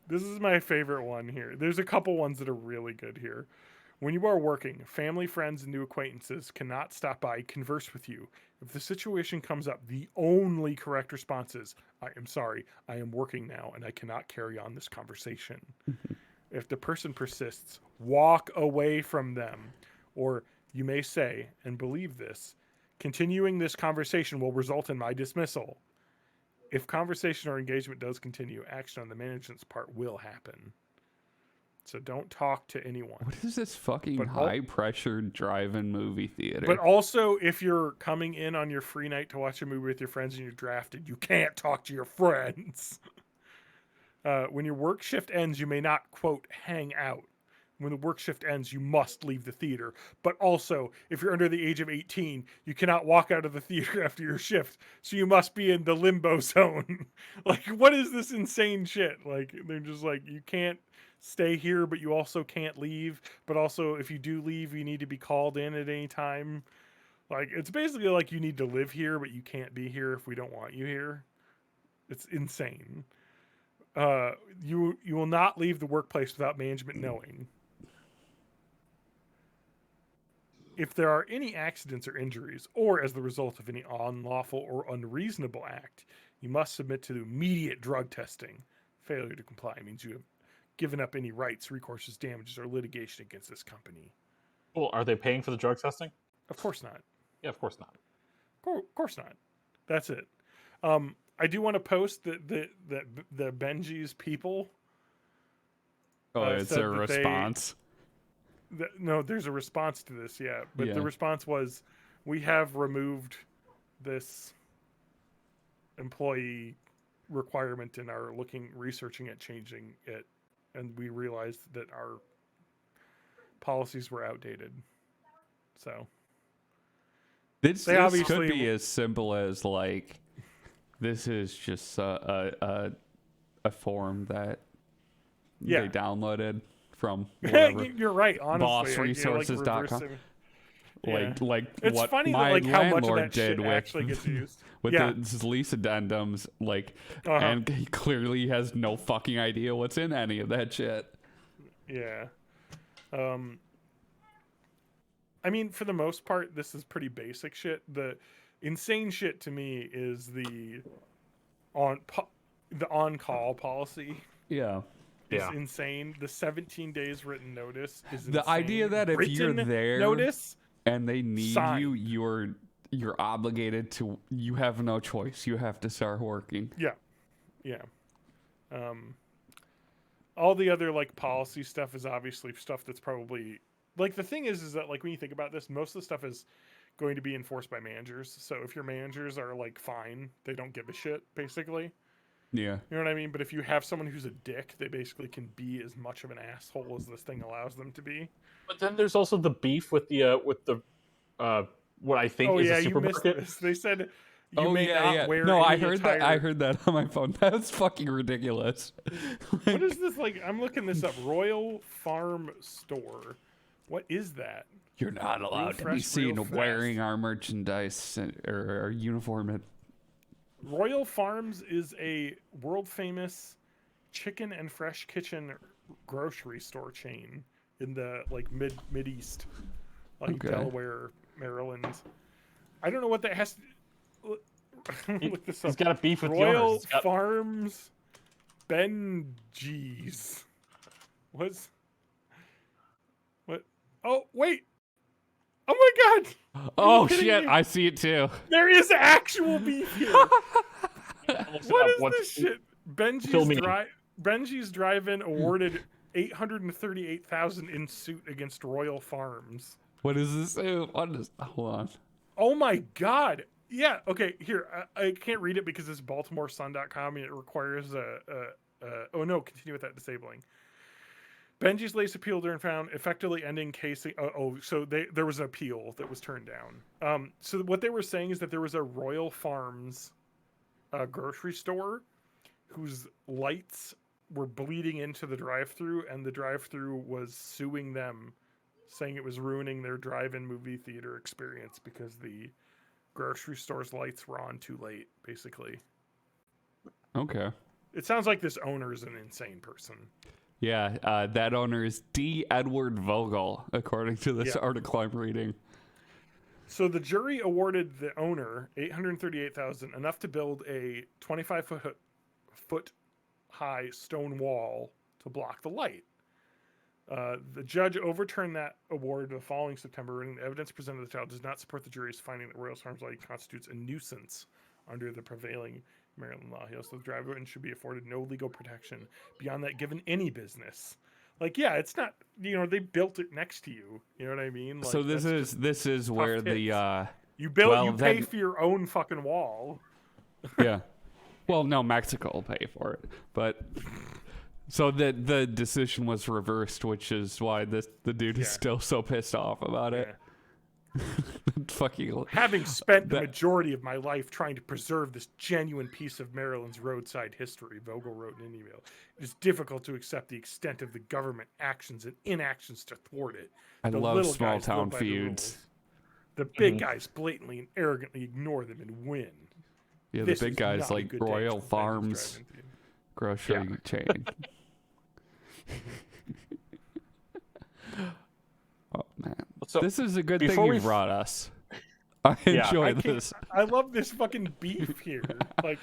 This is my favorite one here. There's a couple ones that are really good here. When you are working, family, friends, and new acquaintances cannot stop by, converse with you. If the situation comes up, the only correct response is, I am sorry, I am working now, and I cannot carry on this conversation. If the person persists, walk away from them. Or you may say, and believe this, continuing this conversation will result in my dismissal. If conversation or engagement does continue, action on the management's part will happen. So don't talk to anyone. What is this fucking But high-pressure drive-in movie theater? But also, if you're coming in on your free night to watch a movie with your friends and you're drafted, you can't talk to your friends. When your work shift ends, you may not, quote, hang out. When the work shift ends, you must leave the theater. But also, if you're under the age of 18, you cannot walk out of the theater after your shift. So you must be in the limbo zone. Like, what is this insane shit? Like, they're just like, you can't stay here, but you also can't leave. But also, if you do leave, you need to be called in at any time. Like, it's basically like you need to live here, but you can't be here if we don't want you here. It's insane. You will not leave the workplace without management knowing. If there are any accidents or injuries, or as the result of any unlawful or unreasonable act, you must submit to the immediate drug testing. Failure to comply means you have given up any rights, recourses, damages, or litigation against this company. Well, are they paying for the drug testing? Of course not. Yeah, of course not. Of course not. That's it. I do want to post that the Benji's people. it's said a that they- response. No, there's a response to this, yeah. But Yeah. the response was, we have removed this employee requirement and are researching it, changing it, and we realized that our policies were outdated. So This They could obviously be as simple as, like, this is just a form that Yeah. they downloaded from whatever. you're right. Honestly, Bossresources.com. reversing- Yeah. Like It's what funny my that like how much of landlord that did shit with actually gets used. with Yeah. his lease addendums, like, Uh-huh. and he clearly has no fucking idea what's in any of that shit. Yeah. I mean, for the most part, this is pretty basic shit. The insane shit to me is the on-call policy. Yeah. Is Yeah. insane. The 17 days written notice is The idea insane. that if you're Written there notice, and they need Signed. you, you're obligated to. You have no choice. You have to start working. yeah. All the other like policy stuff is obviously stuff that's probably like the thing is that like when you think about this, most of the stuff is going to be enforced by managers. So if your managers are like fine, they don't give a shit basically. Yeah. You know what I mean? But if you have someone who's a dick, they basically can be as much of an asshole as this thing allows them to be. But then there's also the beef with the what I think Oh is yeah, a you missed supermarket. this. They said you may not wear No, any I heard that. I attire- heard that on my phone. That's fucking ridiculous. What is this like? I'm looking this up. Royal Farm Store. What is that? You're not allowed to be fresh, seen real wearing fast. our merchandise or our uniform. Royal Farms is a world famous chicken and fresh kitchen grocery store chain in the like mid east, like Okay. Delaware, Maryland. I don't know what that has to. Look this up. He's got a beef with the Royal owners. He's got- Farms Benji's. What? Oh wait! Oh my God! Oh kidding shit! me? I see it too. There is actual beef here. Looks What up is what's- this shit? Fill me in. Benji's Drive-In awarded $838,000 in suit against Royal Farms. What is this? What is? Hold on. Oh my God! Yeah. Okay. Here, I can't read it because it's BaltimoreSun.com and it requires oh no, continue with that disabling. Benji's lace appeal during found effectively ending casing. So there was an appeal that was turned down. So what they were saying is that there was a Royal Farms grocery store whose lights were bleeding into the drive-through, and the drive-through was suing them, saying it was ruining their drive-in movie theater experience because the grocery store's lights were on too late, basically. Okay. It sounds like this owner is an insane person. Yeah, that owner is D. Edward Vogel, according to this Yeah. article I'm reading. So the jury awarded the owner $838,000, enough to build a 25-foot high stone wall to block the light. The judge overturned that award the following September, and evidence presented at the trial does not support the jury's finding that Royal Farms light constitutes a nuisance under the prevailing Maryland law. He also, the driver should be afforded no legal protection beyond that given any business. Like, yeah, it's not, they built it next to you. You know what I mean? Like, So this is where tough the you build, well, you pay that- for your own fucking wall. yeah. Well, no, Mexico will pay for it, but so the decision was reversed, which is why the dude is Yeah. still so pissed off about it. Yeah. Fucking Having spent the That- majority of my life trying to preserve this genuine piece of Maryland's roadside history, Vogel wrote in an email, it is difficult to accept the extent of the government actions and inactions to thwart it. I The love little small guys live town by the feuds. rules. The big guys blatantly and arrogantly ignore them and win. Yeah, the This big is guys not a like good day Royal for Benji's Farms Drive-In Theater. grocery chain. Oh man, So this is a good thing before you we- brought us. I Yeah, enjoy I can't- this. I love this fucking beef here. Like,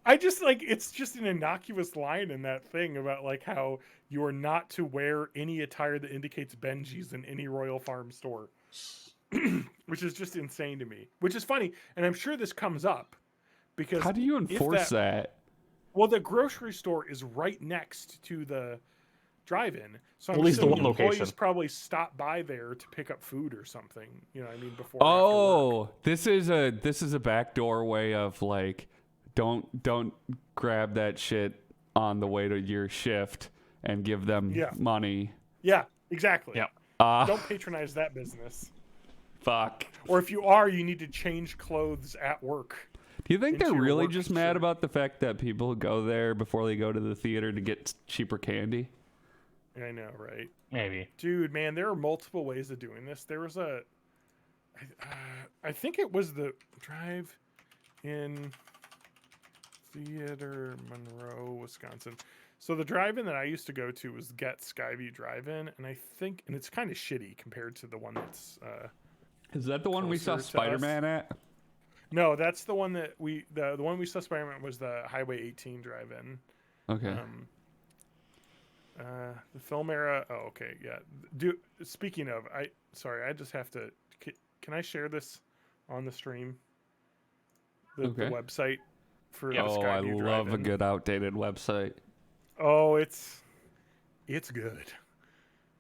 I just it's just an innocuous line in that thing about like how you are not to wear any attire that indicates Benji's in any Royal Farm store, which is just insane to me. Which is funny, and I'm sure this comes up because How do you enforce that? well, the grocery store is right next to the drive-in, so I'm At least the assuming one employees location. probably stop by there to pick up food or something. You know what I mean? Before. or after work. Oh, this is a backdoor way of like, don't grab that shit on the way to your shift and give them Yeah. money. Yeah, exactly. Yeah. Don't patronize that business. Fuck. Or if you are, you need to change clothes at work. Do you think into they're your really work just mad shirt. about the fact that people go there before they go to the theater to get cheaper candy? I know, right? maybe. Dude, man, there are multiple ways of doing this. There was I think it was the drive-in theater, Monroe, Wisconsin. So the drive-in that I used to go to was Get Skyview Drive-In, and and it's kind of shitty compared to the one that's. Is that the one we saw Closer to us. Spider-Man at? No, that's the one that the one we saw Spider-Man was the Highway 18 Drive-In. Okay. The film era. Oh, okay, yeah. Speaking of, I just have to. Can I share this on the stream? The Okay. website for the Oh, I Skyview love a Drive-In. good outdated website. Oh, it's good.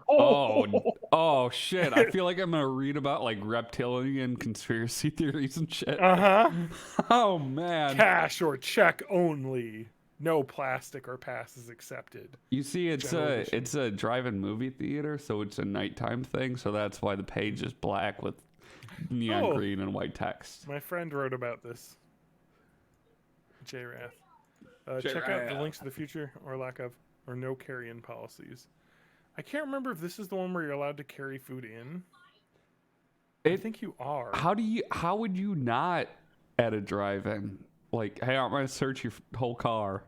Oh shit! I feel like I'm gonna read about like reptilian conspiracy theories and shit. Uh huh. Oh man! Cash or check only. No plastic or passes accepted. You see, it's General a edition. it's a drive-in movie theater, so it's a nighttime thing. So that's why the page is black with neon Oh. green and white text. My friend wrote about this. JRath. Check out the links to the future or lack of or no carry-in policies. I can't remember if this is the one where you're allowed to carry food in. I think you are. How would you not at a drive-in? Like, hey, I'm gonna search your whole car.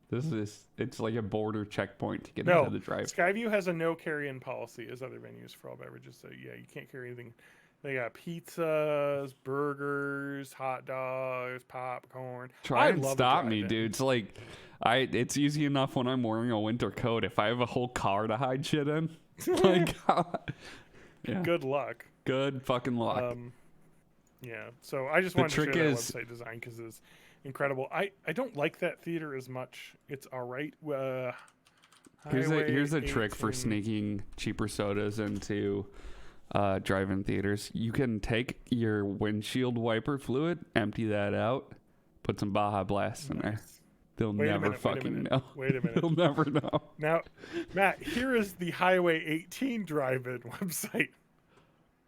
It's like a border checkpoint to get No, into the drive. Skyview has a no carry-in policy as other venues for all beverages. So yeah, you can't carry anything. They got pizzas, burgers, hot dogs, popcorn. Try I and love a stop me, drive-in. dude. It's like, it's easy enough when I'm wearing a winter coat. If I have a whole car to hide shit in, like, yeah, Good luck. good fucking luck. Yeah. So I just The wanted to share trick that is- website design because it's incredible. I don't like that theater as much. It's all right. Here's a trick for 18. sneaking cheaper sodas into drive-in theaters. You can take your windshield wiper fluid, empty that out, put some Baja Blast in there. Nice. They'll Wait a never minute, wait a fucking minute, know. wait a minute. They'll never know. Now, Matt, here is the Highway 18 drive-in website.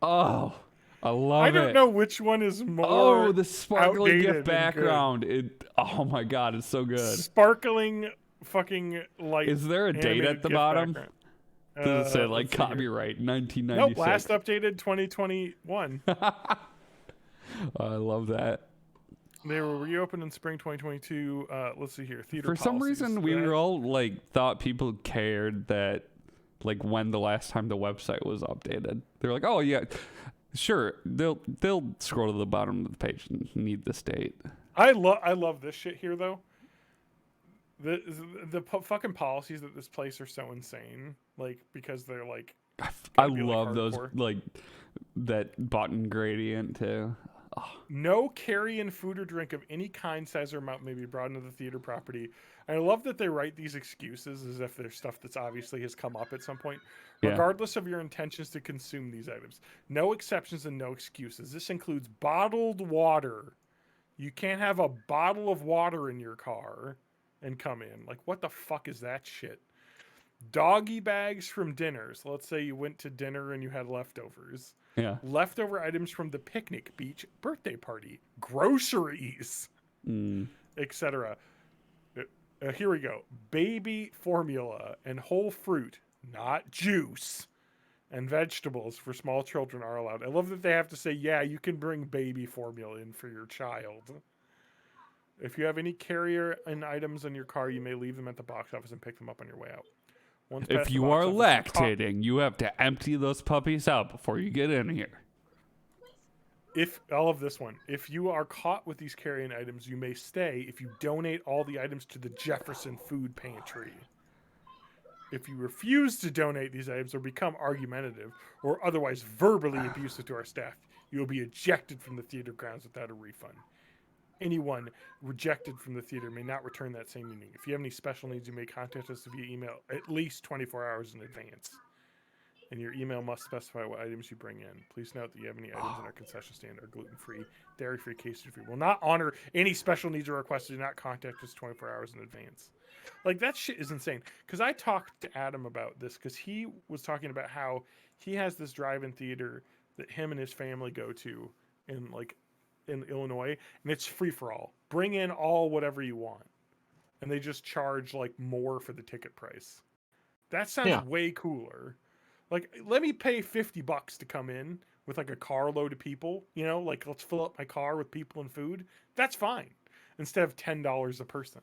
Oh, I love I it. don't know which one is more Oh, the sparkly outdated gift and background. Oh my god, it's so good. sparkling fucking light. Is there a date animated at the GIF bottom? background. Does it say like let's see here. copyright Nope, 1996? last updated 2021. I love that. They were reopened in spring 2022. Let's see here. Theater For some policies. reason, we were all like thought people cared that like when the last time the website was updated. They're like, oh yeah, sure. They'll scroll to the bottom of the page and need this date. I love this shit here though. The fucking policies at this place are so insane. Like because they're like. I Gotta be, like, love those hardcore. like that button gradient too. No carry-in food or drink of any kind, size, or amount may be brought into the theater property. I love that they write these excuses as if there's stuff that's obviously has come up at some point. Yeah. Regardless of your intentions to consume these items. No exceptions and no excuses. This includes bottled water. You can't have a bottle of water in your car and come in. Like, what the fuck is that shit? Doggy bags from dinners. Let's say you went to dinner and you had leftovers. Yeah. Leftover items from the picnic, beach, birthday party, groceries, etc. Here we go. Baby formula and whole fruit, not juice, and vegetables for small children are allowed. I love that they have to say, yeah, you can bring baby formula in for your child. If you have any carrier and items in your car, you may leave them at the box office and pick them up on your way out. Once If past the you box are office, lactating, you have to empty those puppies out before you get in here. If all of this one, if you are caught with these carrying items, you may stay if you donate all the items to the Jefferson Food Pantry. If you refuse to donate these items or become argumentative or otherwise verbally abusive to our staff, you will be ejected from the theater grounds without a refund. Anyone rejected from the theater may not return that same evening. If you have any special needs, you may contact us via email at least 24 hours in advance. And your email must specify what items you bring in. Please note that you have any items in our concession stand are gluten-free, dairy-free, casein-free. Will not honor any special needs or requests. Do not contact us 24 hours in advance. Like, that shit is insane. Because I talked to Adam about this because he was talking about how he has this drive-in theater that him and his family go to in Illinois, and it's free for all. Bring in all whatever you want. And they just charge like more for the ticket price. That sounds way cooler. Like, let me pay $50 to come in with like a carload of people, you know, like let's fill up my car with people and food. That's fine. Instead of $10 a person.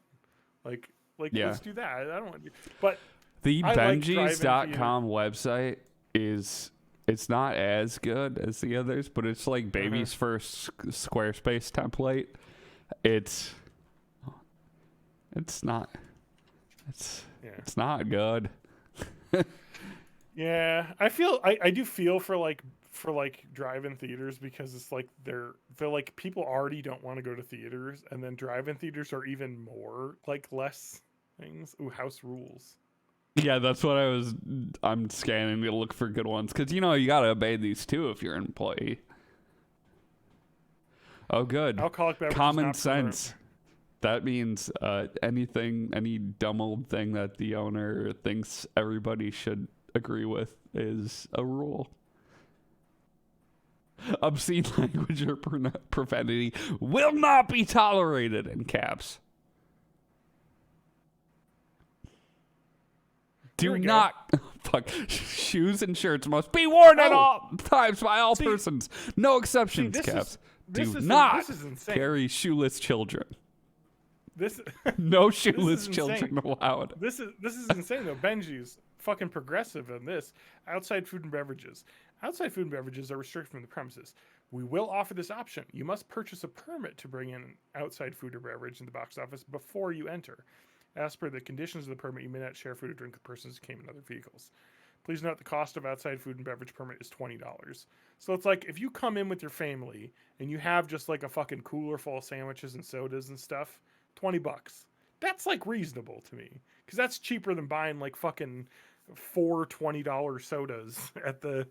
Like Yeah. let's do that. I don't want to do, but The I like Benjis.com website it's not as good as the others, but it's like baby's first Squarespace template. It's not good. Yeah, I do feel for drive-in theaters because it's like they're like people already don't want to go to theaters, and then drive-in theaters are even more like less things. Ooh, house rules. Yeah, that's what I'm scanning to look for good ones because you gotta obey these too if you're an employee. Oh, good. Alcoholic beverages Common not promoted. sense. That means any dumb old thing that the owner thinks everybody should agree with is a rule. Obscene language or profanity will not be tolerated in caps. Here Do we go. not shoes and shirts must be worn at Oh. all times by all See- persons. No exceptions, this is- caps. this Do is- not this is insane. carry shoeless children. This No this shoeless is children insane. allowed. This is insane though. Benji's fucking progressive on this. Outside food and beverages. Outside food and beverages are restricted from the premises. We will offer this option. You must purchase a permit to bring in outside food or beverage in the box office before you enter. As per the conditions of the permit, you may not share food or drink with persons who came in other vehicles. Please note the cost of outside food and beverage permit is $20. So it's like if you come in with your family and you have just like a fucking cooler full of sandwiches and sodas and stuff, $20. That's like reasonable to me because that's cheaper than buying like fucking four $20 sodas at the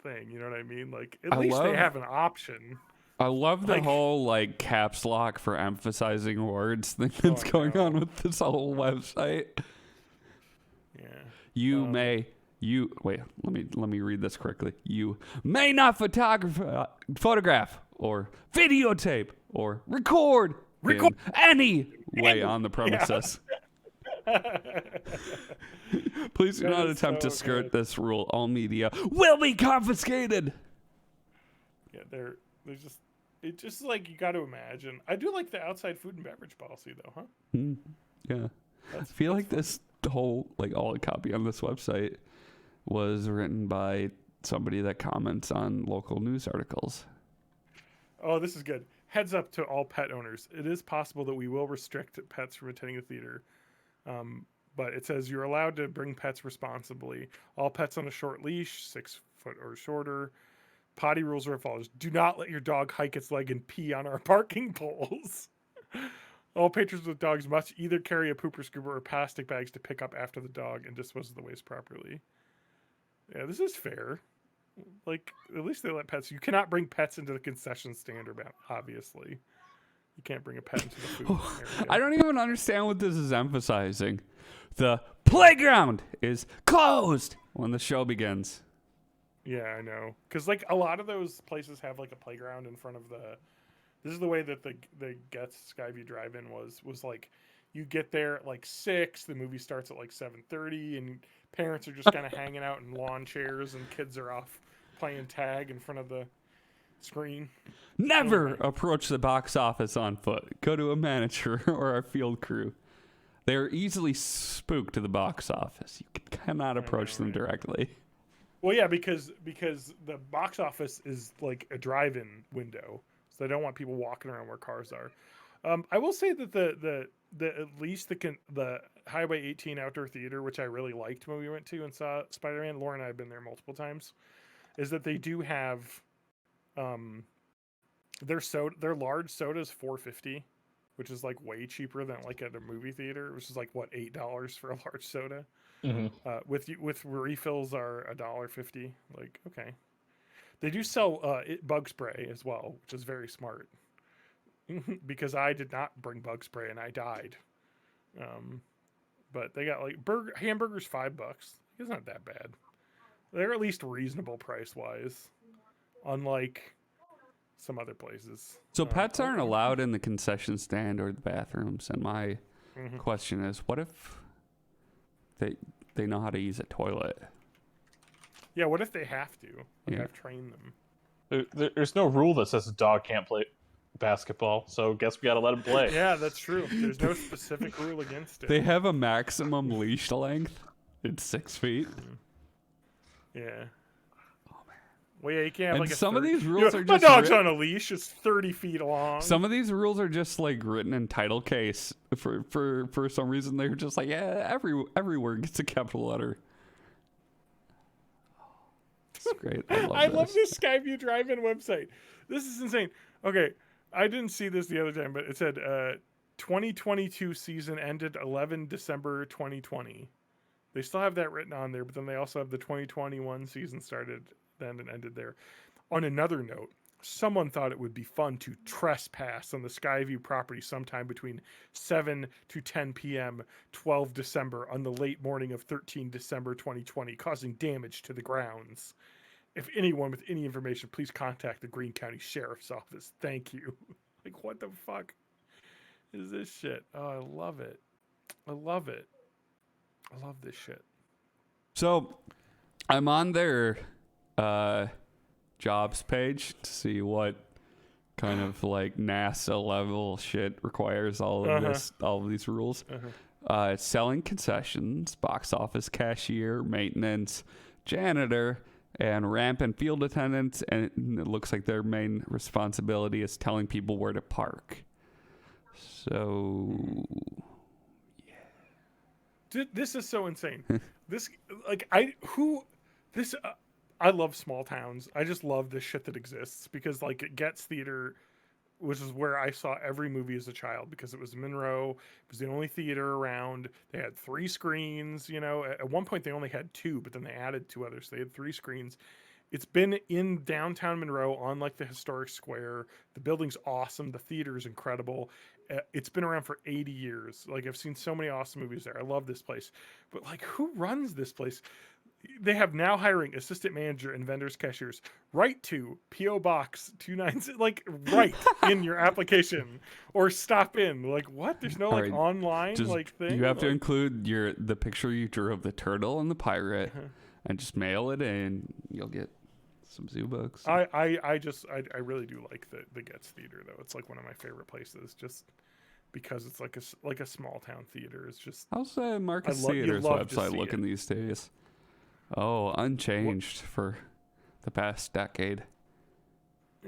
thing. You know what I mean? Like at least they have an option. I love the Like- whole like caps lock for emphasizing words thing that's I going know. on with this whole website. Yeah. You wait, let me read this correctly. You may not photograph or videotape or record in any way on the premises. Please do That not is attempt to so skirt good. this rule. All media will be confiscated. Yeah, they're just it's just like you got to imagine. I do like the outside food and beverage policy though, huh? Yeah. I feel like this whole all copy on this website was written by somebody that comments on local news articles. Oh, this is good. Heads up to all pet owners. It is possible that we will restrict pets from attending the theater. But it says you're allowed to bring pets responsibly. All pets on a short leash, 6 foot or shorter. Potty rules are as follows. Do not let your dog hike its leg and pee on our parking poles. All patrons with dogs must either carry a pooper scooper or plastic bags to pick up after the dog and dispose of the waste properly. Yeah, this is fair. Like, at least they let pets. You cannot bring pets into the concession stand, obviously. You can't bring a pet into the food area. I don't even understand what this is emphasizing. The playground is closed when the show begins. Yeah, I know. Because, like, a lot of those places have, like, a playground in front of the... This is the way that the Getz Skyview Drive-In was like, you get there at, like, 6, the movie starts at, like, 7:30, and parents are just kind of hanging out in lawn chairs, and kids are off playing tag in front of the screen. Never approach the box office on foot. Go to a manager or a field crew. They are easily spooked to the box office. You cannot approach them directly. Well, yeah, because the box office is like a drive-in window, so they don't want people walking around where cars are. I will say that the at least the Highway 18 outdoor theater, which I really liked when we went to and saw Spider-Man. Lauren and I have been there multiple times. Is that they do have their large sodas $4.50, which is like way cheaper than like at a movie theater, which is like what $8 for a large soda. Mm-hmm. With refills are $1.50. Like, okay, they do sell bug spray as well, which is very smart. Because I did not bring bug spray and I died. But they got like hamburgers $5. It's not that bad. They're at least reasonable price wise, unlike some other places. So pets aren't allowed in the concession stand or the bathrooms. And my question is, what if they know how to use a toilet? Yeah, what if they have to? Like, Yeah. I've trained them. There's no rule that says a dog can't play basketball, so guess we gotta let him play. Yeah, that's true. There's no specific rule against it. They have a maximum leash length. It's 6 feet. Yeah. Well, yeah, you can't have And like a some of 30 these rules are my just dog's writ- on a leash. It's 30 feet long. Some of these rules are just like written in title case. For some reason, they're just like, yeah, every word gets a capital letter. It's great. I love this Skyview Drive-In website. This is insane. Okay, I didn't see this the other time, but it said 2022 season ended 11 December 2020. They still have that written on there, but then they also have the 2021 season started then and ended there. On another note, someone thought it would be fun to trespass on the Skyview property sometime between 7 to 10 p.m. 12 December on the late morning of 13 December 2020, causing damage to the grounds. If anyone with any information, please contact the Greene County Sheriff's Office. Thank you. Like, what the fuck is this shit? Oh, I love it. I love it. I love this shit. So, I'm on their jobs page to see what kind of like NASA level shit requires all of this, all of these rules. It's selling concessions, box office cashier, maintenance, janitor, and ramp and field attendants. And it looks like their main responsibility is telling people where to park. So, this is so insane. This, like, I love small towns. I just love the shit that exists because, like, it gets theater, which is where I saw every movie as a child because it was Monroe. It was the only theater around. They had 3 screens. You know, at one point they only had 2, but then they added 2 others. So they had 3 screens. It's been in downtown Monroe on like the historic square. The building's awesome. The theater is incredible. It's been around for 80 years. Like, I've seen so many awesome movies there. I love this place. But, like, who runs this place? They have now hiring assistant manager and vendors cashiers. Write to P.O. Box 296, like, right in your application, or stop in. Like, what? There's no, like, online, like, thing? You have to include the picture you drew of the turtle and the pirate and just mail it in. You'll get some zoo books. I really do like the Getz Theater, though. It's, like, one of my favorite places, just because it's like a small town theater. It's just... How's the Marcus Theater's website looking these days? Oh, unchanged for the past decade.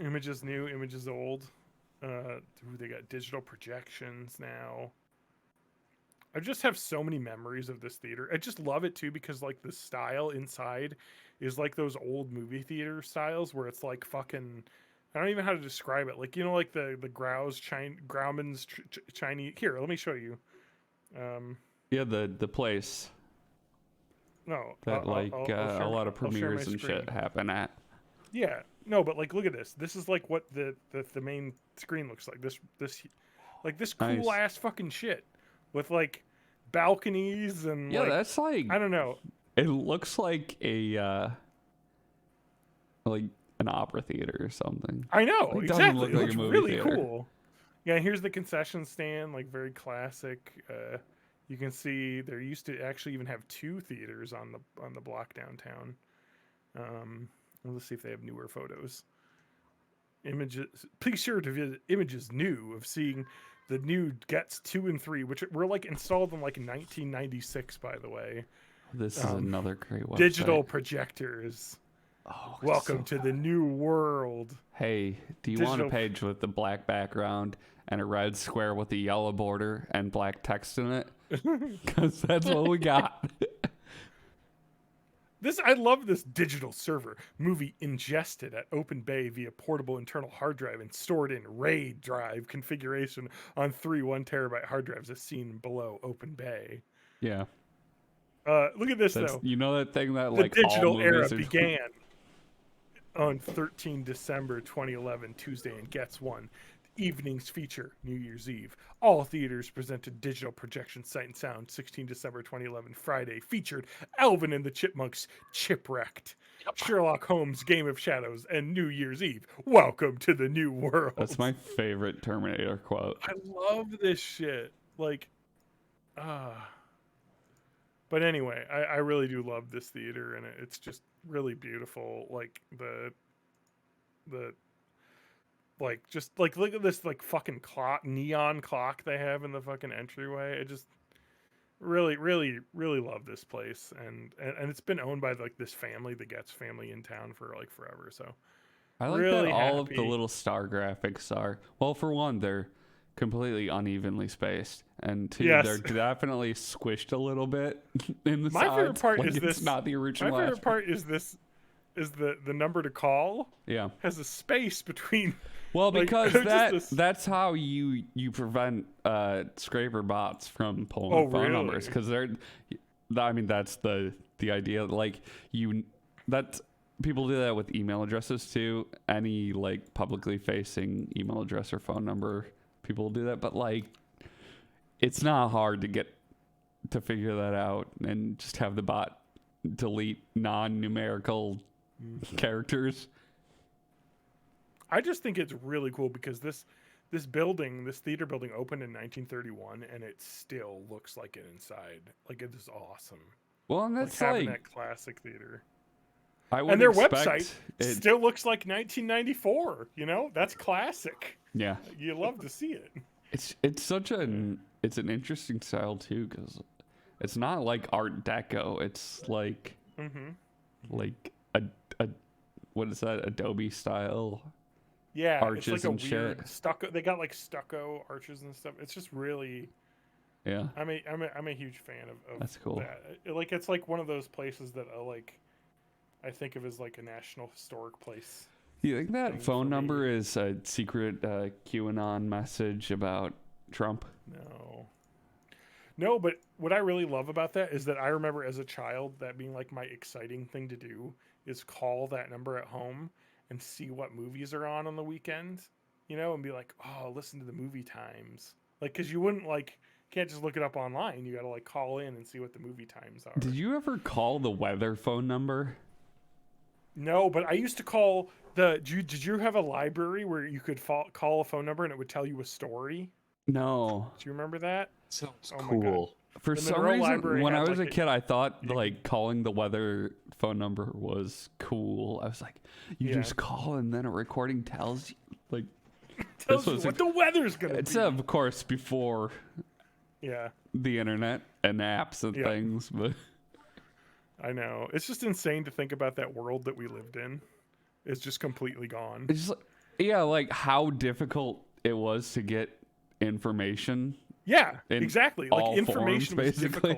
Images new, images old. They got digital projections now. I just have so many memories of this theater. I just love it too because, like, the style inside is like those old movie theater styles where it's like fucking... I don't even know how to describe it. Like, you know, like the Grauman's Chinese... Here, let me show you. Yeah, the place. No, that a lot of premieres and shit happen at. Yeah, no, but like, look at this. This is like what the main screen looks like. This cool ass fucking shit with like balconies and that's like, I don't know. It looks like a like an opera theater or something. I know, it exactly. Look it like looks a movie really theater. cool. Yeah, here's the concession stand, like very classic. You can see there used to actually even have 2 theaters on the block downtown. Let's see if they have newer photos. Images. Please sure to visit images new of seeing the new Getz 2 and 3, which were like installed in like 1996, by the way. This is another great website. Digital projectors. Oh, welcome to the new world. Hey, do you want a page with the black background and a red square with a yellow border and black text in it? Because that's what we got. I love this digital server. Movie ingested at Open Bay via portable internal hard drive and stored in RAID drive configuration on 3 1-terabyte hard drives as seen below Open Bay. Yeah. Look at this, though. You know that thing that the like digital all era began on 13 December 2011, Tuesday, in Getz 1. Evenings feature New Year's Eve. All theaters presented digital projection sight and sound. 16 December 2011, Friday, featured Alvin and the Chipmunks Chipwrecked, Sherlock Holmes Game of Shadows, and New Year's Eve. Welcome to the new world. That's my favorite Terminator quote. I love this shit. Like, But anyway, I really do love this theater, and it's just really beautiful. Like like, just like, look at this like fucking neon clock they have in the fucking entryway. I just really love this place, and it's been owned by like this family, the Getz family, in town for like forever. So I like that all of the little star graphics are, well, for one, they're completely unevenly spaced, and 2, they're definitely squished a little bit in the sides. My favorite part is it's this. Not the original. My favorite part is this. Is the number to call? Yeah, has a space between. Well, because that's how you prevent scraper bots from pulling phone numbers, because they're. I mean, that's the idea. Like people do that with email addresses too. Any like publicly facing email address or phone number, people do that. But like, it's not hard to figure that out and just have the bot delete non-numerical characters. I just think it's really cool because this theater building opened in 1931, and it still looks like it inside. Like, it is awesome. Well, and that's having that classic theater. I would And their expect website still looks like 1994. You know, that's classic. Yeah, You love to see it. it's such an interesting style too, because it's not like Art Deco. It's like like a what is that, Adobe style? Yeah, Arches it's like a and weird shit. stucco. They got like stucco arches and stuff. It's just really. Yeah, I'm a huge fan of that's cool. that. Like it's like one of those places that I think of as like a national historic place. You think that thing phone for number me. is a secret QAnon message about Trump? No, but what I really love about that is that I remember as a child that being like my exciting thing to do is call that number at home and see what movies are on the weekend, you know, and be like, oh, listen to the movie times. Like, because you wouldn't can't just look it up online. You got to like call in and see what the movie times are. Did you ever call the weather phone number? No, but I used to call did you have a library where you could call a phone number and it would tell you a story? No. Do you remember that? Sounds Oh my God. cool. For The some Monroe reason, Library when had, I was a like, kid, I thought like calling the weather phone number was cool. I was like, you Yeah. just call and then a recording tells you. Like, Tells this you was what the weather's gonna it's be. of course before Yeah, the internet and apps and Yeah. things, but I know. It's just insane to think about that world that we lived in. It's just completely gone. it's just yeah, like how difficult it was to get information. Yeah, in exactly. all Like information forms, was basically.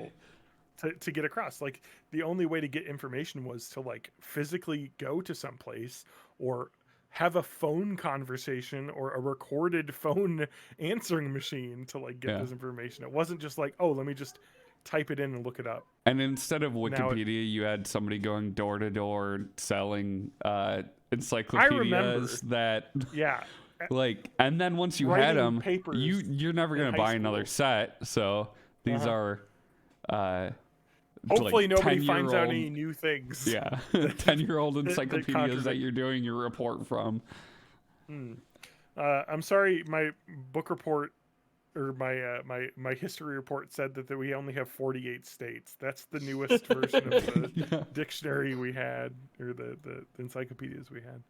difficult to get across. Like the only way to get information was to like physically go to some place or have a phone conversation or a recorded phone answering machine to like get Yeah. this information. It wasn't just like, oh, let me just type it in and look it up. And instead of Now it- Wikipedia, you had somebody going door to door selling remember. encyclopedias that Yeah. like, and then once you had Writing them, papers you're never in gonna high buy another school. set. So these Uh-huh. are Hopefully like nobody finds out 10-year-old any new things. yeah 10-year-old that encyclopedias contradict. that you're doing your report from. I'm sorry, my book report or my history report said that we only have 48 states. That's the newest version of the Yeah. dictionary we had, or the encyclopedias we had.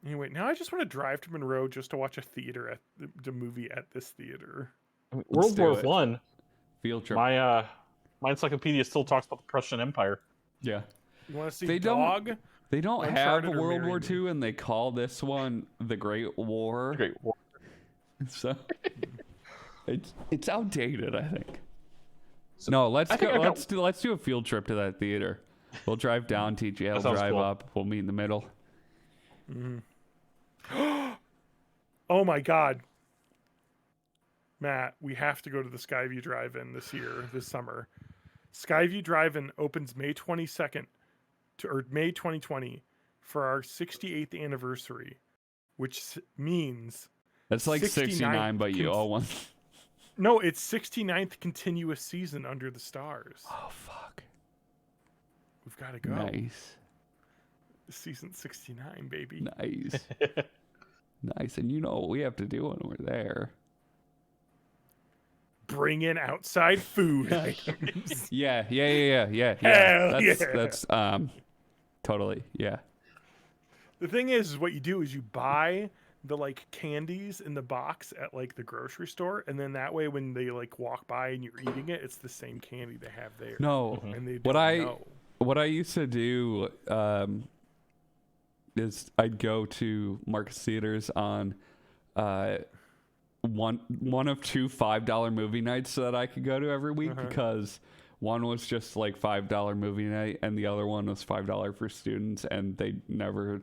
Anyway, now I just want to drive to Monroe just to watch a theater at the movie at this theater. I mean, Let's World do War it. One. Field trip. My encyclopedia still talks about the Prussian Empire. Yeah. You want to see They don't- Dog? They don't have Uncharted a or World War Merryman? II, and they call this one the Great War. Great War. So it's outdated, I think. No, let's I think go. I got- Let's do a field trip to that theater. We'll drive down. TJ will sounds drive cool. up. We'll meet in the middle. Oh my God, Matt, we have to go to the Skyview Drive-In this summer. Skyview Drive-In opens May 22nd or May 2020 for our 68th anniversary, which means That's like 69, 69 but you owe one. no, it's 69th continuous season under the stars. Oh fuck! We've got to go. Nice, Season 69, baby. nice, nice. And you know what we have to do when we're there? Bring in outside food items. Yeah. Hell That's totally yeah. The thing is what you do is you buy the like candies in the box at like the grocery store, and then that way when they like walk by and you're eating it, it's the same candy they have there. No, and they what don't know. what I used to do is I'd go to Marcus Theaters on one of two $5 movie nights that I could go to every week because one was just like $5 movie night and the other one was $5 for students, and they never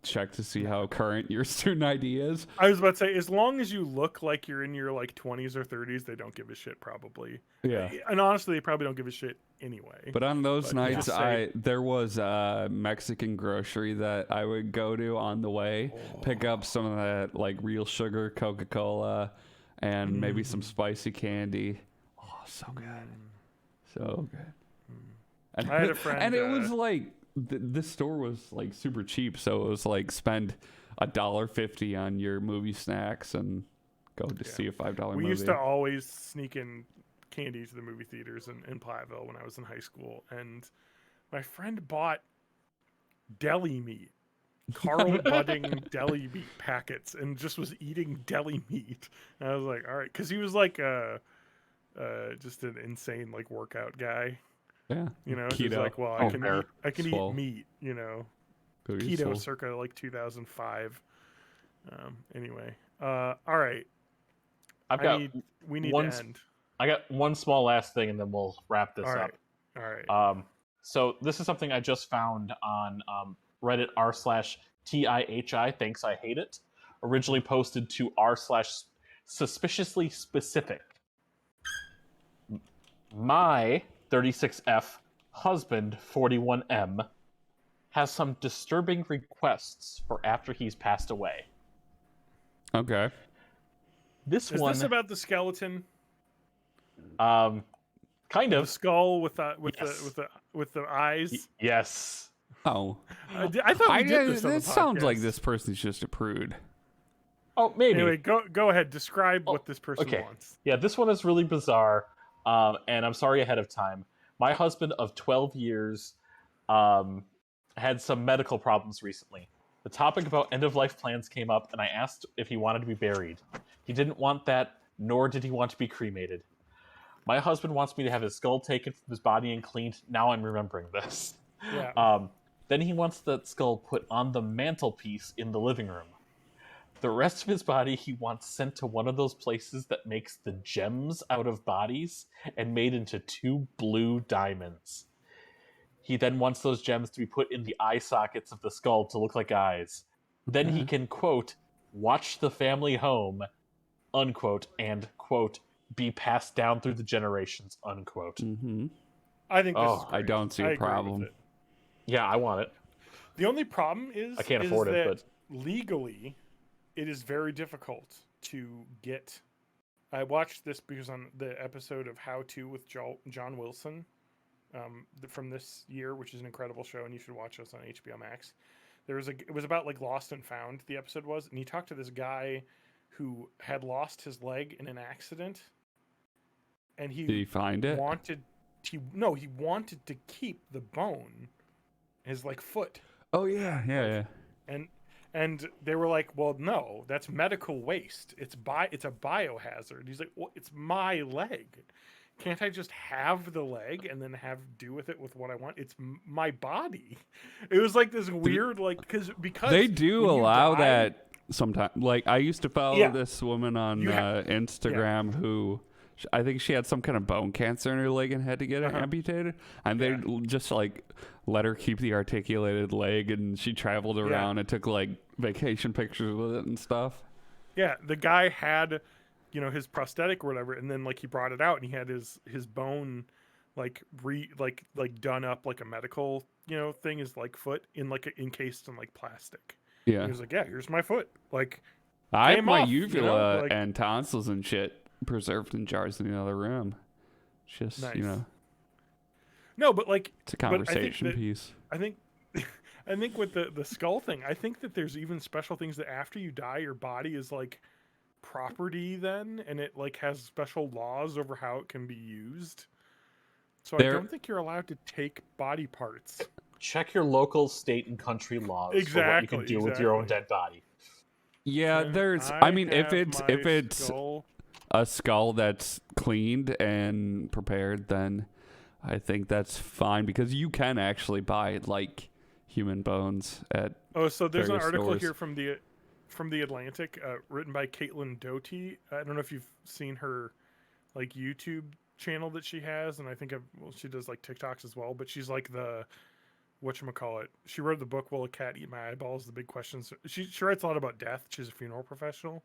check to see how current your student ID is. I was about to say, as long as you look like you're in your like 20s or 30s, they don't give a shit probably. Yeah. And honestly, they probably don't give a shit anyway. But on those But nights, just say- there was a Mexican grocery that I would go to on the way, pick up some of that like real sugar Coca-Cola, and maybe some spicy candy. Oh, so good, so good. And, I had a friend, and it was like this store was like super cheap, so it was like spend $1.50 on your movie snacks and go to see a $5 we movie. used to always sneak in candy to the movie theaters in Platteville when I was in high school, and my friend bought deli meat, Carl Budding deli meat packets, and just was eating deli meat. And I was like, all right, because he was like just an insane like workout guy. Yeah. You know, Keto. he's like, well, Oh, I can Swole. eat meat. You know, Go get keto swole. circa like 2005. Anyway, all right. We need one to end. I got one small last thing, and then we'll wrap this All right. up. All right. So this is something I just found on Reddit r/TIHI. Thanks, I hate it. Originally posted to r/suspiciously specific. My 36F husband 41M has some disturbing requests for after he's passed away. Okay. This Is one, this about the skeleton? kind The of. skull with Yes. the eyes. Yes. Oh. I thought we did this on the It sounds like podcast. this person's just a prude. Oh, maybe. Anyway, go ahead. Describe what this person okay. wants. Yeah, this one is really bizarre, and I'm sorry ahead of time. My husband of 12 years had some medical problems recently. The topic about end-of-life plans came up, and I asked if he wanted to be buried. He didn't want that, nor did he want to be cremated. My husband wants me to have his skull taken from his body and cleaned. Now I'm remembering this. Yeah. Then he wants that skull put on the mantelpiece in the living room. The rest of his body he wants sent to one of those places that makes the gems out of bodies and made into 2 blue diamonds. He then wants those gems to be put in the eye sockets of the skull to look like eyes. Then he can, quote, watch the family home, unquote, and, quote, be passed down through the generations, unquote. Mm-hmm. I think this is I great. don't see I a agree with problem. it. Yeah, I want it. The only problem is I can't is afford it, that but legally, it is very difficult to get. I watched this because on the episode of How To with John Wilson from this year, which is an incredible show, and you should watch this on HBO Max. It was about like Lost and Found. The episode was, and he talked to this guy who had lost his leg in an accident, and Did he find it? he wanted to keep the bone, his like foot. Oh yeah, yeah. And they were like, well, no, that's medical waste. It's a biohazard. He's like, well, it's my leg. Can't I just have the leg and then do with it with what I want? It's my body. It was like this weird, like, because They do when you allow die- that sometimes. Like I used to follow Yeah. this woman on You Instagram who I think she had some kind of bone cancer in her leg and had to get it amputated. And they just like let her keep the articulated leg, and she traveled around and took like vacation pictures with it and stuff. Yeah, the guy had, his prosthetic or whatever, and then like he brought it out, and he had his bone, like done up like a medical thing, his like foot in like encased in like plastic. Yeah, And he was like, yeah, here's my foot. Like I have came my off, uvula like- and tonsils and shit preserved in jars in the other room. Just Nice. It's but like a conversation piece. I think with the skull thing, I think that there's even special things that after you die, your body is like property then, and it like has special laws over how it can be used. So I don't think you're allowed to take body parts. check your local state and country laws for what you Exactly, can do with your own exactly. dead body. Yeah, Can there's. I mean, if have it's my skull? a skull that's cleaned and prepared, then I think that's fine because you can actually buy like human bones at. Oh, so there's an various article stores. here from the Atlantic, written by Caitlin Doty. I don't know if you've seen her like YouTube channel that she has, and I think she does like TikToks as well. But she's like the whatchamacallit. She wrote the book "Will a Cat Eat My Eyeballs?" The big questions. She writes a lot about death. She's a funeral professional,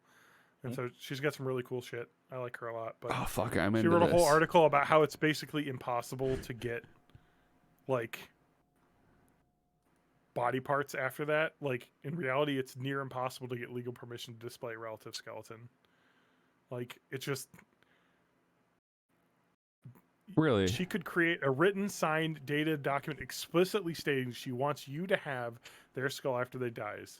and so she's got some really cool shit. I like her a lot. But Oh fuck! I'm she into wrote a this. whole article about how it's basically impossible to get like body parts after that. Like in reality, it's near impossible to get legal permission to display a relative skeleton. Like it's just Really? she could create a written, signed, dated document explicitly stating she wants you to have their skull after they dies.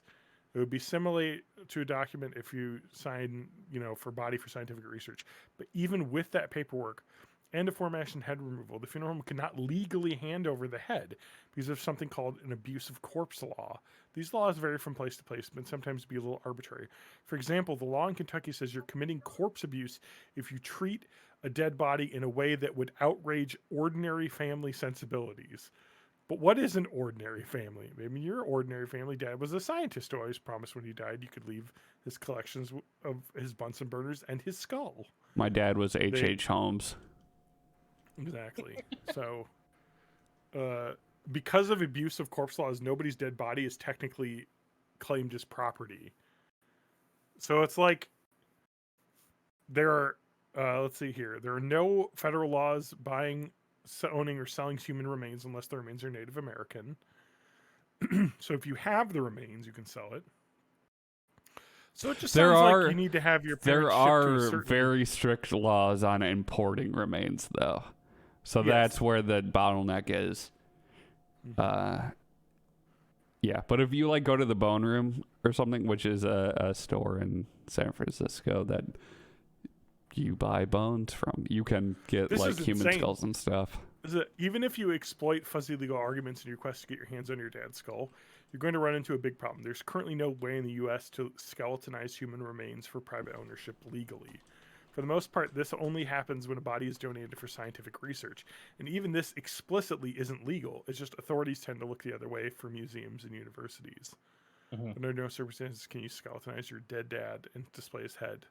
It would be similar to a document if you sign, for body for scientific research. But even with that paperwork, and aforementioned head removal, the funeral home cannot legally hand over the head because of something called an abuse of corpse law. These laws vary from place to place, but sometimes be a little arbitrary. For example, the law in Kentucky says you're committing corpse abuse if you treat a dead body in a way that would outrage ordinary family sensibilities. But what is an ordinary family? I mean, your ordinary family. Dad was a scientist who always promised when he died you could leave his collections of his Bunsen burners and his skull. My dad was H.H. Holmes. Exactly. So, because of abuse of corpse laws, nobody's dead body is technically claimed as property. So it's like there are, let's see here, there are no federal laws buying, owning, or selling human remains unless the remains are Native American. So if you have the remains, you can sell it. So it just sounds like you need to have your parents shipped to a certain... very strict laws on importing remains, though. So that's where the bottleneck is. Yeah, but if you like go to the Bone Room or something, which is a store in San Francisco that you buy bones from, you can get like human skulls and stuff. Even if you exploit fuzzy legal arguments in your quest to get your hands on your dad's skull, you're going to run into a big problem. There's currently no way in the U.S. to skeletonize human remains for private ownership legally. For the most part, this only happens when a body is donated for scientific research. And even this explicitly isn't legal. It's just authorities tend to look the other way for museums and universities. Under no circumstances can you skeletonize your dead dad and display his head.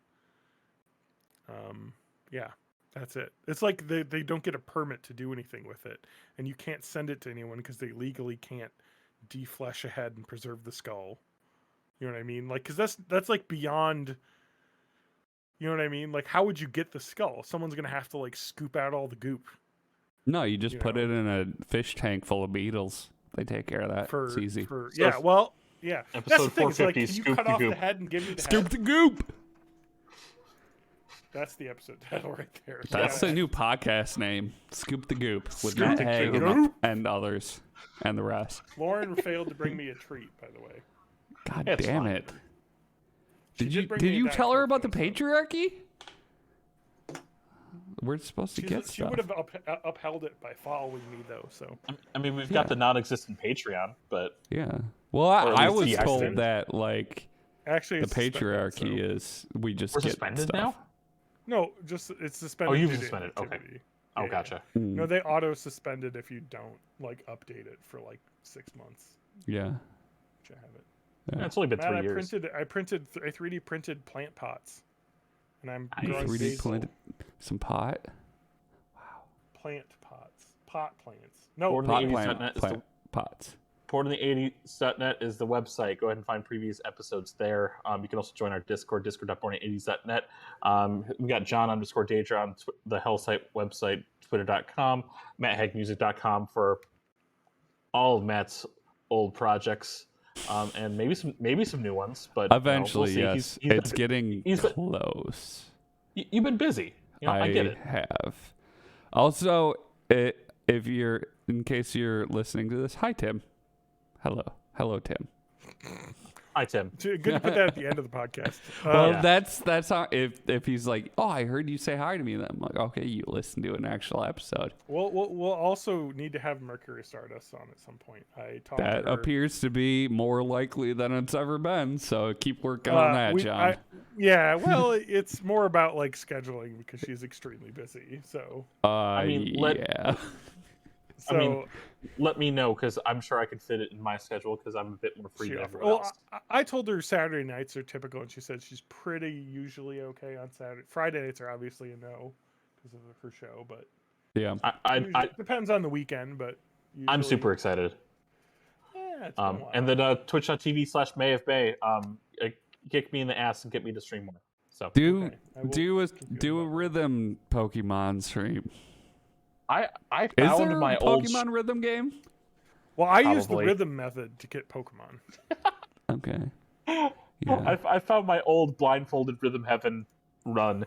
Yeah, that's it. It's like they don't get a permit to do anything with it. And you can't send it to anyone because they legally can't deflesh a head and preserve the skull. You know what I mean? Like, because that's like beyond... You know what I mean? Like, how would you get the skull? Someone's going to have to, like, scoop out all the goop. No, you just put it in a fish tank full of beetles. They take care of that. It's easy. Yeah, well, yeah. Episode 450, like, can you Scoop cut the off Goop. the head and give me the Scoop head? the goop! That's the episode title right there. That's the new podcast name. Scoop the Goop. With Scoop Matt the Haig Goop. and others. And the rest. Lauren failed to bring me a treat, by the way. God It's damn fine. it. She Did you tell her about the patriarchy? patriarchy? We're supposed to get She stuff. would have upheld it by following me, though, so... I mean, we've got the non-existent Patreon, but Yeah. Well, Or at I least was the told accident. that, like, Actually, the it's suspended, patriarchy so- is we just we're get suspended stuff. now? No, just it's suspended. Oh, you've due to suspended. Okay. inactivity. Oh, Yeah. gotcha. No, they auto-suspend it if you don't, like, update it for, like, 6 months. Yeah. Which I have it. Yeah, it's only been Matt, 3 I years. I 3D printed plant pots, and I'm Nice. growing 3D basil planted some pot. plant pots, pot plants. No, Gordon Pot the 80s plant, .net is plant pots. Portinthey80s.net is the website. Go ahead and find previous episodes there. You can also join our Discord, discord.portinthey80s.net. We got John_Daedra on the Hell site website, twitter.com, MattHackMusic.com for all of Matt's old projects, and maybe some new ones. But Eventually, we'll see. yes. He's It's getting he's- close. You've been busy. I get it. have. Also, in case you're listening to this, hi, Tim. Hello, Tim. Hi, Tim. good to put that at the end of the podcast. Well, Yeah. that's how. If he's like, oh, I heard you say hi to me, then I'm like, okay, you listen to an actual episode. We'll also need to have Mercury Stardust on at some point. I talked That to her. appears to be more likely than it's ever been. So keep working on that, John. Yeah, well, it's more about like scheduling because she's extremely busy. So, Yeah. Let me know because I'm sure I could fit it in my schedule because I'm a bit more free than everyone else. I told her Saturday nights are typical, and she said she's pretty usually okay on Saturday. Friday nights are obviously a no because of her show, but Yeah. it depends on the weekend. But I'm usually- super excited. Yeah, it's been a while. And then twitch.tv/May of Bay. Kick me in the ass and get me to stream more. So Do Okay, I will do a keep you do a involved. rhythm Pokemon stream. I Is found there my a old Pokemon rhythm game? Well, I use the Probably. rhythm method to get Pokemon. Okay. Yeah. I found my old blindfolded Rhythm Heaven run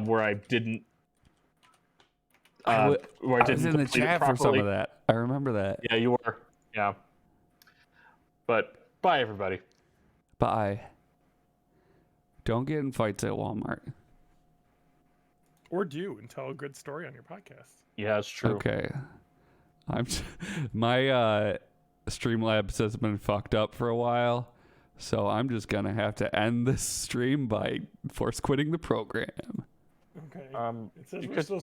where I didn't I where I was didn't in the complete it chat for some properly. of that. I remember that. Yeah, you were. Yeah. But bye everybody. Bye. Don't get in fights at Walmart. Or do and tell a good story on your podcast. Yeah, that's true. Okay. My Streamlabs has been fucked up for a while, so I'm just gonna have to end this stream by force quitting the program. Okay. Um, It says you we're could- still